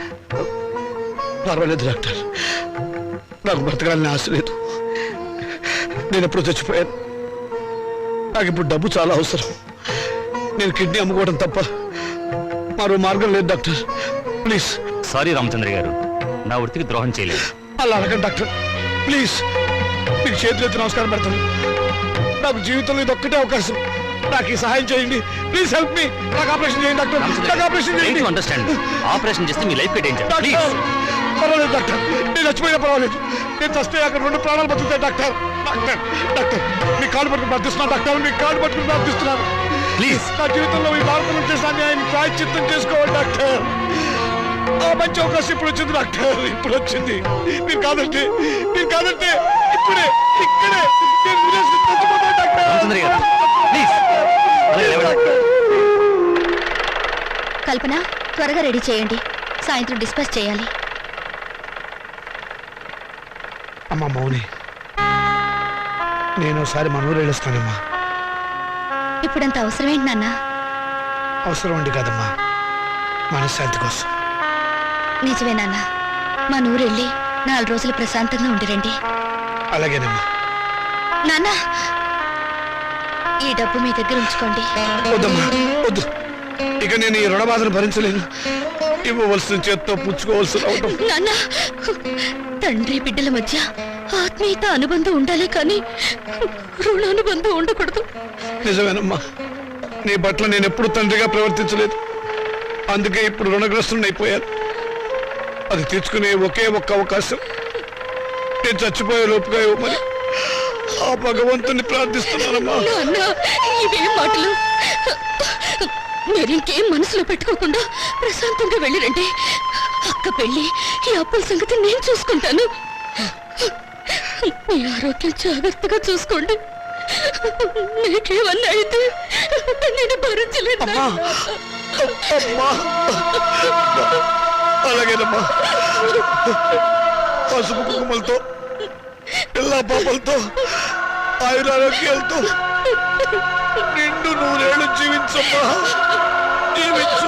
పర్వాలేదు డాక్టర్, నాకు బ్రతకాలని ఆశ లేదు. నేను ఎప్పుడు చచ్చిపోయాను. నాకు ఇప్పుడు డబ్బు చాలా అవసరం. నేను కిడ్నీ అమ్ముకోవడం తప్ప మరో మార్గం లేదు డాక్టర్. ప్లీజ్. సారీ రామచంద్ర గారు, నా వృత్తికి ద్రోహం చేయలేదు. అలా అనకండి డాక్టర్, ప్లీజ్. మీకు చేతులెత్తి నమస్కారం పెడతాను. నాకు జీవితంలో ఇది ఒక్కటే అవకాశం. నాకు ఈ సహాయం చేయండి. Please help me. నాకు ఆపరేషన్ చేయండి డాక్టర్. నాకు ఆపరేషన్ చేయండి. అండర్స్టాండ్. ఆపరేషన్ చేస్తే మీ లైఫ్ డేంజర్. డాక్టర్, పర్వాలేదు డాక్టర్, నేను చచ్చిపోయినా పర్వాలేదు. నేను చస్తే అక్కడ 2 ప్రాణాలు బతుకుతాయి డాక్టర్. డాక్టర్, డాక్టర్, మీ కాళ్ళు పట్టుకుని ప్రార్థిస్తున్నాను డాక్టర్. మీ కాళ్ళు పట్టుకుని ప్రార్థిస్తున్నాను. ప్లీజ్. నా జీవితంలో ఈ భారతం చేసిన అన్యాయాన్ని ప్రాయశ్చిత్తం చేసుకోవాలి డాక్టర్. ఆ మంచి అవకాశం ఇప్పుడు వచ్చింది డాక్టర్, ఇప్పుడు వచ్చింది. మీరు కాదంటే ఇప్పుడే ఇక్కడే నేను విదేశీ చచ్చిపోతాను డాక్టర్. రామచంద్ర గారు, ప్లీజ్. కల్పన, త్వరగా రెడీ చేయండి. సాయంత్రం డిస్పాచ్ చేయాలి. అమ్మా మౌని, నేను ఒకసారి మన ఊరు వెళ్ళొస్తానమ్మా. ఇప్పుడంత అవసరమేంటి నాన్న? అవసరం ఉండి కాదమ్మా, మనశ్శాంతి కోసం. నిజమే నాన్న, మా నూరెళ్ళి 4 రోజులు ప్రశాంతంగా ఉండిరండి. అలాగేనమ్మా. నాన్న, ఈ డబ్బు మీ దగ్గర ఉంచుకోండి. వద్దమ్మా, వద్దు. ఇక నేను ఈ రుణబాధను భరించలేను. ఇవ్వవలసిన చేత్తో పుచ్చుకోవాల్సి రావటం. నాన్న, తండ్రి బిడ్డల మధ్య ఆత్మీయత అనుబంధం ఉండాలి కానీ రుణానుబంధం ఉండకూడదు. నిజమేనమ్మా, నీ పట్ల నేను ఎప్పుడు తండ్రిగా ప్రవర్తించలేదు. అందుకే ఇప్పుడు రుణగ్రస్తుని అయిపోయాను. అది తీర్చుకునే ఒకే ఒక్క అవకాశం నేను చచ్చిపోయే లోపుగా ఇవ్వమని ఆ భగవంతుని ప్రార్థిస్తున్నానమ్మా. నాన్న, ఇవేం మాటలు? మీరింకేం మనసులో పెట్టుకోకుండా ప్రశాంతంగా వెళ్ళిరండి. అక్క పెళ్లి, ఈ అప్పుల సంగతి నేను చూసుకుంటాను. మీ ఆరోగ్యం జాగ్రత్తగా చూసుకోండి. నీకేమన్నా అయితే నేను భరించలేదు. అలాగేనమ్మా. పసుపు కుంకుమలతో, పిల్ల పాపలతో, ఆయురారోగ్యాలతో నిండు 100 ఏళ్ళు జీవించమ్మా, జీవించు.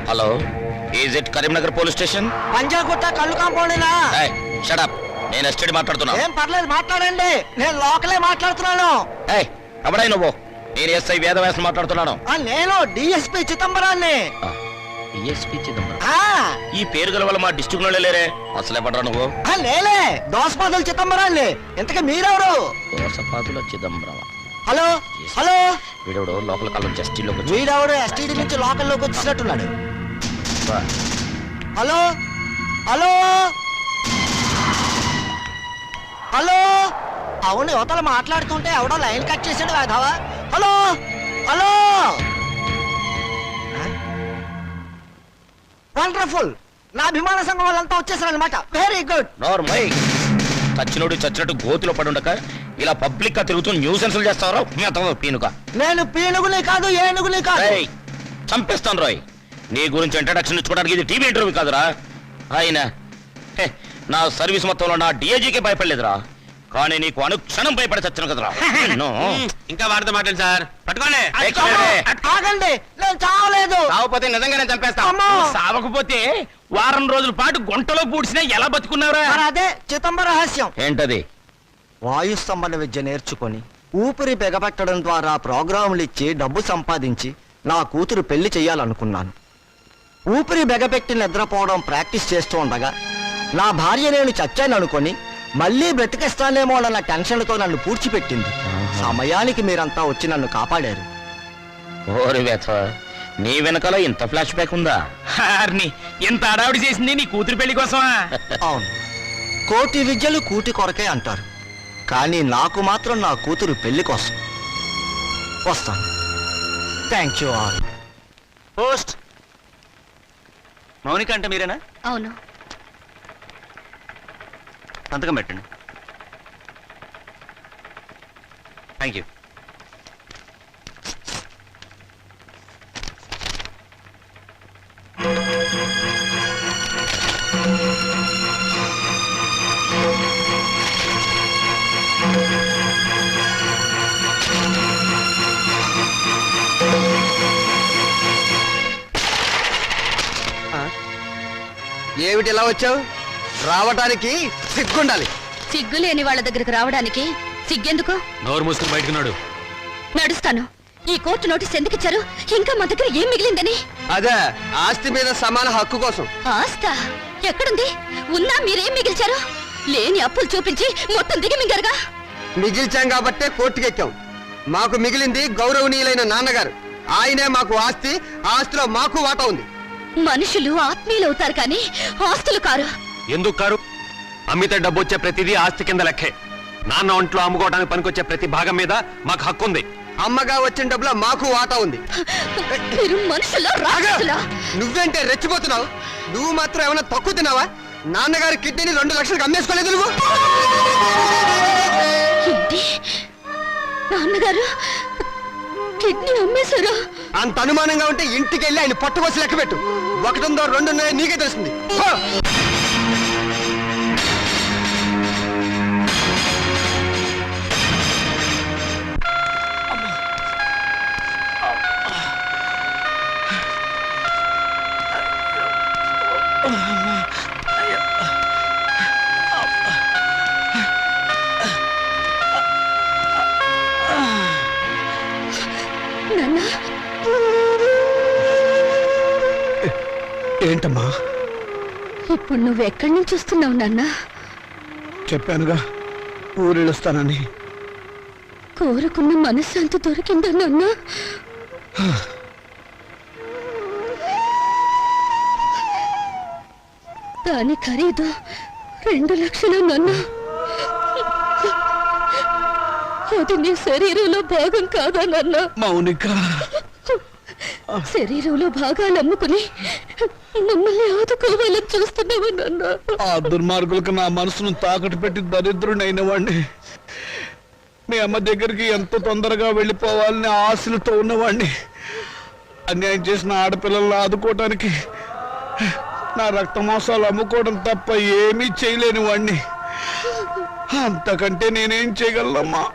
Hello, is it Karimnagar police station? Panjagutta కళ్ళు కాంపౌండేనా? షడప్, నేను ఎస్టడీ మాట్లాడుతున్నా. ఏం పర్లేదు, మాట్లాడండి. నేను లోకలే మాట్లాడుతున్నాను. ఎవడై నువ్వు? నేను ఎస్ఐ వేదవ్యాసం మాట్లాడుతున్నాను. నేను డిఎస్పీ చిదంబరాన్ని. డిఎస్పీ చిదంబరం? ఆ, ఈ పేరు గల వల్ల మా డిస్ట్రిక్ట్ లో లేరే. అసలు ఎవడరా నువ్వు? నేనే దోసపాదుల చిదంబరాన్ని. ఇంతకీ మీరెవరు? దోసపాదుల చిదంబరం. హలో హలో, వీడెవడు లోపల కాలం జస్టిలోకి వీడెవడు ఎస్టీడీ నుంచి లోకల్లోకి వచ్చినట్టున్నాడు. Hello hello hello. అవును, యువతలు మాట్లాడుతుంటే ఎవడో లైన్ కట్ చేసాడు వేధవా. Hello hello. వండర్ఫుల్, నా అభిమాన సంఘం వాళ్ళంతా వచ్చేసారనమాట. Very good. నార్మై చచ్చినోడు చచ్చినట్టు గోతులో పడుండక ఇలా పబ్లిక్ గా తిరుగుతూ న్యూసెన్స్లు చేస్తావరా పీనుక? నేను పీనుగుని కాదు, ఏనుగుని కాదు. చంపేస్తాను రాయ్. నీ గురించి ఇంట్రడక్షన్ ఇచ్చుకోవడానికి ఇది టీవీ ఇంటర్వ్యూ కాదురా. ఆయన నా సర్వీస్ మొత్తంలో నా డిఐజీకే భయపడలేదురా, కానీ నీకు అనుక్షణం భయపడి చచ్చాను కదరా. ఇంకా వాడితో మాట్లాడు సార్. పట్టుకోండి. ఆగండి, నేను చావలేదు. సావపోతే నిజంగానే చంపేస్తా. అమ్మో. సావకపోతే వారం రోజుల పాటు గుంటలో పూడ్చినా ఎలా బతుకున్నావురా? మరి అదే చిదంబర రహస్యం. ఏంటది? వాయుస్తంభన విద్య నేర్చుకొని ఊపిరి బిగపట్టడం ద్వారా ప్రోగ్రాములు ఇచ్చి డబ్బు సంపాదించి నా కూతురు పెళ్లి చెయ్యాలనుకున్నాను. ఊపిరి బెగపెట్టి నిద్రపోవడం ప్రాక్టీస్ చేస్తూ ఉండగా నా భార్య నేను చచ్చాననుకొని మళ్ళీ బ్రతికేస్తానేమోనన్న టెన్షన్తో నన్ను పూడ్చిపెట్టింది. సమయానికి మీరంతా వచ్చి నన్ను కాపాడారు. ఓరి వేత, నీ వెనకాల ఇంత ఫ్లాష్ బ్యాక్ ఉందా? ఇంత అడావిడి చేసింది నీ కూతురు పెళ్లి కోసమా? అవును, కోటి విద్యలు కూటి కొరకే అంటారు, కానీ నాకు మాత్రం నా కూతురు పెళ్లి కోసం. వస్తాను. Thank you all. Post. Mounika అంటే మీరేనా? అవును. సంతకం పెట్టండి. Thank you. ఏమిటి ఇలా వచ్చావు? రావటానికి సిగ్గుండాలి. సిగ్గు లేని వాళ్ళ దగ్గరకు రావడానికి సిగ్గెందుకు? నోరు మూసుకుని బయటకున్నాడు. నడుస్తాను. ఈ కోర్టు నోటీస్ ఎందుకు ఇచ్చారు? ఇంకా మా దగ్గర ఏం మిగిలిందని? అదే ఆస్తి మీద సమాన హక్కు కోసం. ఆస్తా ఎక్కడుంది? ఉన్నా మీరేం మిగిల్చారు? లేని అప్పులు చూపించి మొత్తం దిగి మింగారుగా. మిగిల్చాం కాబట్టే కోర్టుకెక్కాం. మాకు మిగిలింది గౌరవనీయులైన నాన్నగారు. ఆయనే మాకు ఆస్తి. ఆస్తిలో మాకు వాటా ఉంది. మనుషులు ఆత్మీయులు అవుతారు కానీ ఆస్తులు కారు. ఎందుకు కారు? అమ్మితే డబ్బు వచ్చే ప్రతిదీ ఆస్తి కింద లెక్కే. నాన్న ఒంట్లో అమ్ముకోవడానికి పనికొచ్చే ప్రతి భాగం మీద మాకు హక్కు ఉంది. అమ్మగా వచ్చిన డబ్బులో మాకు వాటా ఉంది. మీరు మనుషులా రాక్షసులా? నువ్వేంటే రెచ్చిపోతున్నావు? నువ్వు మాత్రం ఏమైనా తక్కువ తిన్నావా? నాన్నగారి కిడ్నీని 2 లక్షలకు అమ్మేసుకోలేదు నువ్వు. ఏంటి? నాన్నగారు కిడ్నీ అమ్మేశారా? అంత అనుమానంగా ఉంటే ఇంటికి వెళ్ళి ఆయన పట్టుకోసి లెక్క పెట్టు. 1 ఉందో 2 ఉన్నాయో నీకే తెలుస్తుంది. నాన్న ఏంటమ్మా? ఇప్పుడు నువ్వు ఎక్కడి నుంచి వస్తున్నావు నాన్న? చెప్పానుగా ఊరెళ్ళొస్తానని. కోరుకున్న మనశ్శాంతి దొరికిందా నాన్న? దాని ఖరీదు 2 లక్షలు నాన్న. అది నీ శరీరంలో భాగం కాదా నాన్న? మౌనిక, శరీరంలో భాగాలు అమ్ముకుని మమ్మల్ని ఆదుకోవాలని చూస్తున్నావా నాన్న? ఆ దుర్మార్గులకు నా మనసును తాకట్టు పెట్టి దరిద్రుడైన వాడిని. మీ అమ్మ దగ్గరికి ఎంత తొందరగా వెళ్ళిపోవాలని ఆశలతో ఉన్నవాడిని. అన్యాయం చేసిన ఆడపిల్లలను ఆదుకోవటానికి నా రక్త మాంసాలు అమ్ముకోవడం తప్ప ఏమీ చేయలేని వాడిని. అంతకంటే నేనేం చేయగలనమ్మా?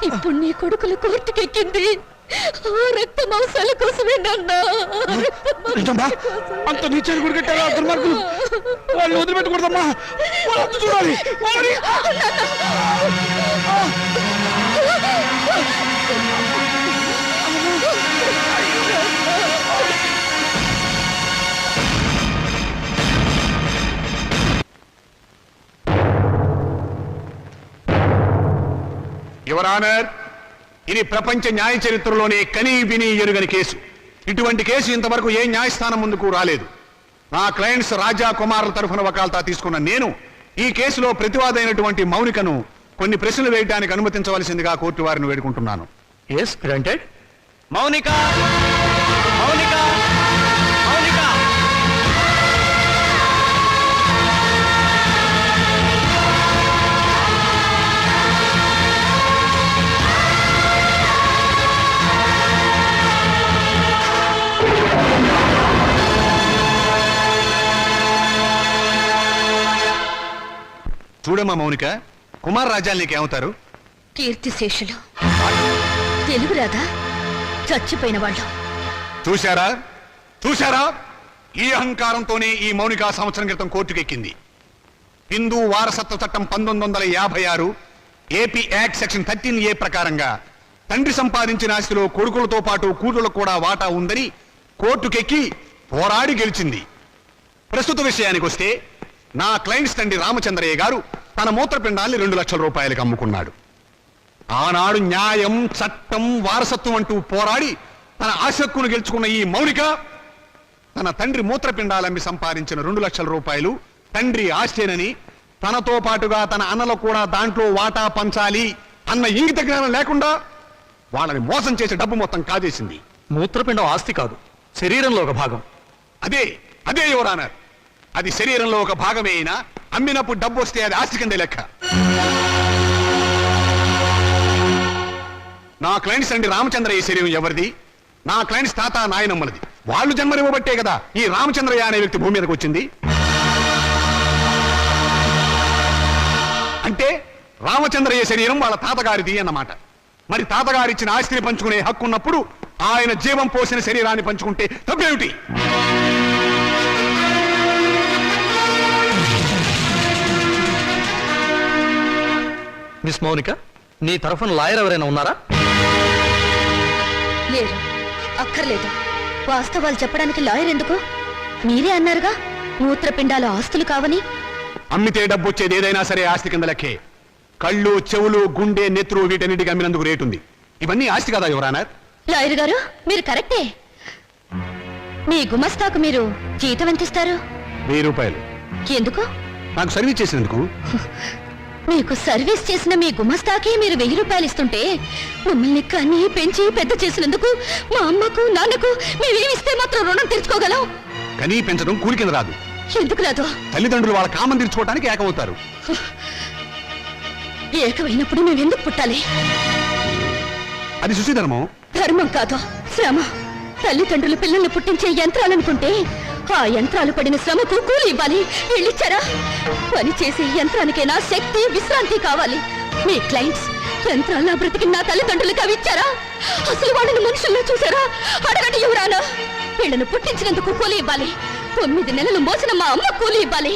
ఇప్పుడు నీ కొడుకులు కోర్టుకెక్కింది ఆ రక్త మాంసాల కోసమే నాన్న. అంత నీచాన్ని కూడా కట్టారా దుర్మార్గులు? వాళ్ళు వదిలిపెట్టకూడదమ్మా. వాళ్ళంతా చూడాలి. యువర్ ఆనర్, ఇది ప్రపంచ న్యాయ చరిత్రలోనే కనీ విని ఎరుగని కేసు. ఇటువంటి కేసు ఇంతవరకు ఏ న్యాయస్థానం ముందుకు రాలేదు. నా క్లయింట్స్ రాజా కుమారుల తరఫున వకాల్తా తీసుకున్న నేను ఈ కేసులో ప్రతివాదైనటువంటి మౌనికను కొన్ని ప్రశ్నలు వేయడానికి అనుమతించవలసిందిగా కోర్టు వారిని వేడుకుంటున్నాను. Yes granted. మౌనిక, మౌనిక, మౌనిక. చూడమ్మా మౌనిక, కుమార్ రాజాలు నీకేమవుతారు? కీర్తిశేషులు. తెలుగు రాదా? చచ్చిపోయిన వాళ్ళు. చూశారా చూశారా? ఈ అహంకారంతోనే ఈ మౌనిక సంవత్సరం క్రితం కోర్టుకెక్కింది. హిందూ వారసత్వ చట్టం 1956 ఏపీ యాక్ట్ సెక్షన్ 13A ప్రకారంగా తండ్రి సంపాదించిన ఆస్తిలో కొడుకులతో పాటు కూతుళ్లకు కూడా వాటా ఉందని కోర్టుకెక్కి పోరాడి గెలిచింది. ప్రస్తుత విషయానికి వస్తే నా క్లయింట్స్ తండ్రి రామచంద్రయ్య గారు తన మూత్రపిండాన్ని 2 లక్షల రూపాయలకు అమ్ముకున్నాడు. ఆనాడు న్యాయం, చట్టం, వారసత్వం అంటూ పోరాడి తన ఆసక్తును గెలుచుకున్న ఈ మౌనిక తన తండ్రి మూత్రపిండాలమ్మి సంపాదించిన 2 లక్షల రూపాయలు తండ్రి ఆస్తేనని, తనతో పాటుగా తన అన్నలు కూడా దాంట్లో వాటా పంచాలి అన్న ఇంగిత జ్ఞానం లేకుండా వాళ్ళని మోసం చేసే డబ్బు మొత్తం కాజేసింది. మూత్రపిండం ఆస్తి కాదు, శరీరంలో ఒక భాగం. అదే అదే యువర్ ఆనర్, అది శరీరంలో ఒక భాగమే అయినా అమ్మినప్పుడు డబ్బు వస్తే అది ఆస్తి కింద లెక్క. నా క్లయింట్స్ అండి రామచంద్రయ్య శరీరం ఎవరిది? నా క్లయింట్స్ తాత నాయనమ్మలది. వాళ్ళు జన్మనివ్వబట్టే కదా ఈ రామచంద్రయ్య అనే వ్యక్తి భూమి మీదకి వచ్చింది. అంటే రామచంద్రయ్య శరీరం వాళ్ళ తాతగారిది అన్నమాట. మరి తాతగారిచ్చిన ఆస్తిని పంచుకునే హక్కు ఉన్నప్పుడు ఆయన జీవం పోసిన శరీరాన్ని పంచుకుంటే తప్పేమిటి? మిస్ మౌనిక, నీ తరఫున లాయర్ ఎవరైనా ఉన్నారా? లేరు, అక్కర్లేదు. వాస్తవాలు చెప్పడానికి లాయర్ ఎందుకు? మీరే అన్నారుగా మూత్రపిండాల ఆస్తులు కావని. అమ్మితే డబ్బు వచ్చేది ఏదైనా సరే ఆస్తి కింద లెక్కే. కళ్ళు, చెవులు, గుండె, నెత్తురు వీటన్నిటికి అమ్మినందుకు రేటు ఉంది. ఇవన్నీ ఆస్తి కదా యువరానర్. లాయర్ గారు మీరు కరెక్టే. మీ గుమస్తాకు మీరు జీతం ఎంత ఇస్తారు? 1000 రూపాయలు. ఎందుకు? నాకు సర్వీస్ చేసినందుకు. మీకు సర్వీస్ చేసిన మీ గుమస్తాకి మీరు 1000 రూపాయలు ఇస్తుంటే మమ్మల్ని కన్ని పెంచి పెద్ద చేసినందుకు మా అమ్మకు నాన్నకు మేమేమిస్తే మాత్రం రుణం తీర్చుకోగలం? కనీ పెంచడం కూలి కింద రాదు. ఎందుకు రాదు? తల్లిదండ్రులు వాళ్ళ కామం తీర్చుకోవడానికి ఏకమవుతారు. ఏకమైనప్పుడు మేమెందుకు పుట్టాలి? అది సుశీధర్మం. ధర్మం కాదు, శ్రమ. తల్లిదండ్రులు పిల్లల్ని పుట్టించే యంత్రాలనుకుంటే ఆ యంత్రాలు పడిన శ్రమకు కూలి ఇవ్వాలి. వీళ్ళిచ్చారా? పని చేసే యంత్రానికైనా శక్తి, విశ్రాంతి కావాలి. మీ క్లయింట్స్ యంత్రాల బ్రతికి నా తల్లిదండ్రులకు అవి ఇచ్చారా? అసలు వాళ్ళని మనుషుల్లో చూసారా? అడగండి యువరానా. వీళ్ళను పుట్టించినందుకు కూలి ఇవ్వాలి. 9 నెలలు మోసిన మా అమ్మ కూలి ఇవ్వాలి.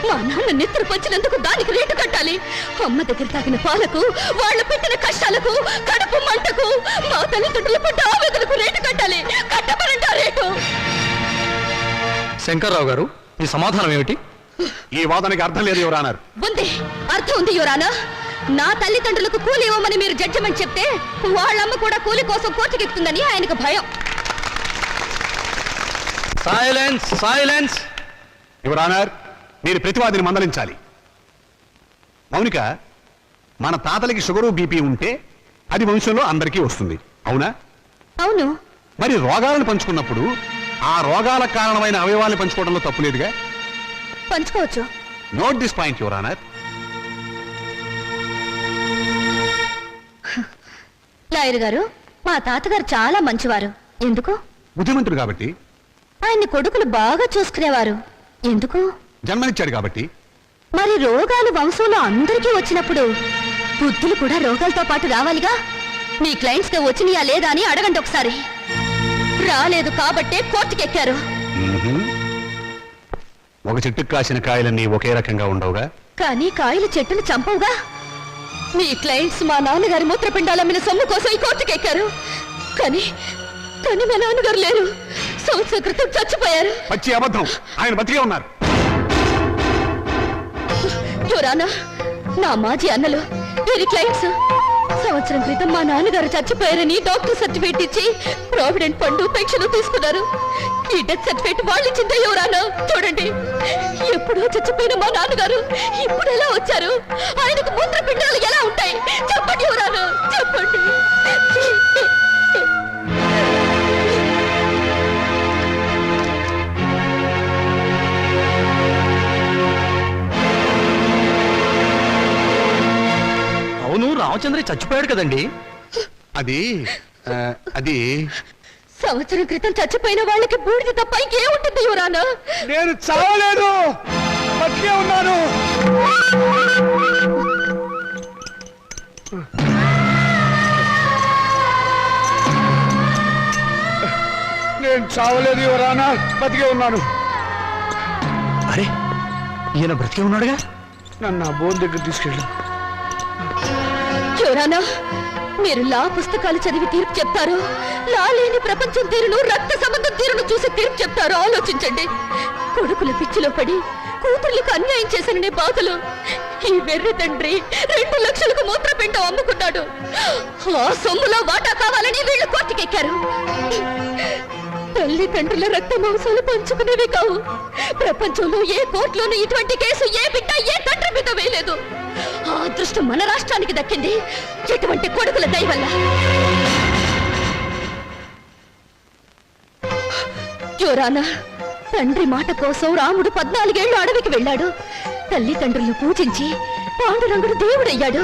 మా నాన్న నెత్తురు పంచినందుకు దానికి రేటు కట్టాలి. అమ్మ దగ్గర తాగిన పాలకు, వాళ్ళు పెట్టిన కష్టాలకు, కడుపు మంటకు, మా తల్లిదండ్రులు పడ్డ ఆవేదనకు రేటు కట్టాలి. కట్టమనండి ఆ రేటు. శంకర్రావు గారు, మీ సమాధానం ఏమిటి? ఈ వాదనకి అర్థం లేదు యువరానర్. ఉంది, అర్థం ఉంది యువరానా. నా తల్లిదండ్రులకు కూలి ఇవ్వమని మీరు జడ్జిమెంట్ చెప్తే వాళ్ళమ్మ కూడా కూలి కోసం కోర్టుకెక్కుతుందని ఆయనకు భయం. Silence, silence. యువరానర్, మీరు ప్రతివాదిని మందలించాలి. మౌనిక, మన తాతలకి షుగరు, బీపీ ఉంటే అది వంశంలో అందరికీ వస్తుంది, అవునా? అవును. మరి రోగాలను పంచుకున్నప్పుడు ఆ రోగాలకు కారణమైన అవయవాలను పంచుకోవడంలో తప్పు లేదుగా? పంచుకోవచ్చు. Note this point your honour. Lawyer గారు, మా తాతగారు చాలా మంచివారు. ఎందుకు? బుద్ధిమంతుడు కాబట్టి. ఆయన్ని కొడుకులు బాగా చూసుకునేవారు. ఎందుకు? జన్మనిచ్చాడు కాబట్టి. మరి రోగాలు వంశంలో అందరికీ వచ్చినప్పుడు బుద్ధులు కూడా రోగాలతో పాటు రావాలిగా. మీ క్లయింట్స్ కి వచ్చినాయా లేదా అని అడగండి ఒకసారి. రాలేదు కాబట్టే కోర్టుకెక్కారు. ఒక చెట్టుకు కాసిన కాయలన్నీ ఒకే రకంగా ఉండవుగా. కానీ కాయలు చెట్టును చంపవుగా. మీ క్లయింట్స్ మా నాన్నగారి మూత్రపిండాలమ్మిన సొమ్ము కోసం ఈ కోర్టుకెక్కారు. కానీ కానీ మా నాన్నగారు లేరు. సంవత్సరం క్రితం చచ్చిపోయారు. పచ్చి అబద్ధం. ఆయన బతికే ఉన్నారు. యువరానా, నా మాజీ అన్నలు వీరి క్లయింట్స్ సంవత్సరం క్రితం మా నాన్నగారు చచ్చిపోయారని డాక్టర్ సర్టిఫికేట్ ఇచ్చి ప్రావిడెంట్ ఫండ్, పెన్షన్ తీసుకున్నారు. ఈ డెత్ సర్టిఫికేట్ వాళ్ళు ఇచ్చిందే యువరానా. చూడండి, ఎప్పుడో చచ్చిపోయిన మా నాన్నగారు ఇప్పుడు ఎలా వచ్చారు? ఆయనకు మూత్రపిండాలు ఎలా ఉంటాయి? చెప్పండి యువరానా, చెప్పండి. అవును, రామచంద్ర చచ్చిపోయాడు కదండి. అది సంవత్సరం క్రితం చచ్చిపోయిన వాళ్ళకి బూడిద తప్ప ఇంకేముంటుంది యువరానా? నేను చావలేదు, బతికే ఉన్నాను. నేను చావలేదు యువరానా, బతికే ఉన్నాను. అరే, ఈయన బ్రతికే ఉన్నాడుగా. నన్ను ఆ బోన్ దగ్గర తీసుకెళ్ళు. యువరానా, మీరు లా పుస్తకాలు చదివి తీర్పు చెప్తారు, లా లేని ప్రపంచం తీరును, రక్త సంబంధం తీరును చూసి తీర్పు చెప్తారు. ఆలోచించండి. కొడుకుల పిచ్చిలో పడి కూతుర్లకు అన్యాయం చేశాననే బాధలు ఈ వెర్రి తండ్రి 2 లక్షలకు మూత్రపిండం అమ్ముకున్నాడు. ఆ సొమ్ములో వాటా కావాలని వీళ్ళు కోర్టుకెక్కారు. తల్లిదండ్రుల రక్త మాంసాలు పంచుకునేవి కావు. ప్రపంచంలో ఏ కోర్టులోనూ ఇటువంటి కేసు ఏ బిడ్డ, ఏ తండ్రి మీద వేయలేదు. ఆ అదృష్టం మన రాష్ట్రానికి దక్కింది ఎటువంటి కొడుకుల దయ వల్ల. యువరానా, తండ్రి మాట కోసం రాముడు 14 ఏళ్లు అడవికి వెళ్ళాడు. తల్లిదండ్రులను పూజించి పాండురంగుడు దేవుడయ్యాడు.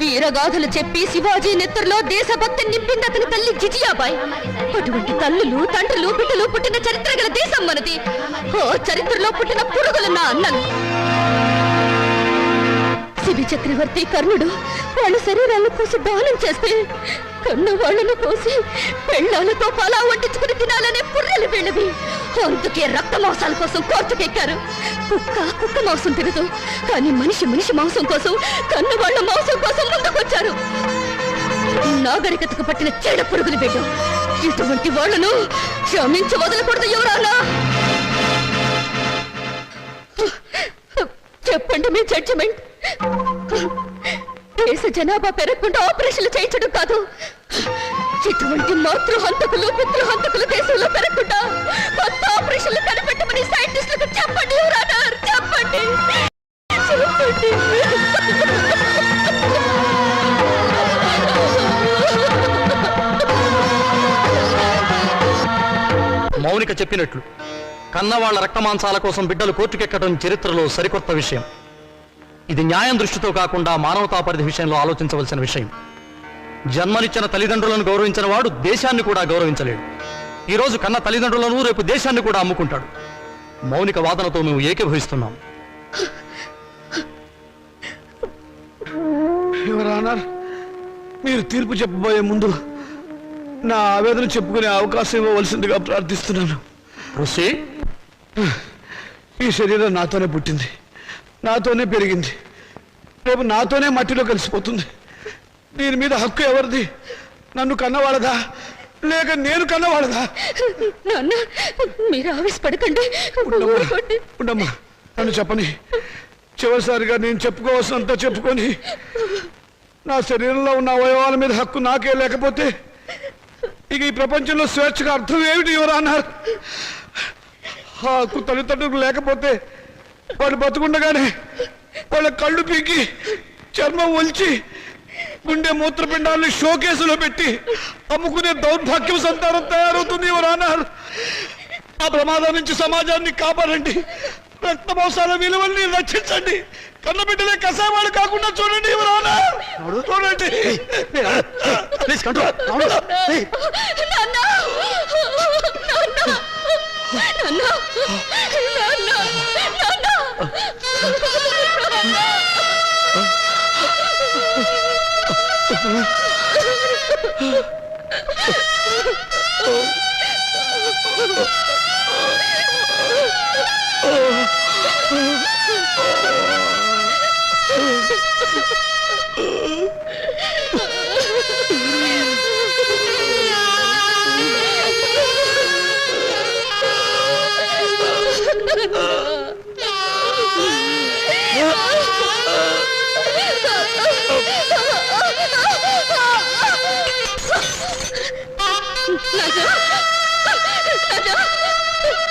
వీరగాథలు చెప్పి శివాజీ నెత్తురులో దేశభక్తి నింపింది అతని తల్లి జిజియాబాయ్. అటువంటి తల్లులు తండ్రులు బిడ్డలు పుట్టిన చరిత్ర గల దేశం మనది. ఓ చరిత్రలో పుట్టిన పురుగులు నా అన్నలు. శిబి చక్రవర్తి కర్ణుడు వాళ్ళ శరీరాలను కోసి దానం చేస్తే కన్న వాళ్ళను కోసి పెళ్ళాలతో పలా వండించుకుని తినాలనే పుర్రెలు వీళ్ళవి. అందుకే రక్త మాంసాల కోసం కోర్టుకెక్కారు. కుక్క మాంసం తినదు, కానీ మనిషి మాంసం కోసం కన్న వాళ్ళ మాంసం కోసం ముందుకొచ్చారు. నాగరికతకు పట్టిన చెడ పురుగులు బిడ్డ. ఇటువంటి వాళ్ళను క్షమించి వదలకూడదు యువరానా. చెప్పండి మీ జడ్జిమెంట్. దేశ జనాభా పెరగకుండా ఆపరేషన్లు చేయించడం కాదు, ఇటువంటి మాతృహంతకులు పితృహంతకులు దేశంలో పెరగకుండా కొత్త ఆపరేషన్లు కనిపెట్టమని సైంటిస్టులకు చెప్పండి యువరానా, చెప్పండి. మౌనిక చెప్పినట్లు కన్నవాళ్ల రక్తమాంసాల కోసం బిడ్డలు కోర్టుకెక్కడం చరిత్రలో సరికొత్త విషయం. ఇది న్యాయం దృష్టితో కాకుండా మానవతా పరిధి విషయంలో ఆలోచించవలసిన విషయం. జన్మనిచ్చిన తల్లిదండ్రులను గౌరవించిన వాడు దేశాన్ని కూడా గౌరవించలేడు. ఈ రోజు కన్న తల్లిదండ్రులను రేపు దేశాన్ని కూడా అమ్ముకుంటాడు. మౌనిక వాదనతో మేము ఏకీభవిస్తున్నాం. యువరానర్, మీరు తీర్పు చెప్పబోయే ముందు నా ఆవేదన చెప్పుకునే అవకాశం ఇవ్వవలసిందిగా ప్రార్థిస్తున్నాను. ఈ శరీరం నాతోనే పుట్టింది, నాతోనే పెరిగింది, రేపు నాతోనే మట్టిలో కలిసిపోతుంది. దీని మీద హక్కు ఎవరిది? నన్ను కన్నవాళ్ళదా లేక నేను కన్నవాళ్ళదా? నాన్న, మీరు ఆవేశపడకండి. ఉండమ్మా, నన్ను చెప్పని. చివరిసారిగా నేను చెప్పుకోవాల్సినంత చెప్పుకొని నా శరీరంలో ఉన్న అవయవాల మీద హక్కు నాకే లేకపోతే ఇక ఈ ప్రపంచంలో స్వేచ్ఛగా అర్థం ఏమిటి ఎవరు అన్నారు? ఆ హక్కు తల్లిదండ్రులకు లేకపోతే వాళ్ళు బతుకుండగానే వాళ్ళ కళ్ళు పీకి చర్మం ఒలిచి గుండె మూత్రపిండాలని షోకేసులో పెట్టి అమ్ముకునే దౌర్భాగ్యం సంతానం తయారవుతుంది ఎవరు అన్నారు? ఆ ప్రమాదం నుంచి సమాజాన్ని కాపాడండి, రక్త మాంసాల విలువల్ని రక్షించండి, కన్నబిడ్డలే కసాయవాళ్ళు కాకుండా చూడండి ఎవరు అన్నారు? చూడండి.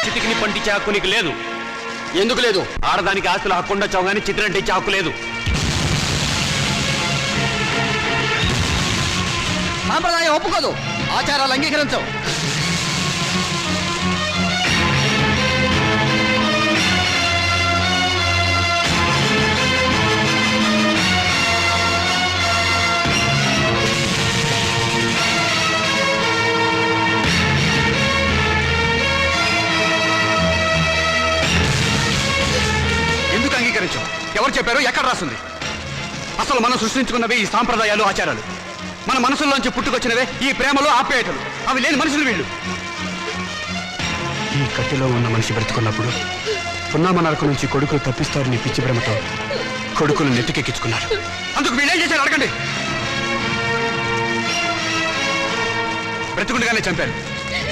చితికిని పండించే హక్కు నీకు లేదు. ఎందుకు లేదు? ఆడదానికి ఆస్తుల హక్కు ఉండొచ్చావు కానీ చిత్రంటే ఇచ్చే హక్కు లేదు. సాంప్రదాయం ఒప్పుకోదు, ఆచారాలు అంగీకరించవు. ఎందుకు అంగీకరించవు? ఎవరు చెప్పారు? ఎక్కడ రాస్తుంది? అసలు మనం సృష్టించుకున్నవే ఈ సాంప్రదాయాలు ఆచారాలు. మన మనసుల్లోంచి పుట్టుకొచ్చినవే ఈ ప్రేమలు ఆప్యాయతలు. అవి లేని మనుషులు వీళ్ళు. ఈ కత్తిలో ఉన్న మనిషి బ్రతుకున్నప్పుడు పున్నామనరకు నుంచి కొడుకులు తప్పిస్తారని పిచ్చి ప్రేమతో కొడుకులు నెత్తికెక్కించుకున్నారు. అందుకు వీళ్ళేం చేశారు అడగండి. బ్రతుకుండగానే చంపారు,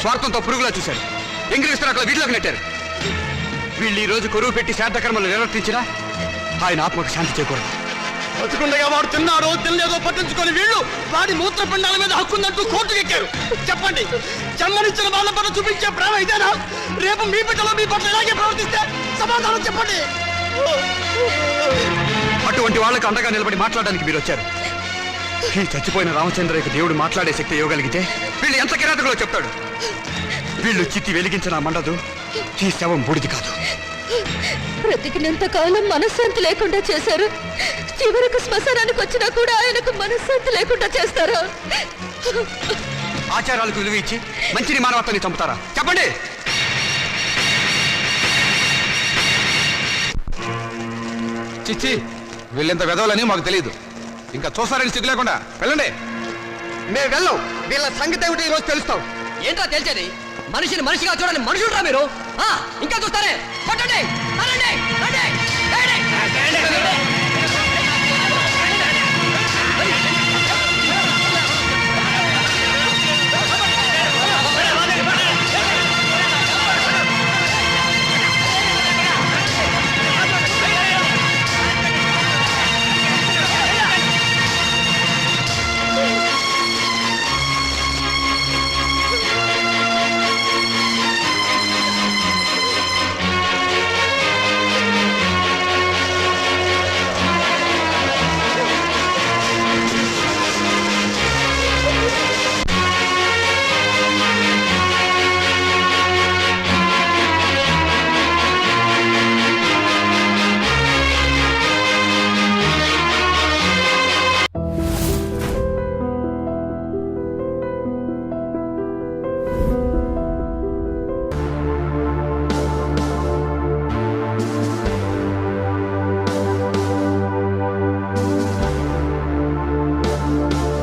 స్వార్థంతో పురుగులా చూశారు, ఎంగిలిస్తున్నట్లు వీటిలోకి నెట్టారు. వీళ్ళు ఈ రోజు కొరువు పెట్టి శ్రాద్ధకర్మలు నిర్వర్తించినా ఆయన ఆత్మకు శాంతి చేకూరదు. బతుకుండగా వాడు తిన్నారో తినలేదో పట్టించుకొని వీళ్ళు వాడి మూత్రపిండాల మీద హక్కుందంటూ కోర్టుకు ఎక్కారు. చెప్పండి, జన్మనిచ్చిన వాళ్ళ పట్ల చూపించే ప్రేమ ఇదేనా? రేపు మీ బిడ్డలో మీ పట్ల ఇలాగే ప్రవర్తిస్తే సమాధానం చెప్పండి. అటువంటి వాళ్ళకు అండగా నిలబడి మాట్లాడడానికి మీరు వచ్చారు. ఈ చచ్చిపోయిన రామచంద్రయ్యకు దేవుడు మాట్లాడే శక్తి ఇవ్వగలిగితే వీళ్ళు ఎంత కిరాతకులో చెప్తాడు. వీళ్ళు చిత్తి వెలిగించిన మండదు, ఈ శవం బూడిది కాదు. బ్రతికినంత కాలం మనశ్శాంతి లేకుండా చేశారు, చివరకు శ్మశానానికి వచ్చినా కూడా ఆయనకు మనశ్శాంతి లేకుండా చేస్తారా? ఆచారాలకు విలువ ఇచ్చి మంచిని మానవత్వాన్ని చంపుతారా? చెప్పండి. చిచ్చి వీళ్ళెంత వెదవలని మాకు తెలియదు. ఇంకా చూస్తారని సిగ్గు లేకుండా వెళ్ళండి. మేము వెళ్ళం. వీళ్ళ సంగతి ఏమిటో ఈరోజు తెలుస్తాం. ఏంటో తెలిసేది? మనిషిని మనిషిగా చూడండి, మనుషులురా మీరు. ఇంకా చూస్తారే? పట్టండి,